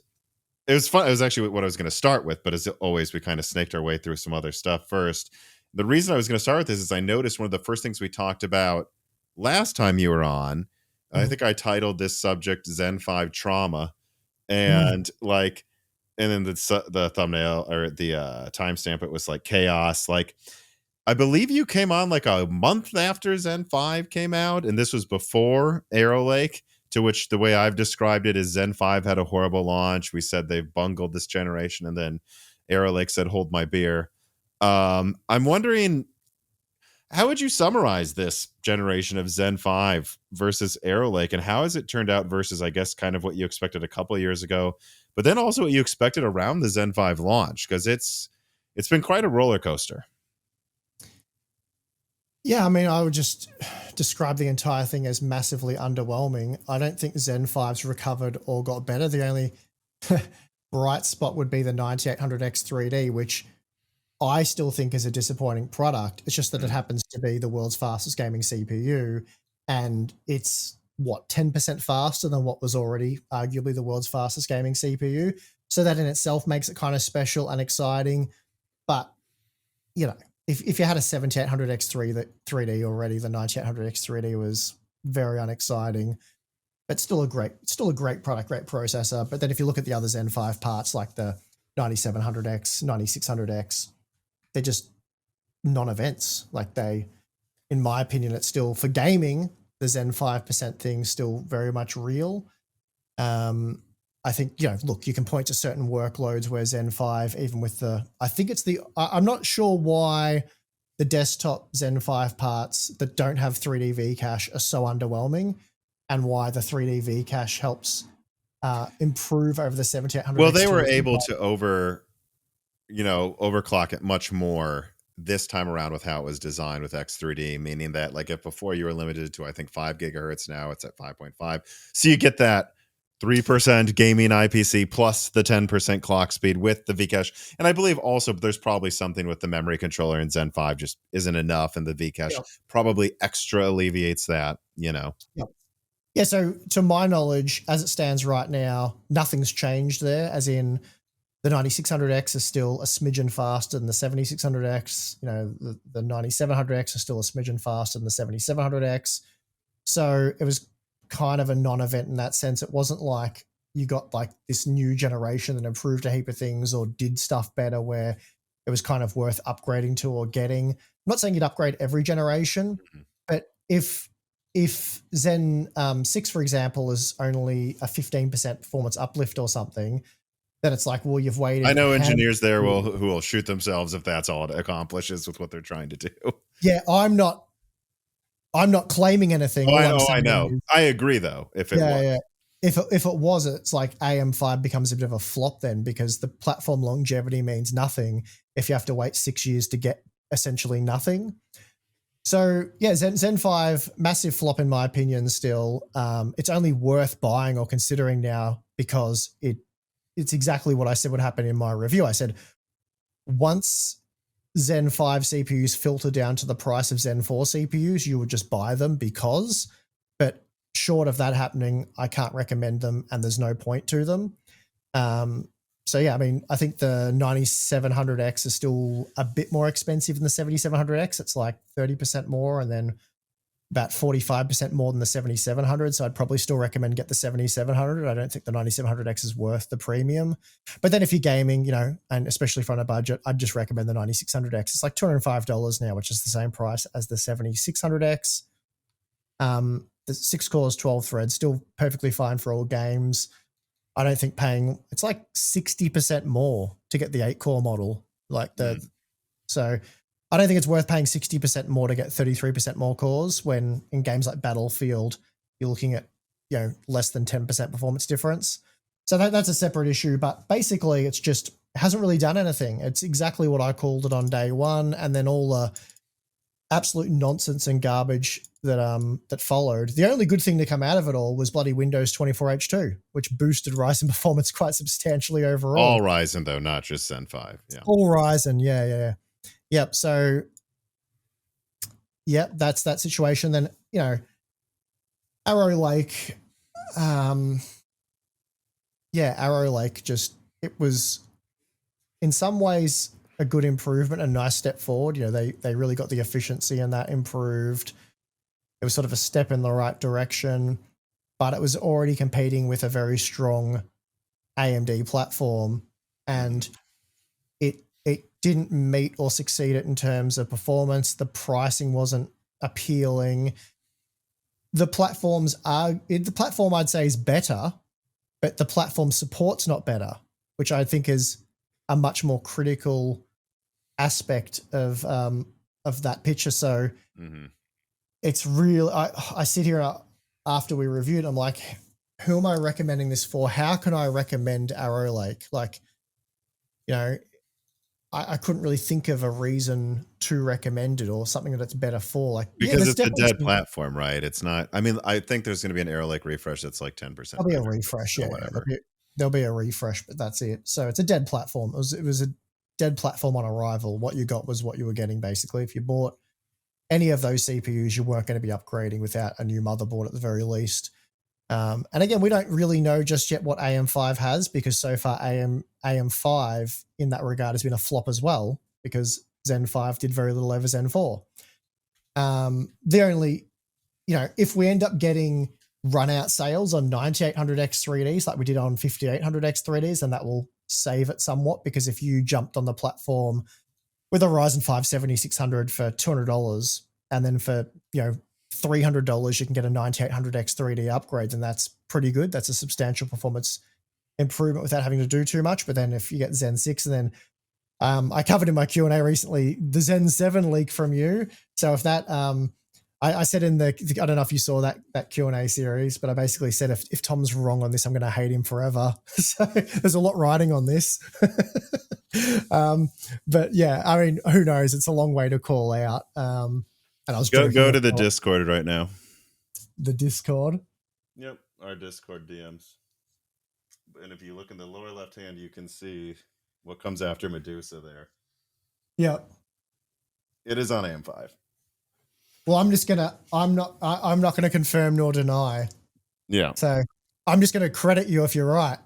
it was fun. It was actually what I was going to start with, but as always, we kind of snaked our way through some other stuff first. The reason I was going to start with this is I noticed one of the first things we talked about last time you were on, I think I titled this subject Zen 5 Trauma. And and then the thumbnail or the timestamp, it was like chaos. Like, I believe you came on like a month after Zen 5 came out, and this was before Arrow Lake, to which the way I've described it is Zen 5 had a horrible launch. We said they've bungled this generation, and then Arrow Lake said, hold my beer. I'm wondering, how would you summarize this generation of Zen 5 versus Arrow Lake, and how has it turned out versus, I guess, kind of what you expected a couple of years ago, but then also what you expected around the Zen 5 launch? Because it's been quite a roller coaster. Yeah, I mean, I would just describe the entire thing as massively underwhelming. I don't think Zen 5's recovered or got better. The only bright spot would be the 9800X 3D, which I still think is a disappointing product. It's just that it happens to be the world's fastest gaming CPU, and it's, 10% faster than what was already arguably the world's fastest gaming CPU. So that in itself makes it kind of special and exciting. But, if you had a 7800X 3D already, the 9800X 3D was very unexciting, but still a great product, great processor. But then if you look at the other Zen 5 parts, like the 9700X, 9600X, they're just non-events. Like, in my opinion, it's still, for gaming, the Zen 5% thing's still very much real. I think, look, you can point to certain workloads where Zen 5, even with I'm not sure why the desktop Zen 5 parts that don't have 3D V cache are so underwhelming. and why the 3D V cache helps improve over the 7800X. Well, they were able to overclock it much more this time around with how it was designed with X3D, meaning that like if before you were limited to, I think 5 gigahertz, now it's at 5.5. So you get that 3% gaming IPC plus the 10% clock speed with the Vcache. And I believe also there's probably something with the memory controller in Zen 5 just isn't enough. And the Vcache probably extra alleviates that, Yeah. Yeah. So to my knowledge, as it stands right now, nothing's changed there, as in the 9600X is still a smidgen faster than the 7600X. The 9700X is still a smidgen faster than the 7700X. So it was kind of a non-event in that sense. It wasn't like you got like this new generation that improved a heap of things or did stuff better where it was kind of worth upgrading to or getting. I'm not saying you'd upgrade every generation, but if Zen 6, for example, is only a 15% performance uplift or something, then it's like, well, you've waited. I know engineers there who will shoot themselves if that's all it accomplishes with what they're trying to do. Yeah, I'm not claiming anything. I know. I agree, though. If it was. Yeah. If it was, it's like AM5 becomes a bit of a flop then, because the platform longevity means nothing if you have to wait 6 years to get essentially nothing. So yeah, Zen 5, massive flop in my opinion still. It's only worth buying or considering now because it's exactly what I said would happen in my review. I said, once Zen 5 CPUs filter down to the price of Zen 4 CPUs, you would just buy them because, but short of that happening, I can't recommend them and there's no point to them. So yeah, I mean, I think the 9700X is still a bit more expensive than the 7700X. It's like 30% more and then about 45% more than the 7700. So I'd probably still recommend get the 7700. I don't think the 9700X is worth the premium. But then if you're gaming, and especially if on a budget, I'd just recommend the 9600X. It's like $205 now, which is the same price as the 7600X. The 6 cores, 12 threads, still perfectly fine for all games. I don't think it's like 60% more to get the 8-core model. So I don't think it's worth paying 60% more to get 33% more cores when in games like Battlefield, you're looking at, less than 10% performance difference. So that's a separate issue, but basically it hasn't really done anything. It's exactly what I called it on day one. And then all the absolute nonsense and garbage that followed. The only good thing to come out of it all was bloody Windows 24H2, which boosted Ryzen performance quite substantially overall. All Ryzen though, not just Zen 5. Yeah. All Ryzen. Yeah. Yep. So, yep, that's that situation. Then, Arrow Lake, Arrow Lake it was in some ways a good improvement, a nice step forward. They really got the efficiency and that improved. It was sort of a step in the right direction, but it was already competing with a very strong AMD platform, and it didn't meet or succeed it in terms of performance. The pricing wasn't appealing. The platform I'd say is better, but the platform support's not better, which I think is a much more critical aspect of that picture. So it's real. I sit here after we reviewed, I'm like, who am I recommending this for? How can I recommend Arrow Lake? I couldn't really think of a reason to recommend it or something that it's better for. Because it's a dead platform, right? It's not. I mean, I think there's going to be an Arrow Lake refresh that's like 10%. There'll be a refresh, yeah. There'll be a refresh, but that's it. So it's a dead platform. It was a dead platform on arrival. What you got was what you were getting, basically. If you bought any of those CPUs, you weren't going to be upgrading without a new motherboard at the very least. And again, we don't really know just yet what AM5 has, because so far AM5 in that regard has been a flop as well, because Zen 5 did very little over Zen 4. The only, if we end up getting run out sales on 9800X 3Ds like we did on 5800X 3Ds, then that will save it somewhat, because if you jumped on the platform with a Ryzen 5 7600 for $200 and then for, $300 you can get a 9800X 3D upgrade, and that's pretty good. That's a substantial performance improvement without having to do too much. But then if you get Zen 6, and then I covered in my Q&A recently the Zen 7 leak from you. So if that I said in I don't know if you saw that Q&A series, but I basically said if Tom's wrong on this, I'm going to hate him forever. So there's a lot riding on this. But yeah, I mean, who knows? It's a long way to call out. And I was joking Go to the Discord right now. The Discord? Yep, our Discord DMs. And if you look in the lower left hand, you can see what comes after Medusa there. Yep. It is on AM5. Well, I'm not gonna confirm nor deny. Yeah. So I'm just gonna credit you if you're right.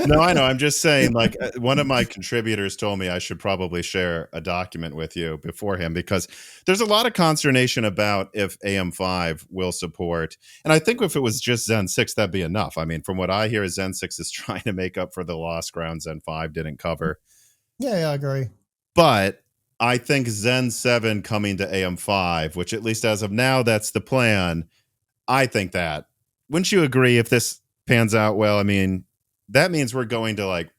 No, I know. I'm just saying, like, one of my contributors told me I should probably share a document with you beforehand, because there's a lot of consternation about if AM5 will support. And I think if it was just Zen 6, that'd be enough. I mean, from what I hear, Zen 6 is trying to make up for the lost ground Zen 5 didn't cover. Yeah, I agree. But I think Zen 7 coming to AM5, which at least as of now, that's the plan. I think that. Wouldn't you agree if this pans out well? I mean, that means we're going to like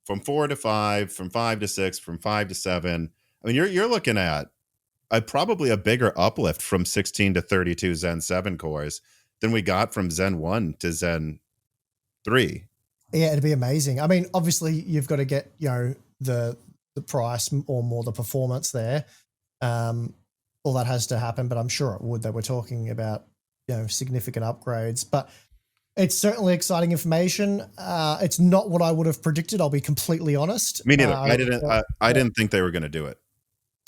from 4 to 5, from 5 to 6, from 5 to 7. I mean, you're looking at probably a bigger uplift from 16 to 32 Zen 7 cores than we got from Zen 1 to Zen 3. Yeah, it'd be amazing. I mean, obviously you've got to get, the price or more the performance there. All that has to happen, but I'm sure it would. They were talking about, significant upgrades, but it's certainly exciting information. It's not what I would have predicted. I'll be completely honest. Me neither. I didn't think they were going to do it.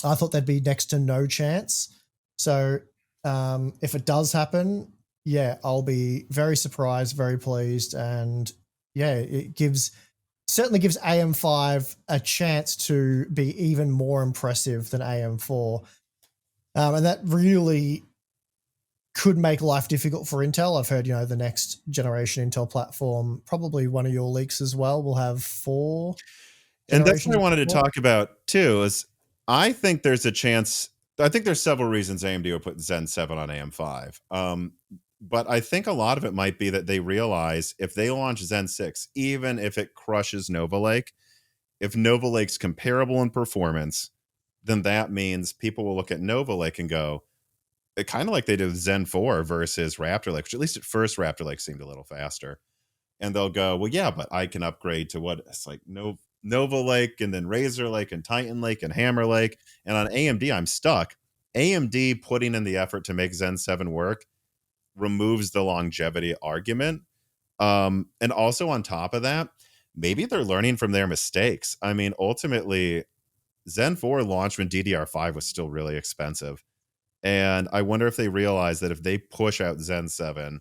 I thought there'd be next to no chance. So if it does happen, yeah, I'll be very surprised, very pleased. And yeah, it certainly gives AM5 a chance to be even more impressive than AM4. And that really could make life difficult for Intel. I've heard, the next generation Intel platform, probably one of your leaks as well, will have 4. And that's what I wanted to talk about too, is I think there's a chance. I think there's several reasons AMD will put Zen 7 on AM5. But I think a lot of it might be that they realize if they launch Zen 6, even if it crushes Nova Lake, if Nova Lake's comparable in performance, then that means people will look at Nova Lake and go, it kind of like they did with Zen 4 versus Raptor Lake, which at least at first Raptor Lake seemed a little faster. And they'll go, well, yeah, but I can upgrade to what it's like Nova Lake and then Razor Lake and Titan Lake and Hammer Lake. And on AMD, I'm stuck. AMD putting in the effort to make Zen 7 work removes the longevity argument. And also on top of that, maybe they're learning from their mistakes. I mean, ultimately, Zen 4 launched when DDR5 was still really expensive. And I wonder if they realize that if they push out Zen 7,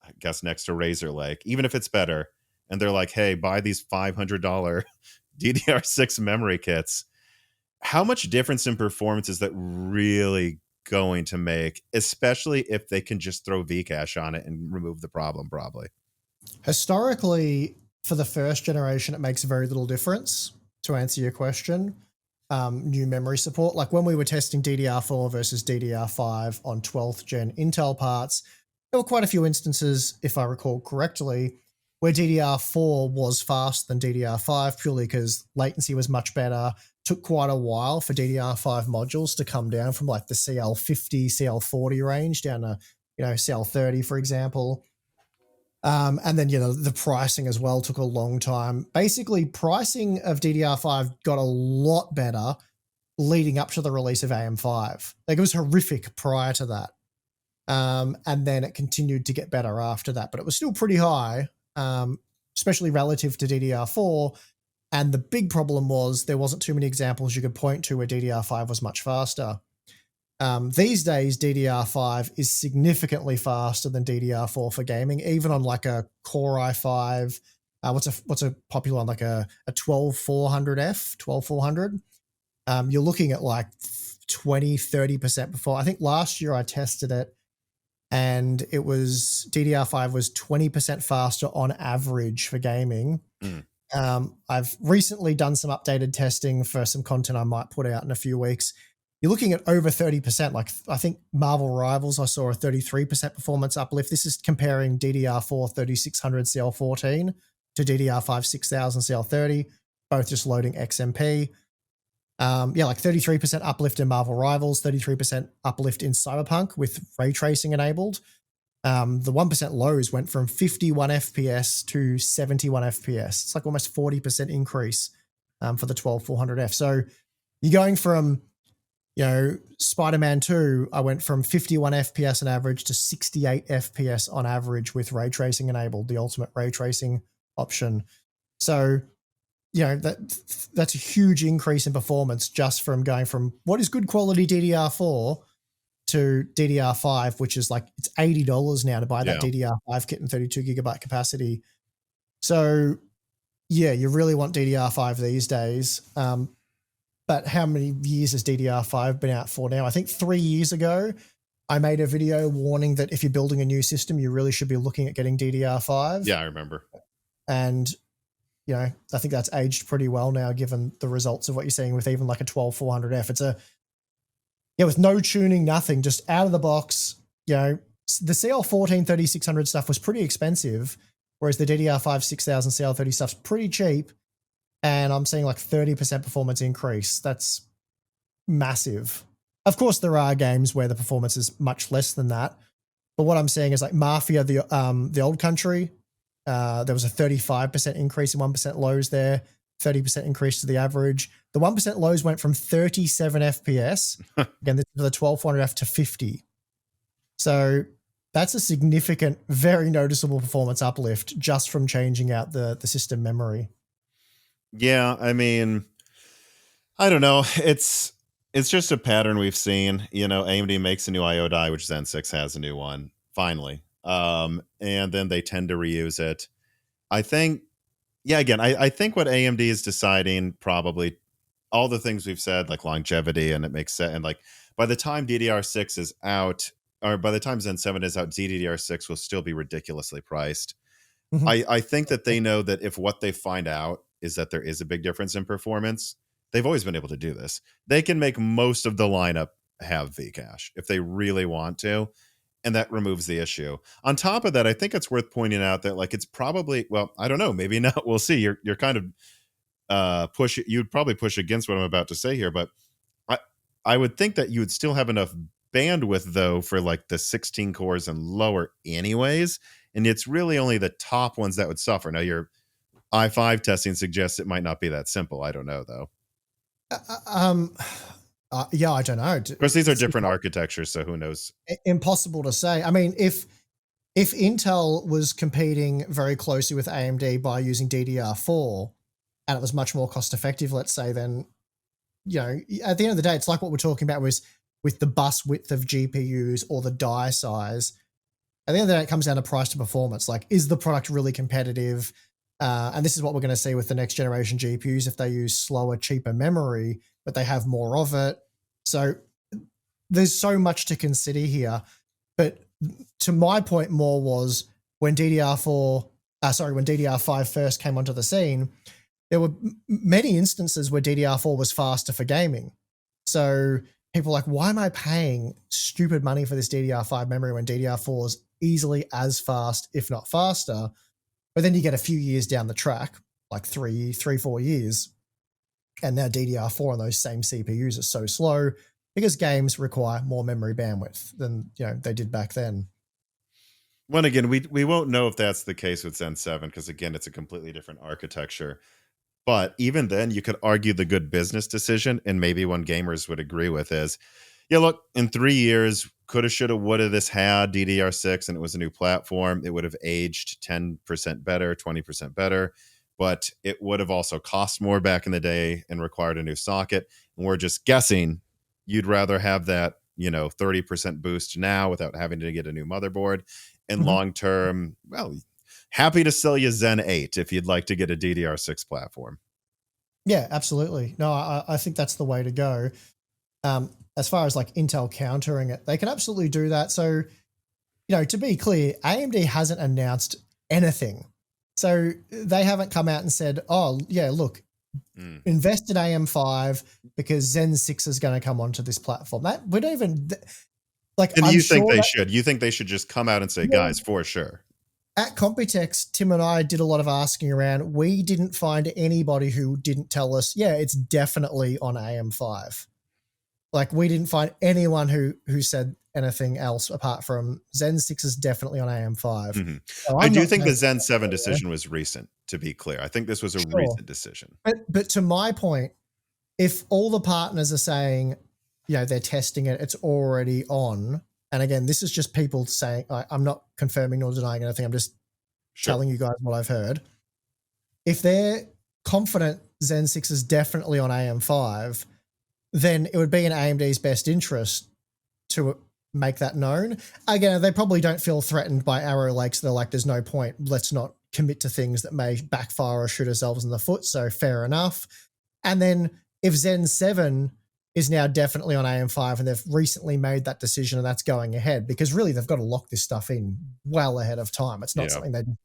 I guess next to Razor Lake, even if it's better, and they're like, hey, buy these $500 DDR6 memory kits, how much difference in performance is that really going to make, especially if they can just throw Vcache on it and remove the problem? Probably. Historically, for the first generation, it makes very little difference, to answer your question. New memory support, like when we were testing DDR4 versus DDR5 on 12th gen Intel parts, there were quite a few instances, if I recall correctly, where DDR4 was faster than DDR5 purely because latency was much better. Took quite a while for DDR5 modules to come down from like the CL50, CL40 range down to, CL30, for example. And then, the pricing as well took a long time. Basically, pricing of DDR5 got a lot better leading up to the release of AM5. Like, it was horrific prior to that. And then it continued to get better after that, but it was still pretty high, especially relative to DDR4. And the big problem was there wasn't too many examples you could point to where DDR5 was much faster. These days, DDR5 is significantly faster than DDR4 for gaming, even on like a Core i5. What's a popular one, like a 12400F, 12400? You're looking at like 20-30% before. I think last year I tested it and it was DDR5 was 20% faster on average for gaming. I've recently done some updated testing for some content I might put out in a few weeks. You're looking at over 30%. Like, I think Marvel Rivals, I saw a 33% performance uplift. This is comparing DDR4 3600 CL14 to DDR5 6000 CL30, both just loading XMP. Yeah, like 33% uplift in Marvel Rivals, 33% uplift in Cyberpunk with ray tracing enabled. The 1% lows went from 51 FPS to 71 FPS. It's like almost 40% increase for the 12400F. So you're going from, Spider-Man 2, I went from 51 FPS on average to 68 FPS on average with ray tracing enabled, the ultimate ray tracing option. So, that's a huge increase in performance just from going from what is good quality DDR4 to DDR5, which is like, it's $80 now to buy that DDR5 kit and 32 gigabyte capacity. So yeah, you really want DDR5 these days. But how many years has DDR5 been out for now? I think 3 years ago, I made a video warning that if you're building a new system, you really should be looking at getting DDR5. Yeah, I remember. And, I think that's aged pretty well now, given the results of what you're seeing with even like a 12400F. It's with no tuning, nothing, just out of the box. The CL14 3600 stuff was pretty expensive, whereas the DDR5 6000 CL30 stuff's pretty cheap. And I'm seeing like 30% performance increase. That's massive. Of course, there are games where the performance is much less than that. But what I'm saying is like Mafia, the old country, there was a 35% increase in 1% lows there, 30% increase to the average. The 1% lows went from 37 FPS, again, this is for the 12400F, to 50. So that's a significant, very noticeable performance uplift just from changing out the system memory. Yeah, I mean, I don't know. It's just a pattern we've seen. AMD makes a new IO die, which Zen 6 has a new one, finally. And then they tend to reuse it. I think, again, I think what AMD is deciding, probably all the things we've said, like longevity, and it makes sense. And like by the time DDR6 is out, or by the time Zen 7 is out, DDR6 will still be ridiculously priced. Mm-hmm. I think that they know that if what they find out is that there is a big difference in performance, they've always been able to do this. They can make most of the lineup have Vcache if they really want to, and that removes the issue. On top of that, I think it's worth pointing out that like it's probably, well, I don't know, maybe not. We'll see. You're kind of you'd probably push against what I'm about to say here, but I would think that you would still have enough bandwidth though for like the 16 cores and lower anyways, and it's really only the top ones that would suffer. Now your i5 testing suggests it might not be that simple. I don't know though. Yeah, I don't know. Of course, these are different architectures, so who knows? Impossible to say. I mean, if Intel was competing very closely with AMD by using DDR4 and it was much more cost effective, let's say, then, at the end of the day, it's like what we're talking about was with the bus width of GPUs or the die size. At the end of the day, it comes down to price to performance. Like, is the product really competitive? And this is what we're going to see with the next generation GPUs if they use slower, cheaper memory, but they have more of it. So there's so much to consider here. But to my point more was when DDR5 first came onto the scene, there were many instances where DDR4 was faster for gaming. So people are like, why am I paying stupid money for this DDR5 memory when DDR4 is easily as fast, if not faster? But then you get a few years down the track, like 4 years, and now DDR4 on those same CPUs are so slow because games require more memory bandwidth than they did back then. Well, again, we won't know if that's the case with Zen 7 because again, it's a completely different architecture. But even then, you could argue the good business decision, and maybe one gamers would agree with is, look, in 3 years, coulda, shoulda, woulda, this had DDR6 and it was a new platform. It would have aged 10% better, 20% better, but it would have also cost more back in the day and required a new socket. And we're just guessing you'd rather have that, 30% boost now without having to get a new motherboard. And long term, well, happy to sell you Zen 8 if you'd like to get a DDR6 platform. Yeah, absolutely. No, I think that's the way to go. As far as like Intel countering it, they can absolutely do that. So, to be clear, AMD hasn't announced anything. So they haven't come out and said, oh, yeah, look, invest in AM5 because Zen 6 is going to come onto this platform. That we don't even like. And you think they should? You think they should just come out and say, guys, for sure? at Computex, Tim and I did a lot of asking around. We didn't find anybody who didn't tell us, yeah, it's definitely on AM5. Like, we didn't find anyone who said anything else apart from Zen 6 is definitely on AM5. Mm-hmm. So I do think the Zen 7 decision was recent, to be clear. I think this was a recent decision. But to my point, if all the partners are saying, they're testing it, it's already on. And again, this is just people saying, I'm not confirming nor denying anything. I'm just telling you guys what I've heard. If they're confident Zen 6 is definitely on AM5, then it would be in AMD's best interest to make that known. Again, they probably don't feel threatened by Arrow Lakes. They're like, there's no point. Let's not commit to things that may backfire or shoot ourselves in the foot. So fair enough. And then if Zen 7 is now definitely on AM5 and they've recently made that decision and that's going ahead, because really they've got to lock this stuff in well ahead of time. It's not something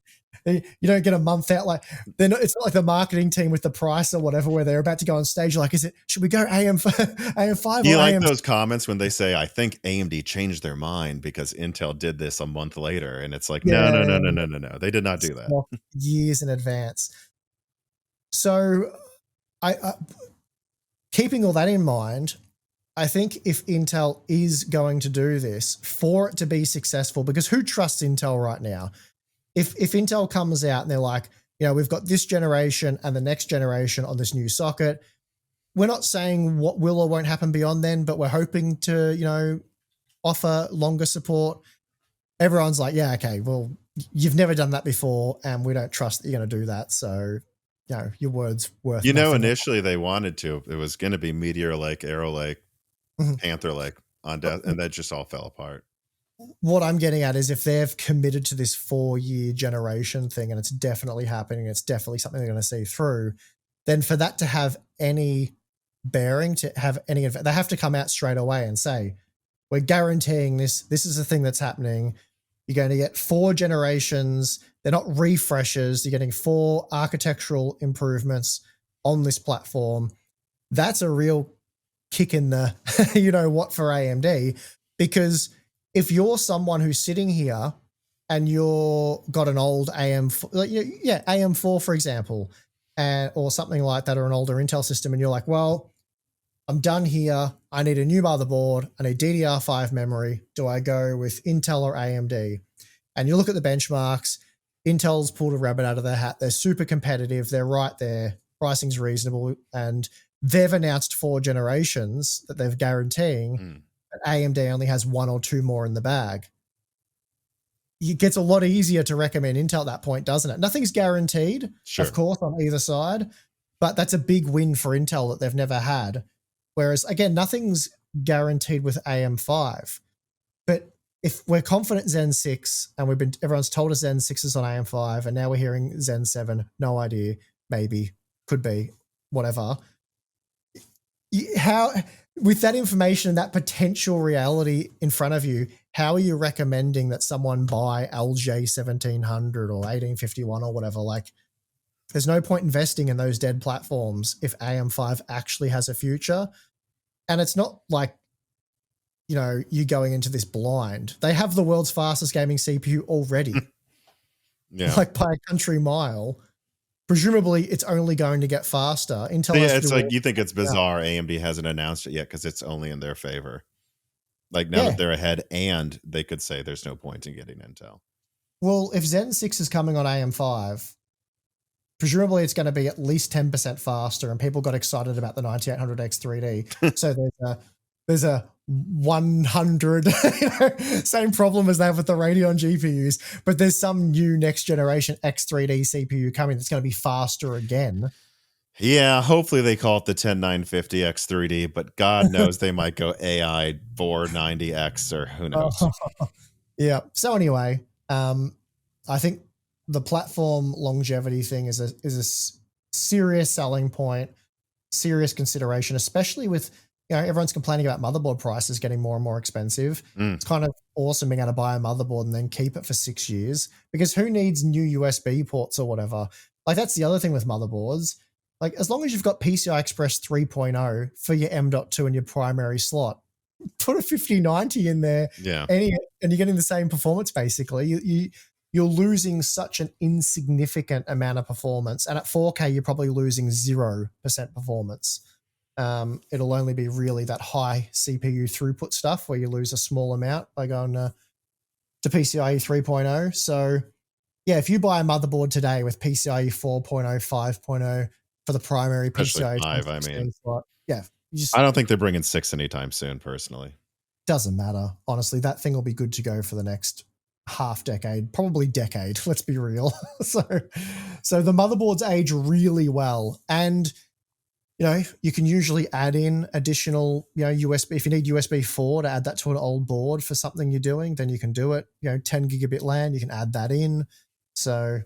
you don't get a month out. Like, it's not like the marketing team with the price or whatever, where they're about to go on stage. You're like, should we go AM5 You or like AM? those comments when they say, I think AMD changed their mind because Intel did this a month later. And it's like, no. They did not do that. Years in advance. So I keeping all that in mind, I think if Intel is going to do this, for it to be successful, because who trusts Intel right now? If Intel comes out and they're like, we've got this generation and the next generation on this new socket, we're not saying what will or won't happen beyond then, but we're hoping to, offer longer support. Everyone's like, yeah, okay, well, you've never done that before and we don't trust that you're going to do that. So, your word's worth nothing. Initially they wanted to. It was going to be Meteor Lake, Arrow Lake, Panther Lake on death, and that just all fell apart. What I'm getting at is if they've committed to this 4-year generation thing and it's definitely happening, it's definitely something they're going to see through, then for that to have any bearing, to have any, they have to come out straight away and say, we're guaranteeing this is the thing that's happening. You're going to get 4 generations. They're not refreshes. You're getting 4 architectural improvements on this platform. That's a real kick in the, what for AMD, because if you're someone who's sitting here and you're got an old AM4, for example, or something like that, or an older Intel system, and you're like, well, I'm done here. I need a new motherboard. I need DDR5 memory. Do I go with Intel or AMD? And you look at the benchmarks. Intel's pulled a rabbit out of their hat. They're super competitive. They're right there. Pricing's reasonable. And they've announced 4 generations that they're guaranteeing. AMD only has 1 or 2 more in the bag. It gets a lot easier to recommend Intel at that point, doesn't it? Nothing's guaranteed, of course, on either side, but that's a big win for Intel that they've never had. Whereas, again, nothing's guaranteed with AM5. But if we're confident Zen 6, and everyone's told us Zen 6 is on AM5, and now we're hearing Zen 7, no idea, maybe, could be, whatever. How, with that information and that potential reality in front of you, how are you recommending that someone buy LJ 1700 or 1851 or whatever? Like, there's no point investing in those dead platforms if AM5 actually has a future. And it's not like, you going into this blind. They have the world's fastest gaming CPU already. Like by a country mile. Presumably, it's only going to get faster. Intel. It's like, you think it's bizarre AMD hasn't announced it yet because it's only in their favor. Like, now that they're ahead, and they could say there's no point in getting Intel. Well, if Zen 6 is coming on AM5, presumably it's going to be at least 10% faster, and people got excited about the 9800X 3D. So there's a 100, same problem as they have with the Radeon GPUs, but there's some new next generation X3D CPU coming that's going to be faster again. Yeah, hopefully they call it the 10950X 3D, but God knows they might go AI 490X or who knows. Yeah. So anyway, I think the platform longevity thing is a serious selling point, serious consideration, especially with, everyone's complaining about motherboard prices getting more and more expensive. It's kind of awesome being able to buy a motherboard and then keep it for 6 years, because who needs new USB ports or whatever? Like, that's the other thing with motherboards. Like, as long as you've got PCI Express 3.0 for your M.2 and your primary slot, put a 5090 in there. Yeah. And you're getting the same performance, basically. you're losing such an insignificant amount of performance. And at 4K, you're probably losing 0% performance. It'll only be really that high CPU throughput stuff where you lose a small amount by going to PCIe 3.0. So yeah, if you buy a motherboard today with PCIe 4.0, 5.0 for the primary Especially PCIe 5, I mean. slot, yeah, I don't think they're bringing 6 anytime soon, personally. Doesn't matter. Honestly, that thing will be good to go for the next half decade, probably decade. Let's be real. So the motherboards age really well. And, you know, you can usually add in additional, you know, USB. If you need USB 4 to add that to an old board for something you're doing, then you can do it. You know, 10 gigabit LAN, you can add that in. So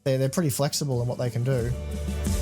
they're pretty flexible in what they can do.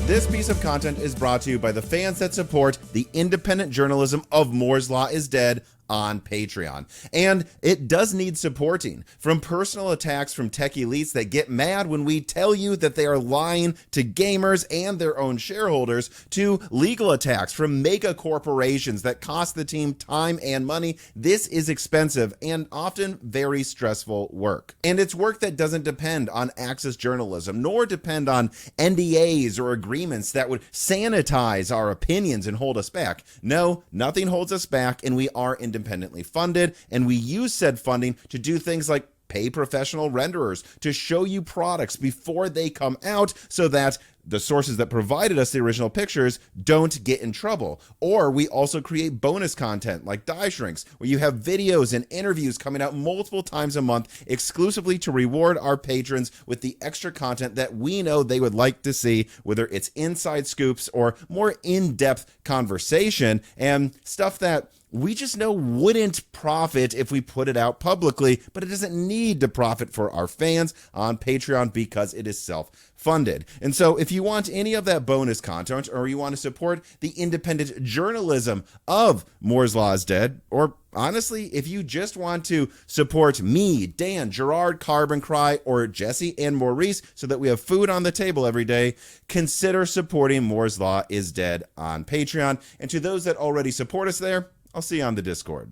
This piece of content is brought to you by the fans that support the independent journalism of Moore's Law is Dead on Patreon. And it does need supporting, from personal attacks from tech elites that get mad when we tell you that they are lying to gamers and their own shareholders, to legal attacks from mega corporations that cost the team time and money. This is expensive and often very stressful work. And it's work that doesn't depend on access journalism, nor depend on NDAs or agreements that would sanitize our opinions and hold us back. No, nothing holds us back, and we are independently funded, and we use said funding to do things like pay professional renderers to show you products before they come out so that the sources that provided us the original pictures don't get in trouble. Or we also create bonus content like Die Shrinks, where you have videos and interviews coming out multiple times a month exclusively to reward our patrons with the extra content that we know they would like to see, whether it's inside scoops or more in-depth conversation and stuff that we just know wouldn't profit if we put it out publicly, but it doesn't need to profit for our fans on Patreon because it is self-funded. And so if you want any of that bonus content, or you want to support the independent journalism of Moore's Law is Dead, or honestly, if you just want to support me, Dan, Gerard, Carbon Cry, or Jesse and Maurice so that we have food on the table every day, consider supporting Moore's Law is Dead on Patreon. And to those that already support us there, I'll see you on the Discord.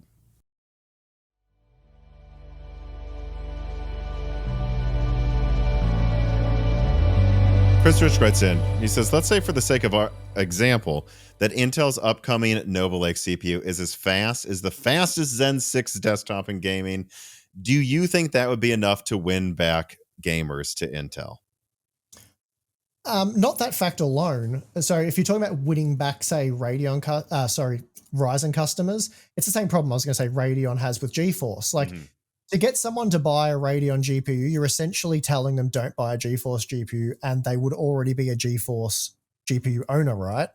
Chris Rich writes in, he says, let's say for the sake of our example that Intel's upcoming Nova Lake CPU is as fast as the fastest Zen 6 desktop in gaming. Do you think that would be enough to win back gamers to Intel? Not that fact alone. So if you're talking about winning back, say, Ryzen customers, it's the same problem I was going to say Radeon has with GeForce. Like, to get someone to buy a Radeon GPU, you're essentially telling them don't buy a GeForce GPU, and they would already be a GeForce GPU owner, right?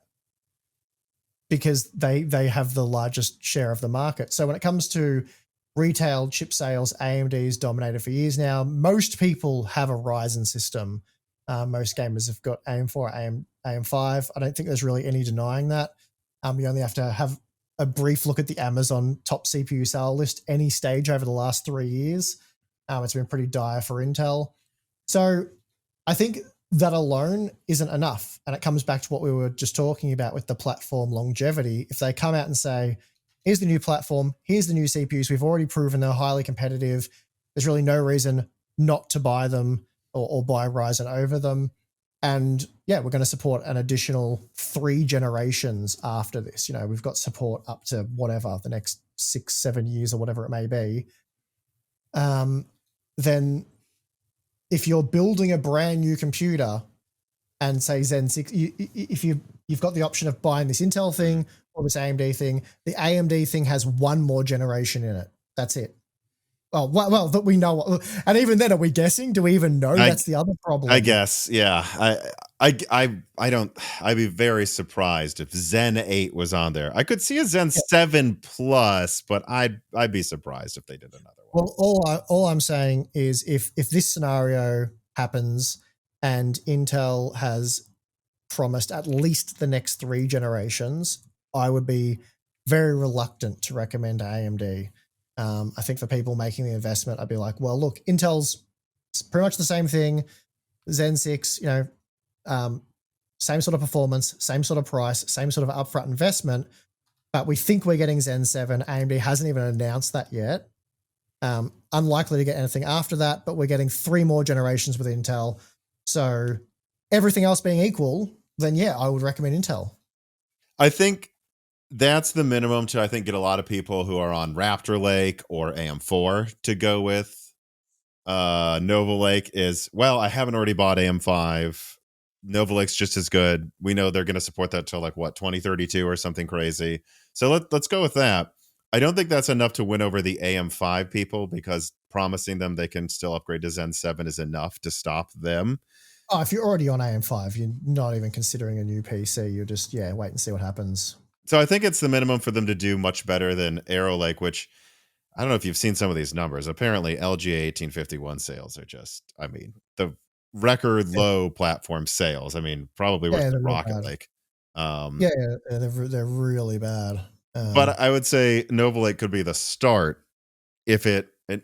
Because they have the largest share of the market. So when it comes to retail chip sales, AMD's dominated for years now. Most people have a Ryzen system. Most gamers have got AM4, AM5. I don't think there's really any denying that. You only have to have a brief look at the Amazon top CPU sale list any stage over the last 3 years. It's been pretty dire for Intel. So I think that alone isn't enough. And it comes back to what we were just talking about with the platform longevity. If they come out and say, here's the new platform, here's the new CPUs, we've already proven they're highly competitive, there's really no reason not to buy them or buy Ryzen over them. And yeah, we're going to support an additional 3 generations after this. You know, we've got support up to whatever, the next 6-7 years or whatever it may be. Then if you're building a brand new computer and say Zen 6, if you've got the option of buying this Intel thing or this AMD thing, the AMD thing has 1 more generation in it. That's it. Oh, well, that we know. And even then, are we guessing? Do we even know? That's the other problem. I guess, yeah. I'd be very surprised if Zen 8 was on there. I could see a Zen 7 Plus, but I'd be surprised if they did another one. Well, all I'm saying is if this scenario happens and Intel has promised at least the next 3 generations, I would be very reluctant to recommend AMD. I think for people making the investment, I'd be like, well, look, Intel's pretty much the same thing. Zen 6, same sort of performance, same sort of price, same sort of upfront investment, but we think we're getting Zen 7. AMD hasn't even announced that yet. Unlikely to get anything after that, but we're getting 3 more generations with Intel. So everything else being equal, then yeah, I would recommend Intel. I think that's the minimum to, I think, get a lot of people who are on Raptor Lake or AM4 to go with. Nova Lake is, well, I haven't already bought AM5. Nova Lake's just as good. We know they're going to support that till like what, 2032 or something crazy. So let's go with that. I don't think that's enough to win over the AM5 people, because promising them they can still upgrade to Zen 7 is enough to stop them. Oh, if you're already on AM5, you're not even considering a new PC. You're just, yeah, wait and see what happens. So I think it's the minimum for them to do much better than Arrow Lake, which I don't know if you've seen some of these numbers. Apparently, LGA 1851 sales are just, I mean, the record Yeah, low platform sales. I mean, probably worse yeah, than they're real Rocket bad. Lake. Yeah, they're really bad. But I would say Nova Lake could be the start if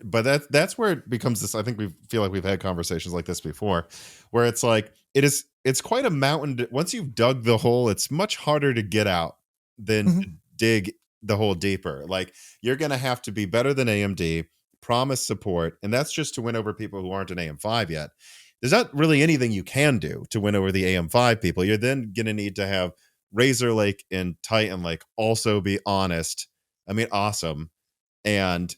but that's where it becomes this. I think we feel like we've had conversations like this before, where it's like it's quite a mountain. Once you've dug the hole, it's much harder to get out than Mhm. to dig the hole deeper. Like, you're going to have to be better than AMD, promise support, and that's just to win over people who aren't an AM5 yet. There's not really anything you can do to win over the AM5 people. You're then going to need to have Razor Lake and Titan Lake also be honest. I mean, awesome. And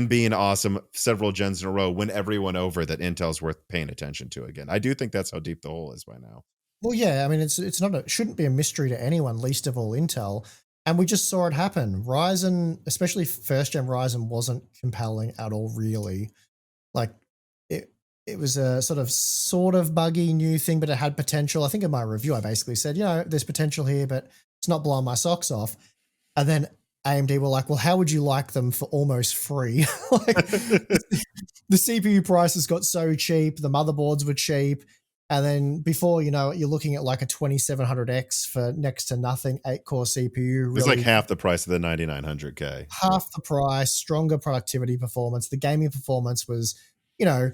being awesome several gens in a row, win everyone over that Intel's worth paying attention to again. I do think that's how deep the hole is by now. Well, yeah, I mean, it's not it shouldn't be a mystery to anyone, least of all Intel. And we just saw it happen. Ryzen, especially first gen Ryzen, wasn't compelling at all, really. Like it it was a sort of buggy new thing, but it had potential. I think in my review, I basically said, there's potential here, but it's not blowing my socks off. And then AMD were like, well, how would you like them for almost free? Like the CPU prices got so cheap, the motherboards were cheap. And then before you know it, you're looking at like a 2700X for next to nothing, 8-core CPU, It's like really half the price of the 9900K. half the price, stronger productivity performance. The gaming performance was, you know,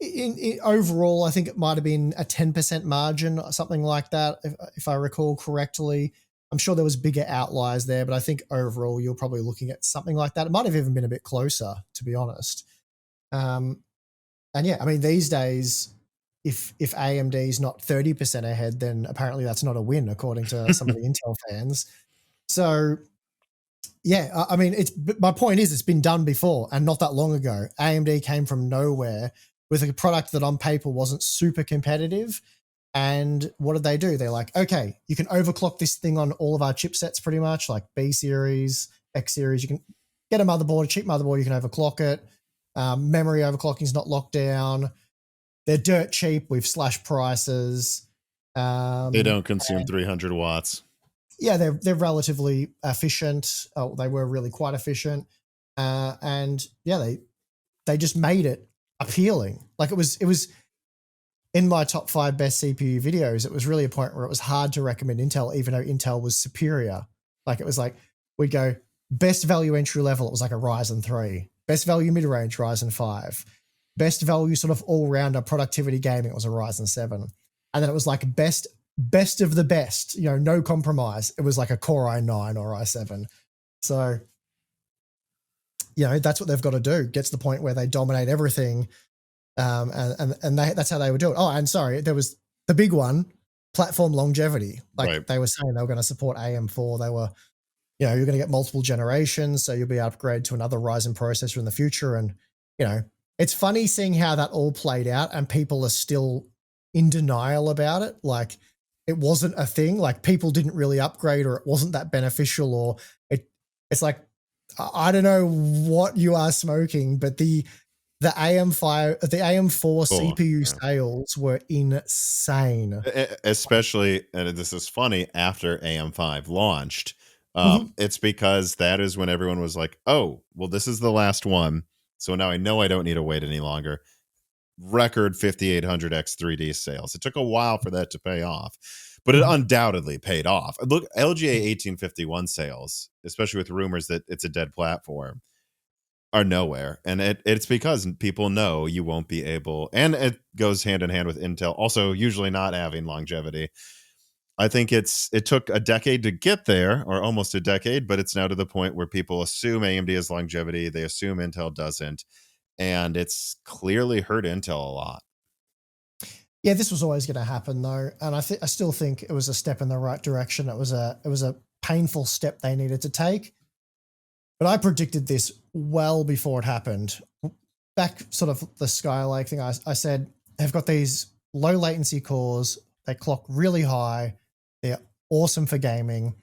in overall, I think it might have been a 10% margin or something like that, if I recall correctly. I'm sure there was bigger outliers there, but I think overall you're probably looking at something like that. It might have even been a bit closer, to be honest. Um, and yeah, I mean, these days, if AMD is not 30% ahead, then apparently that's not a win, according to some of the Intel fans. So yeah, I mean, my point is, it's been done before and not that long ago. AMD came from nowhere with a product that on paper wasn't super competitive. And what did they do? They're like, okay, you can overclock this thing on all of our chipsets pretty much, like B series, X series. You can get a motherboard, a cheap motherboard, you can overclock it. Memory overclocking is not locked down. They're dirt cheap. We've slashed prices. They don't consume 300 watts. Yeah, they're relatively efficient. Oh, they were really quite efficient, and yeah, they just made it appealing. Like it was in my top 5 best CPU videos. It was really a point where it was hard to recommend Intel, even though Intel was superior. Like it was like we'd go best value entry level. It was like a Ryzen 3. Best value mid range Ryzen 5. Best value sort of all rounder productivity gaming. It was a Ryzen 7, and then it was like best of the best, no compromise. It was like a Core i9 or i7. So, that's what they've got to do. Get to the point where they dominate everything. And that's how they would do it. Oh, and sorry, there was the big one, platform longevity. Like Right. they were saying they were going to support AM4. They were, you're going to get multiple generations. So you'll be able to upgrade to another Ryzen processor in the future. And, it's funny seeing how that all played out and people are still in denial about it. Like, it wasn't a thing. Like people didn't really upgrade, or it wasn't that beneficial, or it's like, I don't know what you are smoking, but the AM5, the AM4 CPU sales were insane. Especially, and this is funny, after AM5 launched. Mhm. It's because that is when everyone was like, oh, well, this is the last one. So now I know I don't need to wait any longer. Record 5800X 3D sales. It took a while for that to pay off, but it undoubtedly paid off. Look, LGA 1851 sales, especially with rumors that it's a dead platform, are nowhere. And it's because people know you won't be able, and it goes hand in hand with Intel also usually not having longevity. I think it took a decade to get there, or almost a decade, but it's now to the point where people assume AMD has longevity. They assume Intel doesn't. And it's clearly hurt Intel a lot. Yeah, this was always going to happen though, and I still think it was a step in the right direction. It was a painful step they needed to take, but I predicted this well before it happened. Back sort of the Skylake thing, I said they've got these low latency cores. They clock really high. They're awesome for gaming.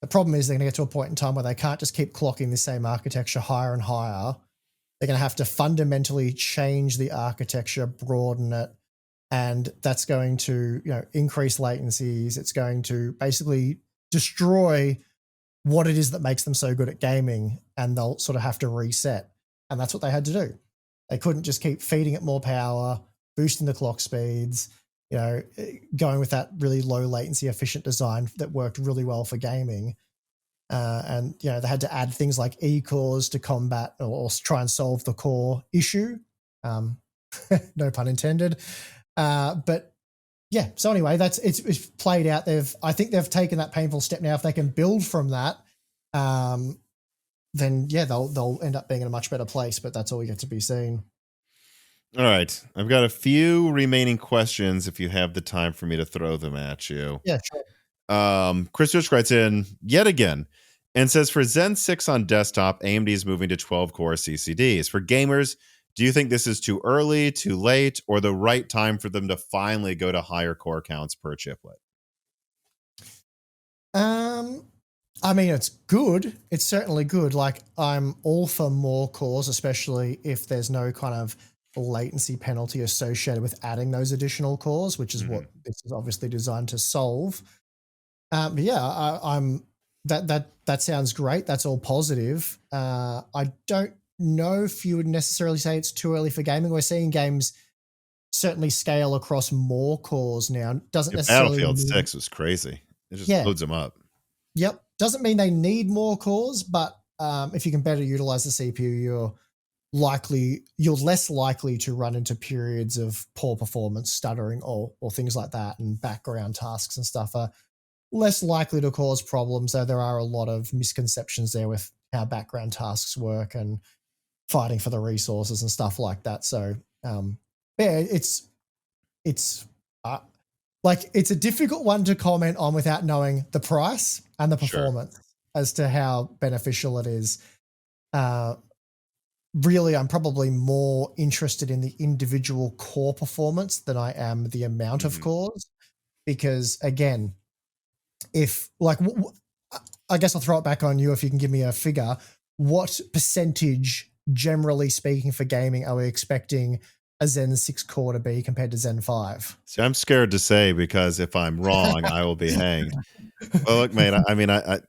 The problem is they're going to get to a point in time where they can't just keep clocking the same architecture higher and higher. They're going to have to fundamentally change the architecture, broaden it, and that's going to, increase latencies. It's going to basically destroy what it is that makes them so good at gaming, and they'll sort of have to reset. And that's what they had to do. They couldn't just keep feeding it more power, boosting the clock speeds, going with that really low latency efficient design that worked really well for gaming. And they had to add things like E-cores to combat or try and solve the core issue. No pun intended. But yeah, so anyway, it's played out. I think they've taken that painful step now. If they can build from that, then yeah, they'll end up being in a much better place, but that's all yet to be seen. All right. I've got a few remaining questions if you have the time for me to throw them at you. Yeah, sure. Chris Rich writes in yet again and says, for Zen 6 on desktop, AMD is moving to 12-core CCDs. For gamers, do you think this is too early, too late, or the right time for them to finally go to higher core counts per chiplet? I mean, it's good. It's certainly good. Like, I'm all for more cores, especially if there's no kind of latency penalty associated with adding those additional cores, which is what this is obviously designed to solve. But yeah, I'm that sounds great. That's all positive. I don't know if you would necessarily say it's too early for gaming. We're seeing games certainly scale across more cores now. Doesn't necessarily Battlefield 6 was crazy. It just loads them up. Yep. Doesn't mean they need more cores, but if you can better utilize the CPU, you're less likely to run into periods of poor performance, stuttering, or things like that, and background tasks and stuff are less likely to cause problems, though there are a lot of misconceptions there with how background tasks work and fighting for the resources and stuff like that. So yeah, it's a difficult one to comment on without knowing the price and the performance as to how beneficial it is. Really, I'm probably more interested in the individual core performance than I am the amount of cores, because again, I guess I'll throw it back on you if you can give me a figure. What percentage, generally speaking, for gaming are we expecting a Zen 6 core to be compared to Zen 5? See, I'm scared to say, because if I'm wrong, I will be hanged. Well, look, mate, I mean, I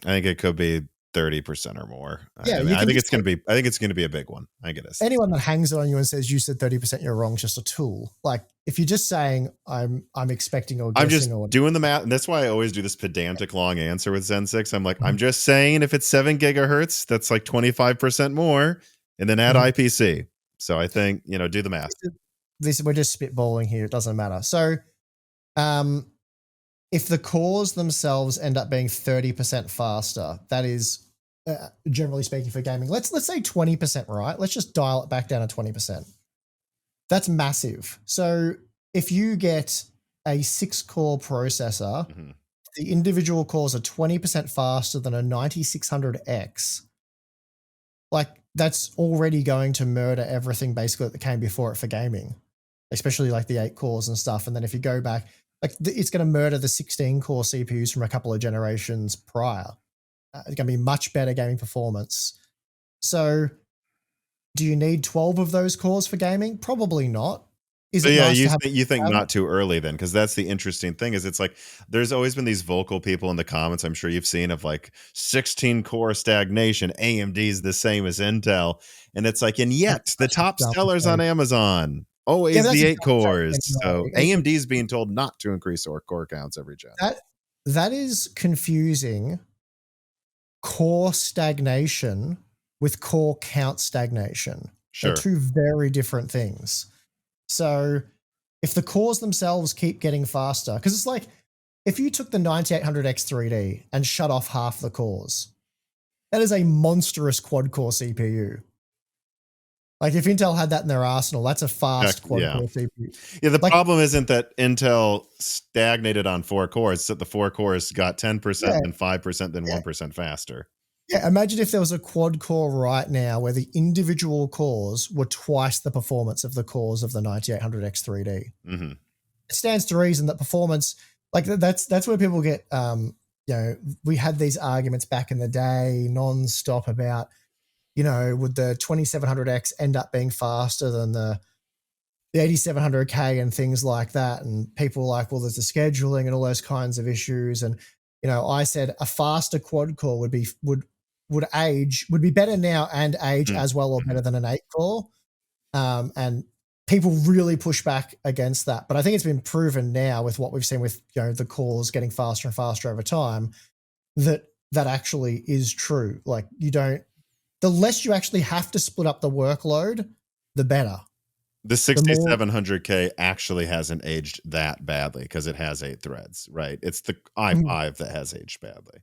think it could be 30% or more. Yeah, I think it's going to be a big one. I get it. Anyone that hangs on you and says you said 30%, you're wrong, is just a tool. Like, if you're just saying I'm expecting or guessing, I'm just doing the math, and that's why I always do this pedantic long answer with Zen 6. I'm like, I'm just saying if it's 7 gigahertz, that's like 25% more, and then add IPC. So I think, do the math. We're just spitballing here. It doesn't matter. So, if the cores themselves end up being 30% faster, that is generally speaking for gaming. Let's say 20%, right? Let's just dial it back down to 20%. That's massive. So if you get a 6-core processor, the individual cores are 20% faster than a 9600X. Like, that's already going to murder everything basically that came before it for gaming, especially like the 8 cores and stuff. And then if you go back, it's going to murder the 16-core CPUs from a couple of generations prior. It's going to be much better gaming performance. So do you need 12 of those cores for gaming? Probably not. Is it nice you think not too early then? Because that's the interesting thing, is it's like there's always been these vocal people in the comments, I'm sure you've seen, of like 16-core stagnation, AMD's the same as Intel. And it's like, and yet the top sellers on Amazon always the 8 cores. So AMD's being told not to increase core counts every gen. That is confusing core stagnation with core count stagnation. Sure. They're two very different things. So if the cores themselves keep getting faster, because it's like if you took the 9800X 3D and shut off half the cores, that is a monstrous quad-core CPU. Like if Intel had that in their arsenal, that's a fast quad-core CPU. Yeah, the problem isn't that Intel stagnated on 4 cores, it's that the 4 cores got 10%, then 5%, then 1% faster. Yeah, imagine if there was a quad-core right now where the individual cores were twice the performance of the cores of the 9800X 3D. Mm-hmm. It stands to reason that performance, like that's where people get, we had these arguments back in the day non-stop about, would the 2700X end up being faster than the 8700K and things like that? And people were like, well, there's the scheduling and all those kinds of issues. And, I said a faster quad core would be better now and age as well or better than an 8 core. And people really push back against that. But I think it's been proven now with what we've seen with, the cores getting faster and faster over time, that actually is true. Like the less you actually have to split up the workload, the better. The 6700K actually hasn't aged that badly because it has 8 threads, right? It's the i5 that has aged badly.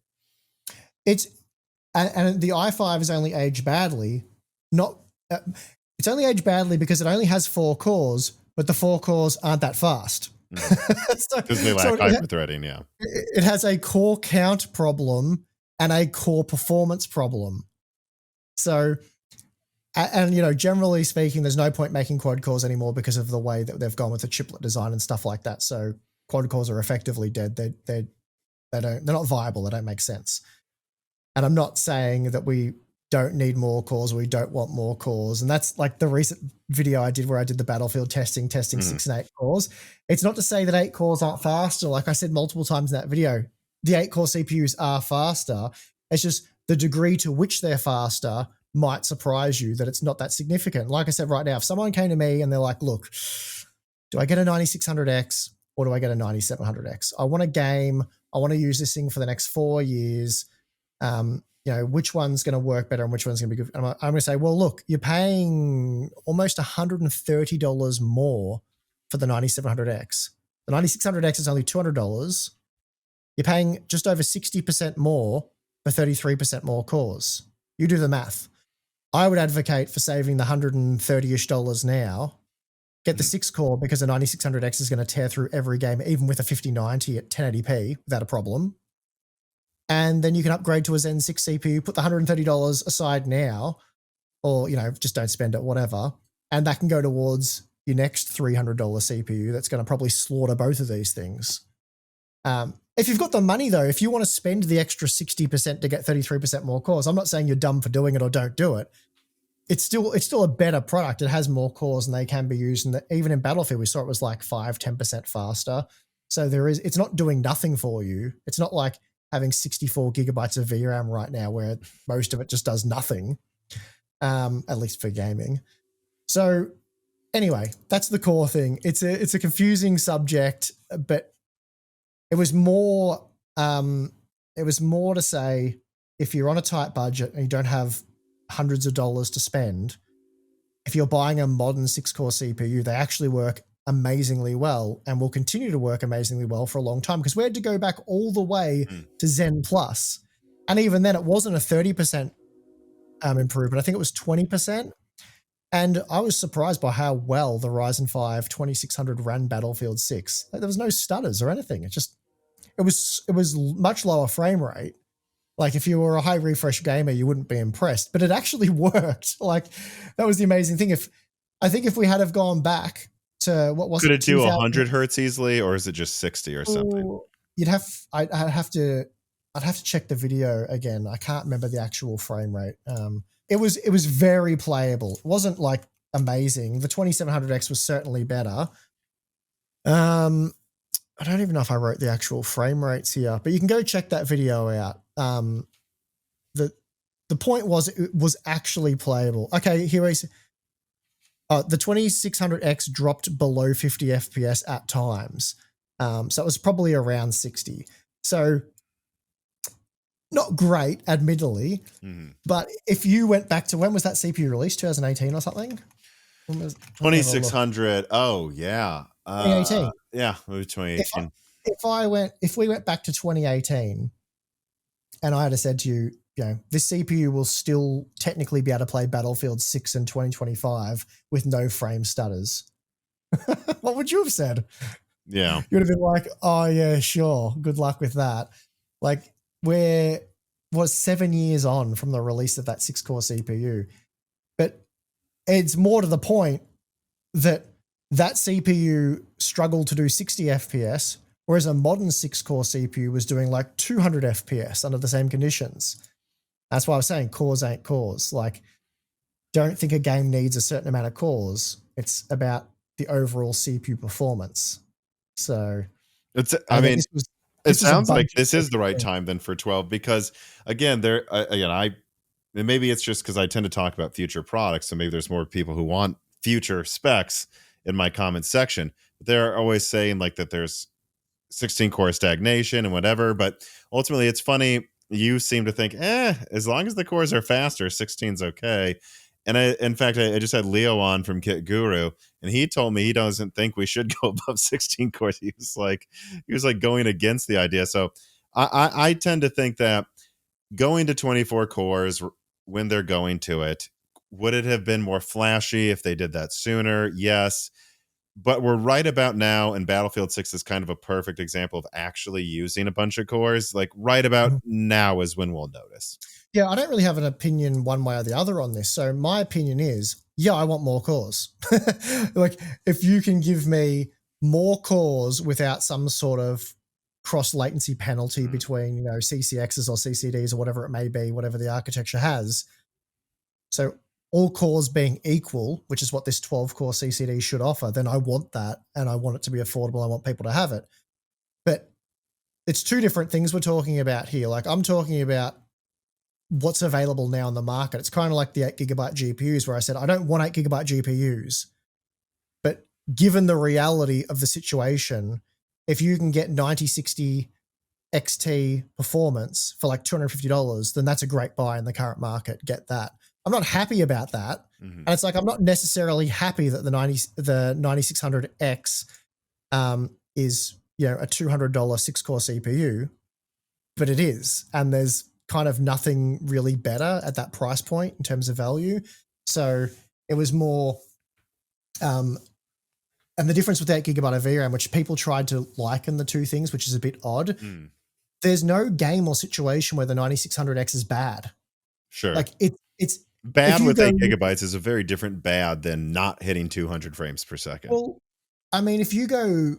And the i5 has only aged badly. It's only aged badly because it only has 4 cores, but the 4 cores aren't that fast. Because they lack hyperthreading, yeah. It has a core count problem and a core performance problem. So, and generally speaking, there's no point making quad cores anymore because of the way that they've gone with the chiplet design and stuff like that. So quad cores are effectively dead. They're not viable. They don't make sense. And I'm not saying that we don't need more cores or we don't want more cores. And that's like the recent video I did where I did the battlefield testing 6 and 8 cores. It's not to say that 8 cores aren't faster. Like I said multiple times in that video, the 8 core CPUs are faster. It's just the degree to which they're faster might surprise you that it's not that significant. Like I said right now, if someone came to me and they're like, look, do I get a 9600X or do I get a 9700X? I want a game. I want to use this thing for the next 4 years. Which one's going to work better and which one's going to be good? I'm going to say, well, look, you're paying almost $130 more for the 9700X. The 9600X is only $200. You're paying just over 60% more for 33% more cores. You do the math. I would advocate for saving the $130-ish now. Get the 6 core because the 9600X is going to tear through every game, even with a 5090 at 1080p without a problem. And then you can upgrade to a Zen 6 CPU, put the $130 aside now, or, just don't spend it, whatever. And that can go towards your next $300 CPU that's going to probably slaughter both of these things. If you've got the money, though, if you want to spend the extra 60% to get 33% more cores, I'm not saying you're dumb for doing it or don't do it. It's still a better product. It has more cores and they can be used. And even in Battlefield, we saw it was like 5-10% faster. So it's not doing nothing for you. It's not like having 64 gigabytes of VRAM right now where most of it just does nothing, at least for gaming. So anyway, that's the core thing. It's a confusing subject, but it was more to say if you're on a tight budget and you don't have hundreds of dollars to spend, if you're buying a modern 6-core CPU, they actually work amazingly well and will continue to work amazingly well for a long time because we had to go back all the way to Zen Plus. And even then it wasn't a 30% improvement. I think it was 20%. And I was surprised by how well the Ryzen 5 2600 ran Battlefield 6. Like, there was no stutters or anything. It was much lower frame rate. Like if you were a high refresh gamer, you wouldn't be impressed, but it actually worked. Like that was the amazing thing. If we had have gone back to what was could it do 100 hertz easily, or is it just 60 or something? I'd have to check the video again. I can't remember the actual frame rate. It was very playable. It wasn't like amazing. The 2700X was certainly better. I don't even know if I wrote the actual frame rates here, but you can go check that video out. The point was it was actually playable. Okay, here is the 2600X dropped below 50 FPS at times. So it was probably around 60. So not great, admittedly, but if you went back to when was that CPU released? 2018 or something? 2600. Oh, yeah. 2018. Yeah, maybe 2018. if we went back to 2018 and I had said to you, this CPU will still technically be able to play Battlefield 6 in 2025 with no frame stutters, what would you have said? Yeah. You would have been like, oh yeah, sure. Good luck with that. Like we're 7 years on from the release of that 6-core CPU. But it's more to the point that CPU struggled to do 60 FPS, whereas a modern 6-core CPU was doing like 200 FPS under the same conditions. That's why I was saying cores ain't cores. Like, don't think a game needs a certain amount of cores. It's about the overall CPU performance. So, it this sounds like this is the right time then for 12, because again, maybe it's just because I tend to talk about future products, so maybe there's more people who want future specs in my comment section. But they're always saying like that there's 16 core stagnation and whatever, but ultimately it's funny. You seem to think, as long as the cores are faster, 16's okay. And in fact, I just had Leo on from Kit Guru, and he told me he doesn't think we should go above 16 cores. He was like going against the idea. So I tend to think that going to 24 cores when they're going to it, would it have been more flashy if they did that sooner? Yes. But we're right about now, and Battlefield 6 is kind of a perfect example of actually using a bunch of cores. Like right about now is when we'll notice. Yeah, I don't really have an opinion one way or the other on this. So my opinion is, yeah, I want more cores. Like if you can give me more cores without some sort of cross latency penalty between, CCXs or CCDs or whatever it may be, whatever the architecture has. So all cores being equal, which is what this 12-core CCD should offer, then I want that, and I want it to be affordable. I want people to have it. But it's two different things we're talking about here. Like I'm talking about what's available now in the market. It's kind of like the 8GB GPUs where I said, I don't want 8GB GPUs. But given the reality of the situation, if you can get 9060 XT performance for like $250, then that's a great buy in the current market. Get that. I'm not happy about that. And it's like, I'm not necessarily happy that the 9600X is, a $200 6-core CPU, but it is. And there's kind of nothing really better at that price point in terms of value. So it was more, and the difference with 8GB of VRAM, which people tried to liken the two things, which is a bit odd. There's no game or situation where the 9600X is bad. Sure. Like it's bad with 8GB is a very different bad than not hitting 200 frames per second. Well, I mean, if you go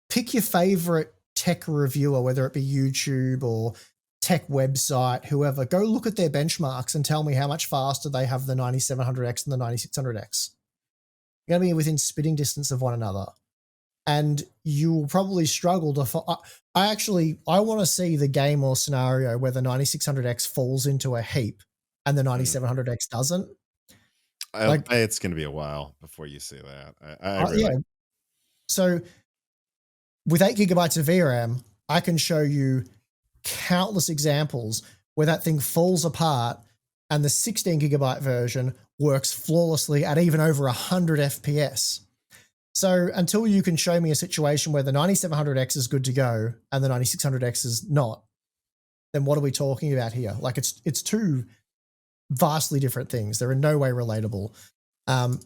pick your favorite tech reviewer, whether it be YouTube or tech website, whoever, go look at their benchmarks and tell me how much faster they have the 9700X than the 9600X. You're going to be within spitting distance of one another. And you will probably struggle to... I want to see the game or scenario where the 9600X falls into a heap and the 9700X doesn't. It's going to be a while before you see that. Yeah. So with 8GB of VRAM, I can show you countless examples where that thing falls apart and the 16GB version works flawlessly at even over 100 FPS. So until you can show me a situation where the 9700X is good to go and the 9600X is not, then what are we talking about here? Like it's two vastly different things. They're in no way relatable. And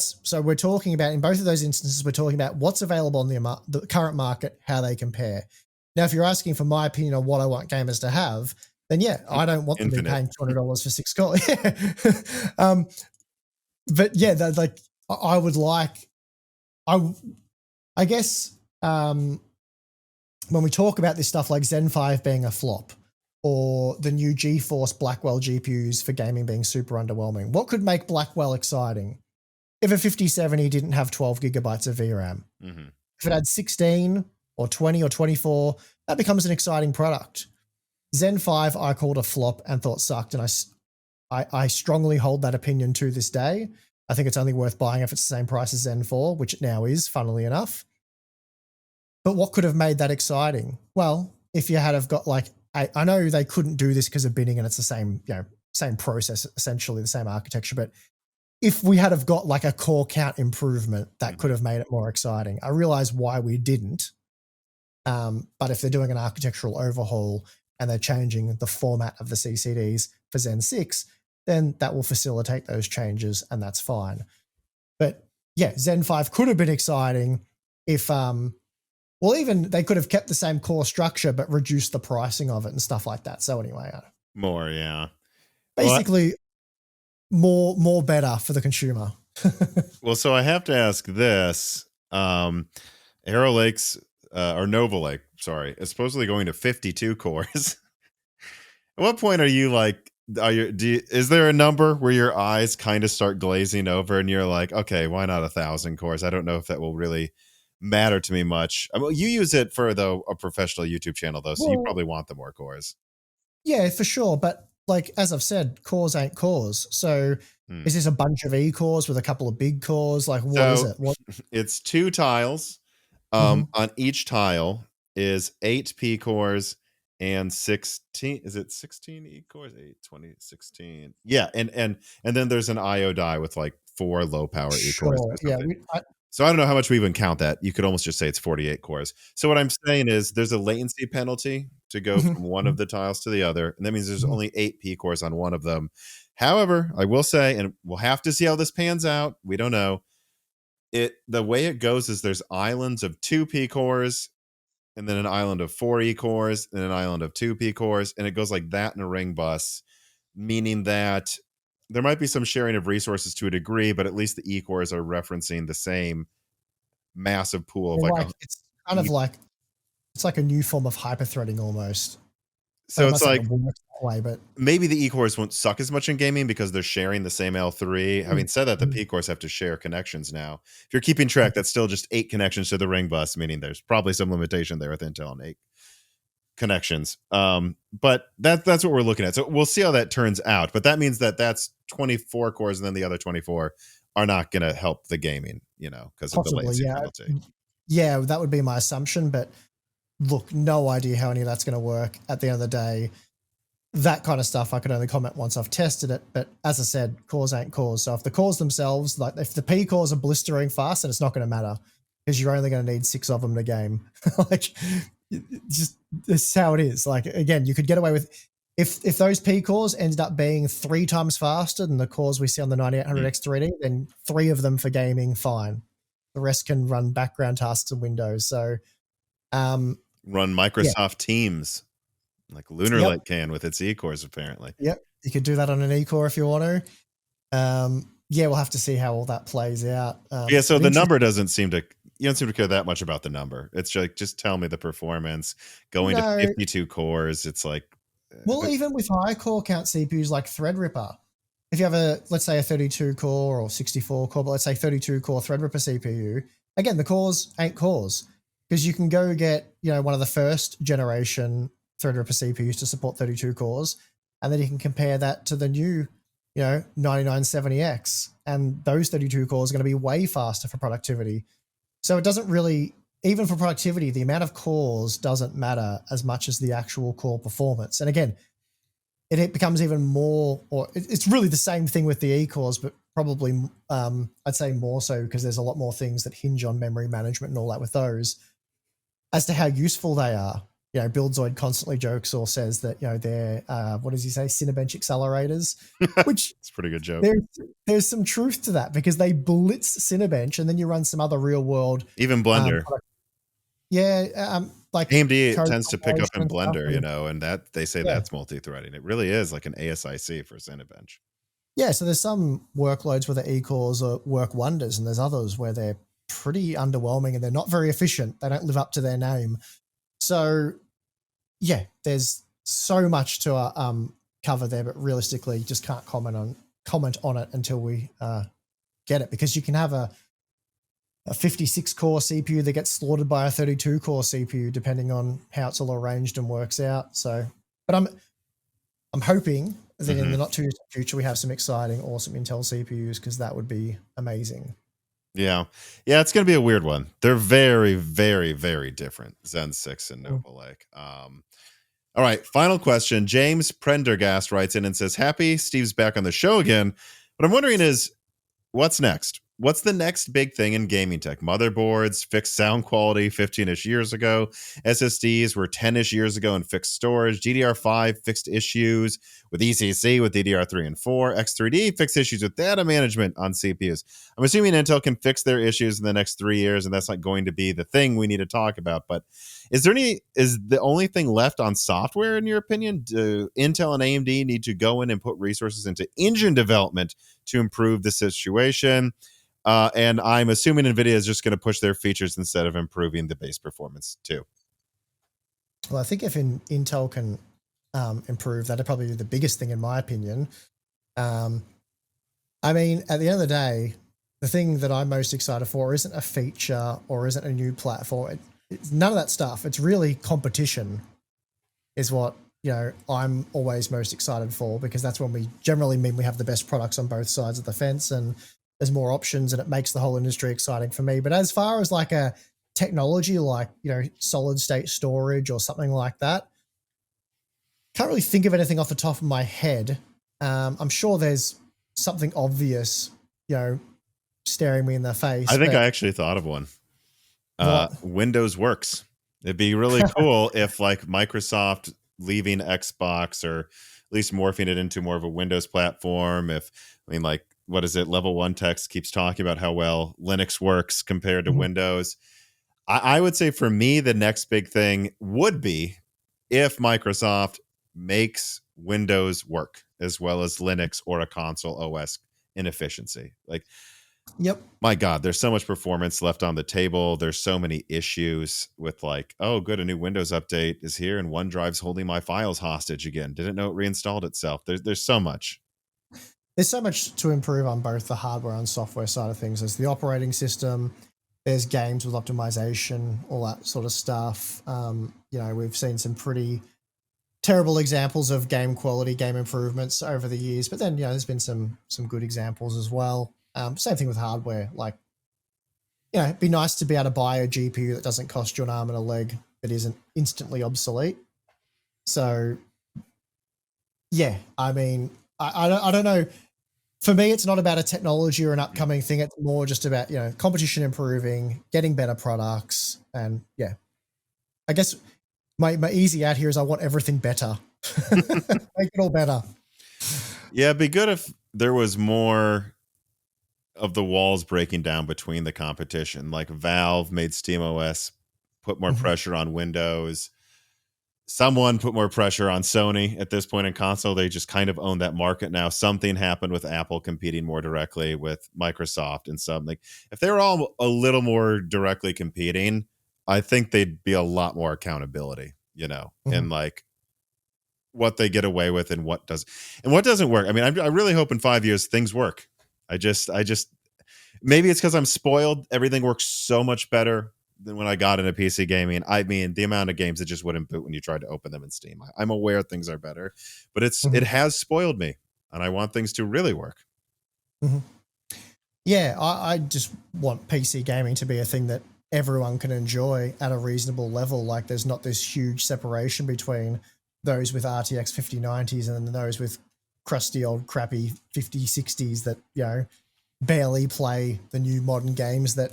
so we're talking about, in both of those instances, we're talking about what's available on the current market, how they compare. Now, if you're asking for my opinion on what I want gamers to have, then yeah, I don't want them to be paying $200 for 6 core. But yeah, I would like, I guess when we talk about this stuff like Zen 5 being a flop or the new GeForce Blackwell GPUs for gaming being super underwhelming, what could make Blackwell exciting? If a 5070 didn't have 12GB of VRAM. If it had 16 or 20 or 24, that becomes an exciting product. Zen 5 I called a flop and thought sucked, and I strongly hold that opinion to this day. I think it's only worth buying if it's the same price as Zen 4, which it now is, funnily enough. But what could have made that exciting? Well, if you had have got like, I know they couldn't do this because of binning and it's the same, same process, essentially the same architecture. But if we had have got like a core count improvement, that could have made it more exciting. I realize why we didn't, But if they're doing an architectural overhaul and they're changing the format of the CCDs for Zen 6, then that will facilitate those changes, and that's fine. But yeah, Zen 5 could have been exciting if, well, even they could have kept the same core structure but reduced the pricing of it and stuff like that. So anyway, More, yeah. basically more better for the consumer. Well, so I have to ask this. Arrow Lake's or Nova Lake, sorry, is supposedly going to 52 cores. At what point are you like, is there a number where your eyes kind of start glazing over and you're like, okay, why not 1,000 cores? I don't know if that will really matter to me much. I mean, you use it for a professional YouTube channel though, so you probably want the more cores. Yeah, for sure. But like, as I've said, cores ain't cores. So is this a bunch of E cores with a couple of big cores? Like, what is it? It's 2 tiles. On each tile is 8 P cores and 16. Is it 16 E cores? 8, 20, 16. Yeah, and then there's an IO die with like 4 low power E cores. Yeah. So I don't know how much we even count that. You could almost just say it's 48 cores. So what I'm saying is there's a latency penalty to go from one of the tiles to the other, and that means there's only 8 P cores on one of them. However, I will say, and we'll have to see how this pans out. We don't know. The way it goes is there's islands of 2 P cores, and then an island of 4 E cores, and an island of 2 P cores, and it goes like that in a ring bus, meaning that there might be some sharing of resources to a degree, but at least the E cores are referencing the same massive pool of it's kind of like, it's like a new form of hyperthreading almost. So it's like, way, but maybe the E cores won't suck as much in gaming because they're sharing the same L3. Having said that, the P cores have to share connections now. If you're keeping track, that's still just 8 connections to the ring bus, meaning there's probably some limitation there with Intel and 8 connections. But that's what we're looking at. So we'll see how that turns out. But that means that that's 24 cores, and then the other 24 are not going to help the gaming, because of the latency penalty. Yeah, that would be my assumption. But look, no idea how any of that's going to work at the end of the day. That kind of stuff I could only comment once I've tested it. But as I said, cores ain't cores. So if the cores themselves, like if the P cores are blistering fast, then it's not going to matter because you're only going to need 6 of them to game. Like, just this is how it is. Like, again, you could get away with if those P cores ended up being 3 times faster than the cores we see on the 9800X 3D, then 3 of them for gaming, fine. The rest can run background tasks in Windows. So run Microsoft Teams. Like Lunar Lake can with its E-cores, apparently. Yep. You could do that on an E-core if you want to. We'll have to see how all that plays out. So the number doesn't seem to, you don't seem to care that much about the number. It's like, just tell me the performance. Going to 52 cores, it's like... Well, even with high core count CPUs like Threadripper, if you have let's say a 32 core or 64 core, but let's say 32 core Threadripper CPU, again, the cores ain't cores because you can go get, one of the first generation Threadripper CPUs to support 32 cores, and then you can compare that to the new, 9970X, and those 32 cores are going to be way faster for productivity. So it doesn't really, even for productivity, the amount of cores doesn't matter as much as the actual core performance. And again, it becomes even more, or it's really the same thing with the E-cores, but probably I'd say more so because there's a lot more things that hinge on memory management and all that with those as to how useful they are. Buildzoid constantly jokes or says that, they're, what does he say? Cinebench accelerators, which it's a pretty good joke. There's some truth to that because they blitz Cinebench and then you run some other real world. Even Blender. Like AMD tends to pick up in Blender, and that they say that's multi-threading. It really is like an ASIC for Cinebench. Yeah. So there's some workloads where the E-cores work wonders and there's others where they're pretty underwhelming and they're not very efficient. They don't live up to their name. So there's so much to cover there, but realistically, just can't comment on it until we get it, because you can have a 56 core CPU that gets slaughtered by a 32 core CPU depending on how it's all arranged and works out. So, but I'm hoping that in the not too distant future we have some exciting, awesome Intel CPUs because that would be amazing. Yeah, it's going to be a weird one. They're very, very, very different, Zen 6 and Nova Lake. All right, final question. James Prendergast writes in and says, happy Steve's back on the show again. What I'm wondering is, what's next? what's the next big thing in gaming tech? Motherboards, fixed sound quality 15-ish years ago. SSDs were 10-ish years ago and fixed storage. DDR5 fixed issues with ECC with DDR3 and 4. X3D fixed issues with data management on CPUs. I'm assuming Intel can fix their issues in the next 3 years, and that's not going to be the thing we need to talk about. But is the only thing left on software, in your opinion? Do Intel and AMD need to go in and put resources into engine development to improve the situation? And I'm assuming NVIDIA is just going to push their features instead of improving the base performance too. Well, I think if Intel can improve, that'd probably be the biggest thing in my opinion. I mean, at the end of the day, the thing that I'm most excited for isn't a feature or isn't a new platform. It's none of that stuff. It's really competition is what, I'm always most excited for, because that's when we generally mean we have the best products on both sides of the fence and there's more options and it makes the whole industry exciting for me. But as far as like a technology like, solid state storage or something like that, can't really think of anything off the top of my head. I'm sure there's something obvious, staring me in the face. I think I actually thought of one. Windows Works. It'd be really cool if like Microsoft leaving Xbox or at least morphing it into more of a Windows platform. What is it? Level 1 Text keeps talking about how well Linux works compared to Windows. I would say for me, the next big thing would be if Microsoft makes Windows work as well as Linux or a console OS in efficiency. Yep. My God, there's so much performance left on the table. There's so many issues with a new Windows update is here and OneDrive's holding my files hostage again. Didn't know it reinstalled itself. There's so much. There's so much to improve on both the hardware and software side of things. There's the operating system, there's games with optimization, all that sort of stuff. We've seen some pretty terrible examples of game quality, game improvements over the years, but then, there's been some good examples as well. Same thing with hardware. It'd be nice to be able to buy a GPU that doesn't cost you an arm and a leg, that isn't instantly obsolete. So, yeah, I mean, I don't know. For me, it's not about a technology or an upcoming thing. It's more just about, competition improving, getting better products. And yeah, I guess my easy out here is I want everything better. Make it all better. Yeah, it'd be good if there was more of the walls breaking down between the competition. Like Valve made SteamOS put more pressure on Windows. Someone put more pressure on Sony at this point in console. They just kind of own that market now. Something happened with Apple competing more directly with Microsoft and something. If they were all a little more directly competing, I think they'd be a lot more accountability, and what they get away with and what doesn't work. I mean, I really hope in 5 years things work. I just maybe it's because I'm spoiled. Everything works so much better than when I got into PC gaming. I mean, the amount of games that just wouldn't boot when you tried to open them in Steam. I'm aware things are better, but it has spoiled me, and I want things to really work. Yeah, I just want PC gaming to be a thing that everyone can enjoy at a reasonable level. Like, there's not this huge separation between those with RTX 5090s and those with crusty old crappy 5060s that, barely play the new modern games that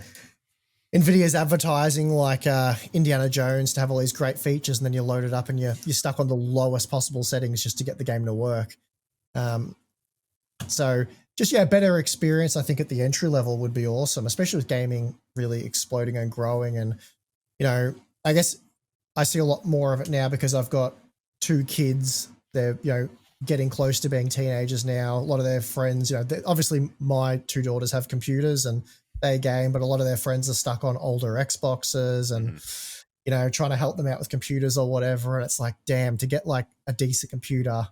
Nvidia's advertising, like Indiana Jones, to have all these great features, and then you load it up and you're stuck on the lowest possible settings just to get the game to work. So just, better experience, I think, at the entry level would be awesome, especially with gaming really exploding and growing. And, I guess I see a lot more of it now because I've got 2 kids. They're, getting close to being teenagers now. A lot of their friends, obviously my 2 daughters have computers and they game, but a lot of their friends are stuck on older Xboxes and, trying to help them out with computers or whatever. And it's like, damn, to get like a decent computer.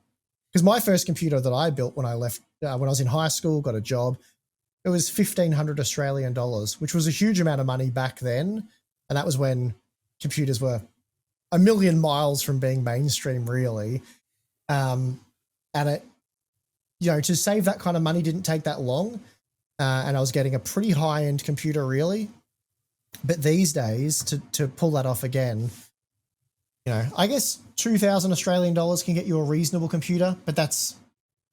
Because my first computer that I built when I left, when I was in high school, got a job, it was 1,500 Australian dollars, which was a huge amount of money back then. And that was when computers were a million miles from being mainstream, really. And it, to save that kind of money didn't take that long. And I was getting a pretty high-end computer, really. But these days, to pull that off again, I guess 2,000 Australian dollars can get you a reasonable computer, but that's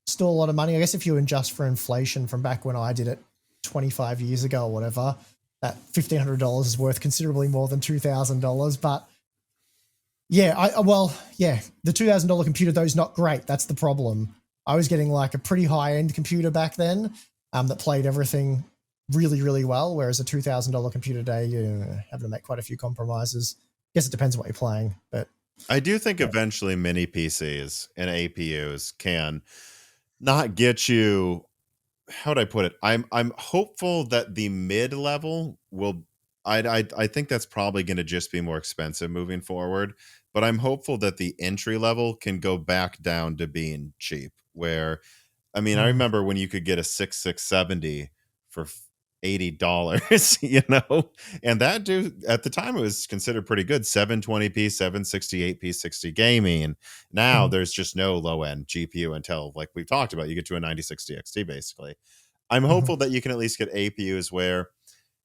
still a lot of money. I guess if you adjust for inflation from back when I did it 25 years ago or whatever, that $1,500 is worth considerably more than $2,000. But yeah, the $2,000 computer though is not great. That's the problem. I was getting like a pretty high end computer back then that played everything really, really well. Whereas a $2,000 computer today, you have to make quite a few compromises. I guess it depends on what you're playing, but I do think eventually mini PCs and APUs can not get you. How would I put it? I'm hopeful that the mid level will. I think that's probably going to just be more expensive moving forward. But I'm hopeful that the entry level can go back down to being cheap. Where, I mean, I remember when you could get a 6670 for $80, you know, and that dude at the time it was considered pretty good. 720p, 768p, 60 gaming. Now there's just no low end GPU until, like we've talked about, you get to a 9060 XT basically. I'm hopeful that you can at least get APUs where,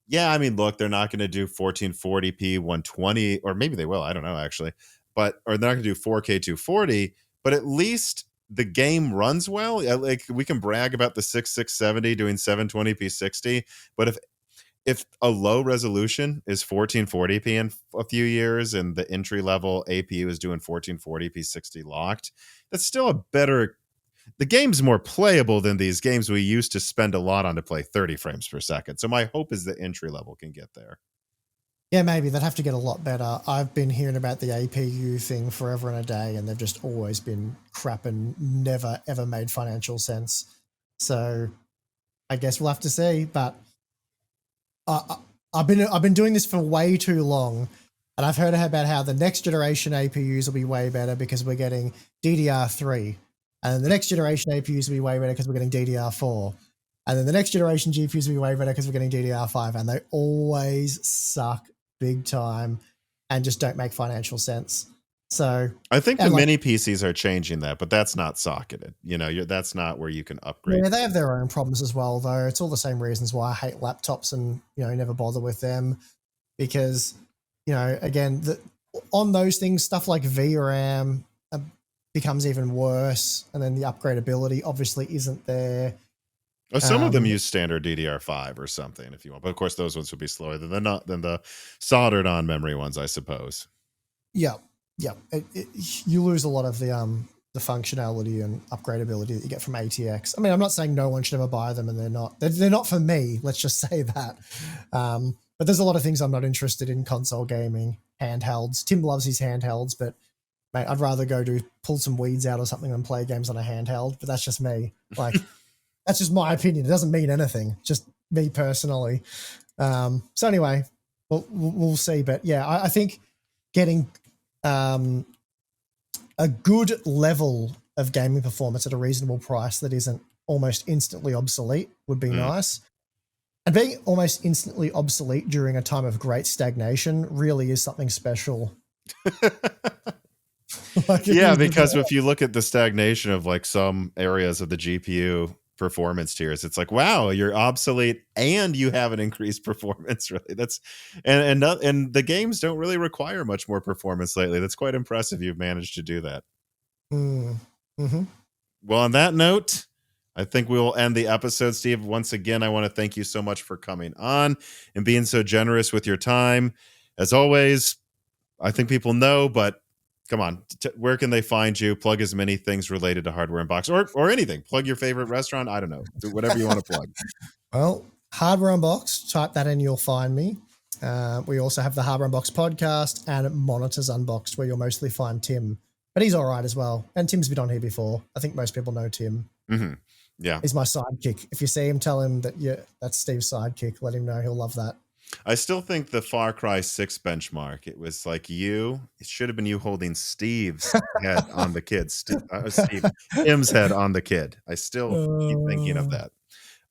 yeah, I mean, look, they're not going to do 1440p 120, or maybe they will. I don't know actually, or they're not going to do 4K 240, but at least the game runs well. Like we can brag about the 6670 doing 720p 60, but if a low resolution is 1440p in a few years and the entry level APU is doing 1440p 60 locked, that's still a better. The game's more playable than these games we used to spend a lot on to play 30 frames per second. So my hope is the entry level can get there. yeah, maybe they'd have to get a lot better. I've been hearing about the APU thing forever and a day, and they've just always been crap and never ever made financial sense. So I guess we'll have to see. But I've been doing this for way too long, and I've heard about how the next generation APUs will be way better because we're getting DDR3, and then the next generation APUs will be way better because we're getting DDR4, and then the next generation GPUs will be way better because we're getting DDR5, and they always suck big time and just don't make financial sense. So I think the mini PCs are changing that, but that's not socketed. You know, that's not where you can upgrade. Yeah, they have their own problems as well, though. It's all the same reasons why I hate laptops and, you know, never bother with them because, you know, again, on those things, stuff like VRAM becomes even worse, and then the upgradability obviously isn't there. Oh, some of them use standard DDR5 or something if you want, but of course those ones would be slower than the soldered on memory ones, I suppose. Yeah. You lose a lot of the functionality and upgradability that you get from ATX. I mean, I'm not saying no one should ever buy them, and they're not for me. Let's just say that. But there's a lot of things I'm not interested in console gaming, handhelds. Tim loves his handhelds, but mate, I'd rather go pull some weeds out or something than play games on a handheld. But that's just me. Like, that's just my opinion. It doesn't mean anything. Just me personally. So anyway, we'll see. But yeah, I think getting a good level of gaming performance at a reasonable price that isn't almost instantly obsolete would be nice. And being almost instantly obsolete during a time of great stagnation really is something special. Yeah, because if you look at the stagnation of like some areas of the GPU performance tiers, it's like, wow, you're obsolete and you have an increased performance. Really, that's and the games don't really require much more performance lately. That's quite impressive. You've managed to do that. Mm-hmm. Well, on that note, I think we'll end the episode. Steve, once again, I want to thank you so much for coming on and being so generous with your time. As always, I think people know, but come on, where can they find you? Plug as many things related to Hardware Unboxed or anything. Plug your favorite restaurant. I don't know. Do whatever you want to plug. Well, Hardware Unboxed, type that in, you'll find me. We also have the Hardware Unboxed podcast and Monitors Unboxed, where you'll mostly find Tim. But he's all right as well. And Tim's been on here before. I think most people know Tim. Mm-hmm. Yeah. He's my sidekick. If you see him, tell him that that's Steve's sidekick. Let him know. He'll love that. I still think the Far Cry 6 benchmark, it was like it should have been you holding Steve's head on the kid. Tim's head on the kid. I still keep thinking of that.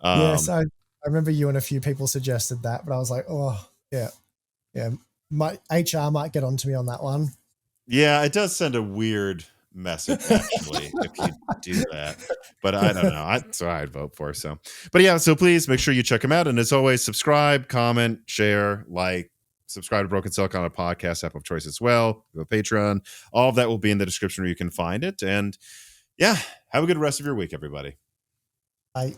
Yes, I remember you and a few people suggested that, but I was like, oh, yeah. My HR might get onto me on that one. Yeah, it does send a weird message actually if you do that, but I don't know. So I'd vote for so. But yeah, so please make sure you check them out, and as always, subscribe, comment, share, like, subscribe to Broken Silicon, a podcast app of choice as well. We have a Patreon. All of that will be in the description where you can find it. And yeah, have a good rest of your week, everybody. Bye.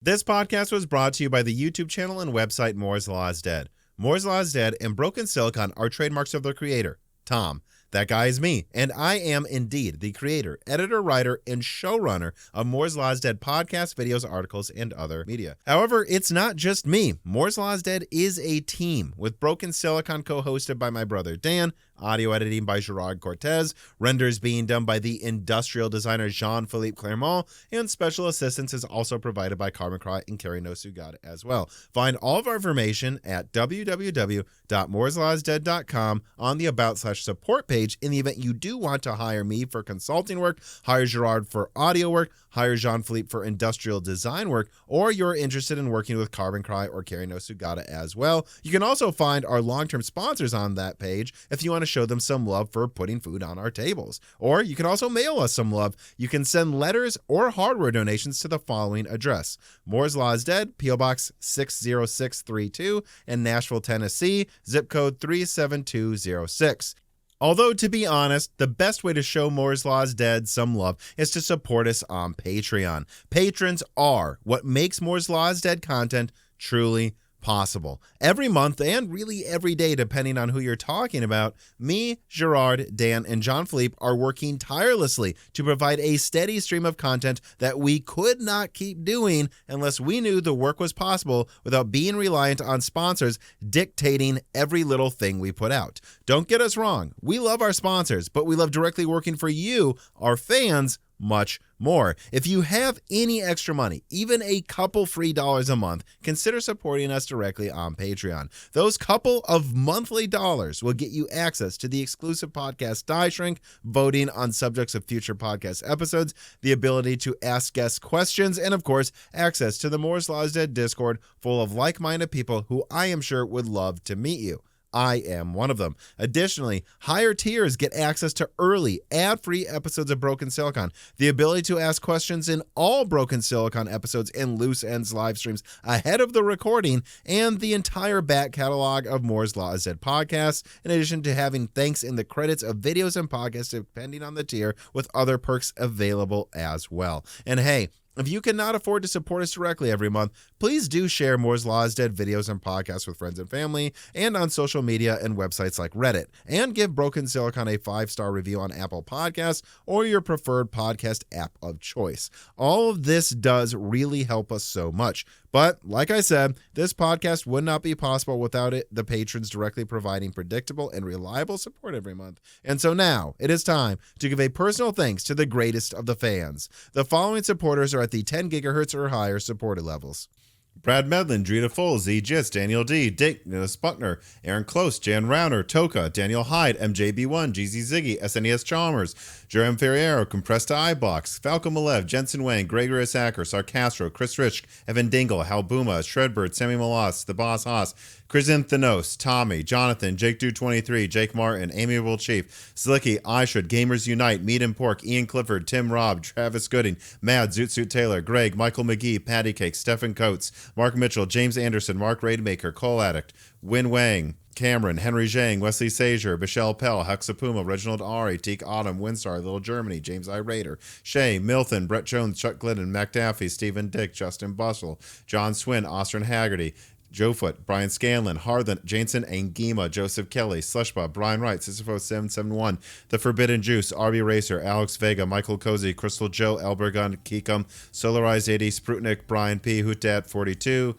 This podcast was brought to you by the YouTube channel and website Moore's Law is Dead. Moore's Law is Dead and Broken Silicon are trademarks of their creator, Tom. That guy is me, and I am indeed the creator, editor, writer, and showrunner of Moore's Law is Dead podcasts, videos, articles, and other media. However, it's not just me. Moore's Law is Dead is a team, with Broken Silicon co-hosted by my brother Dan, audio editing by Gerard Cortez, renders being done by the industrial designer Jean-Philippe Clermont, and special assistance is also provided by Carmen Cry and Carrie Nosugad as well. Find all of our information at www.mooreslawsdead.com on the About/Support page in the event you do want to hire me for consulting work, hire Gerard for audio work, hire Jean-Philippe for industrial design work, or you're interested in working with Carbon Cry or Carrie Nosugada as well. You can also find our long-term sponsors on that page if you want to show them some love for putting food on our tables. Or you can also mail us some love. You can send letters or hardware donations to the following address: Moore's Law is Dead, P.O. Box 60632 in Nashville, Tennessee, zip code 37206. Although, to be honest, the best way to show Moore's Law is Dead some love is to support us on Patreon. Patrons are what makes Moore's Law is Dead content truly possible. Every month, and really every day, depending on who you're talking about, me, Gerard, Dan, and Jean-Philippe are working tirelessly to provide a steady stream of content that we could not keep doing unless we knew the work was possible without being reliant on sponsors dictating every little thing we put out. Don't get us wrong, we love our sponsors, but we love directly working for you, our fans, much more. If you have any extra money, even a couple free dollars a month, consider supporting us directly on Patreon. Those couple of monthly dollars will get you access to the exclusive podcast Die Shrink, voting on subjects of future podcast episodes, the ability to ask guest questions, and of course, access to the Moore's Law is Dead Discord full of like-minded people who I am sure would love to meet you. I am one of them. Additionally, higher tiers get access to early, ad-free episodes of Broken Silicon, the ability to ask questions in all Broken Silicon episodes and Loose Ends live streams ahead of the recording, and the entire back catalog of Moore's Law is Dead podcasts, in addition to having thanks in the credits of videos and podcasts depending on the tier, with other perks available as well. And hey, if you cannot afford to support us directly every month, please do share Moore's Law is Dead videos and podcasts with friends and family, and on social media and websites like Reddit, and give Broken Silicon a 5-star review on Apple Podcasts or your preferred podcast app of choice. All of this does really help us so much. But like I said, this podcast would not be possible without the patrons directly providing predictable and reliable support every month. And so now it is time to give a personal thanks to the greatest of the fans. The following supporters are at the 10 gigahertz or higher supported levels: Brad Medlin, Drita Foles, Z Gist, Daniel D, Dick, Nicholas Buckner, Aaron Close, Jan Rauner, Toka, Daniel Hyde, MJB1, GZ Ziggy, SNES Chalmers, Jerem Ferriero, Compressed iBox, Falcon Malev, Jensen Wang, Gregorius Acker, Sarcastro, Chris Rich, Evan Dingle, Hal Buma, Shredbird, Sammy Malas, The Boss Haas, Chrysanthenos, Tommy, Jonathan, Jake Dude 23, Jake Martin, Amiable Chief, Slicky, Ishud, Gamers Unite, Meat and Pork, Ian Clifford, Tim Robb, Travis Gooding, Mad, Zoot Suit Taylor, Greg, Michael McGee, Patty Cake, Stephen Coates, Mark Mitchell, James Anderson, Mark Raidmaker, Cole Addict, Win Wang, Cameron, Henry Zhang, Wesley Sager, Michelle Pell, Hexapuma, Reginald Ari, Teak Autumn, Winstar, Little Germany, James I. Raider, Shay, Milton, Brett Jones, Chuck Glidden, McDaffie, Stephen Dick, Justin Bustle, John Swin, Austin Haggerty, Joe Foot, Brian Scanlon, Harlan, Jansen Angima, Joseph Kelly, Slushbot, Brian Wright, Sisyphos771, The Forbidden Juice, RB Racer, Alex Vega, Michael Cozy, Crystal Joe, Elbergun, Keekum, Solarized 80, Sprutnik, Brian P, Hootat 42,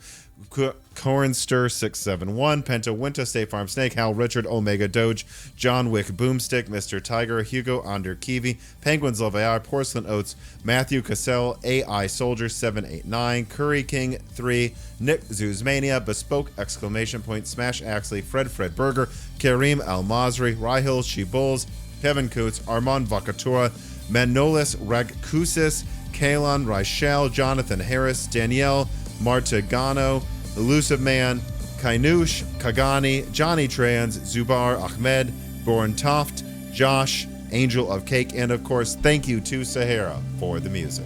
Cornstir 671, Penta Winta, State Farm Snake, Hal Richard, Omega Doge, John Wick, Boomstick, Mr. Tiger, Hugo Under Kiwi, Penguins Love AR, Porcelain Oats, Matthew Cassell, AI Soldier 789, Curry King 3, Nick Zuzmania, Bespoke exclamation point, Smash Axley, Fred Burger, Kareem Al Masri, Rahil Shibulls, Kevin Coots, Armand Vacatura, Manolis Ragkusis, Kalon Reichel, Jonathan Harris, Danielle Martigano, Elusive Man, Kainush, Kagani, Johnny Trans, Zubar Ahmed, Born Toft, Josh, Angel of Cake, and of course, thank you to Sahara for the music.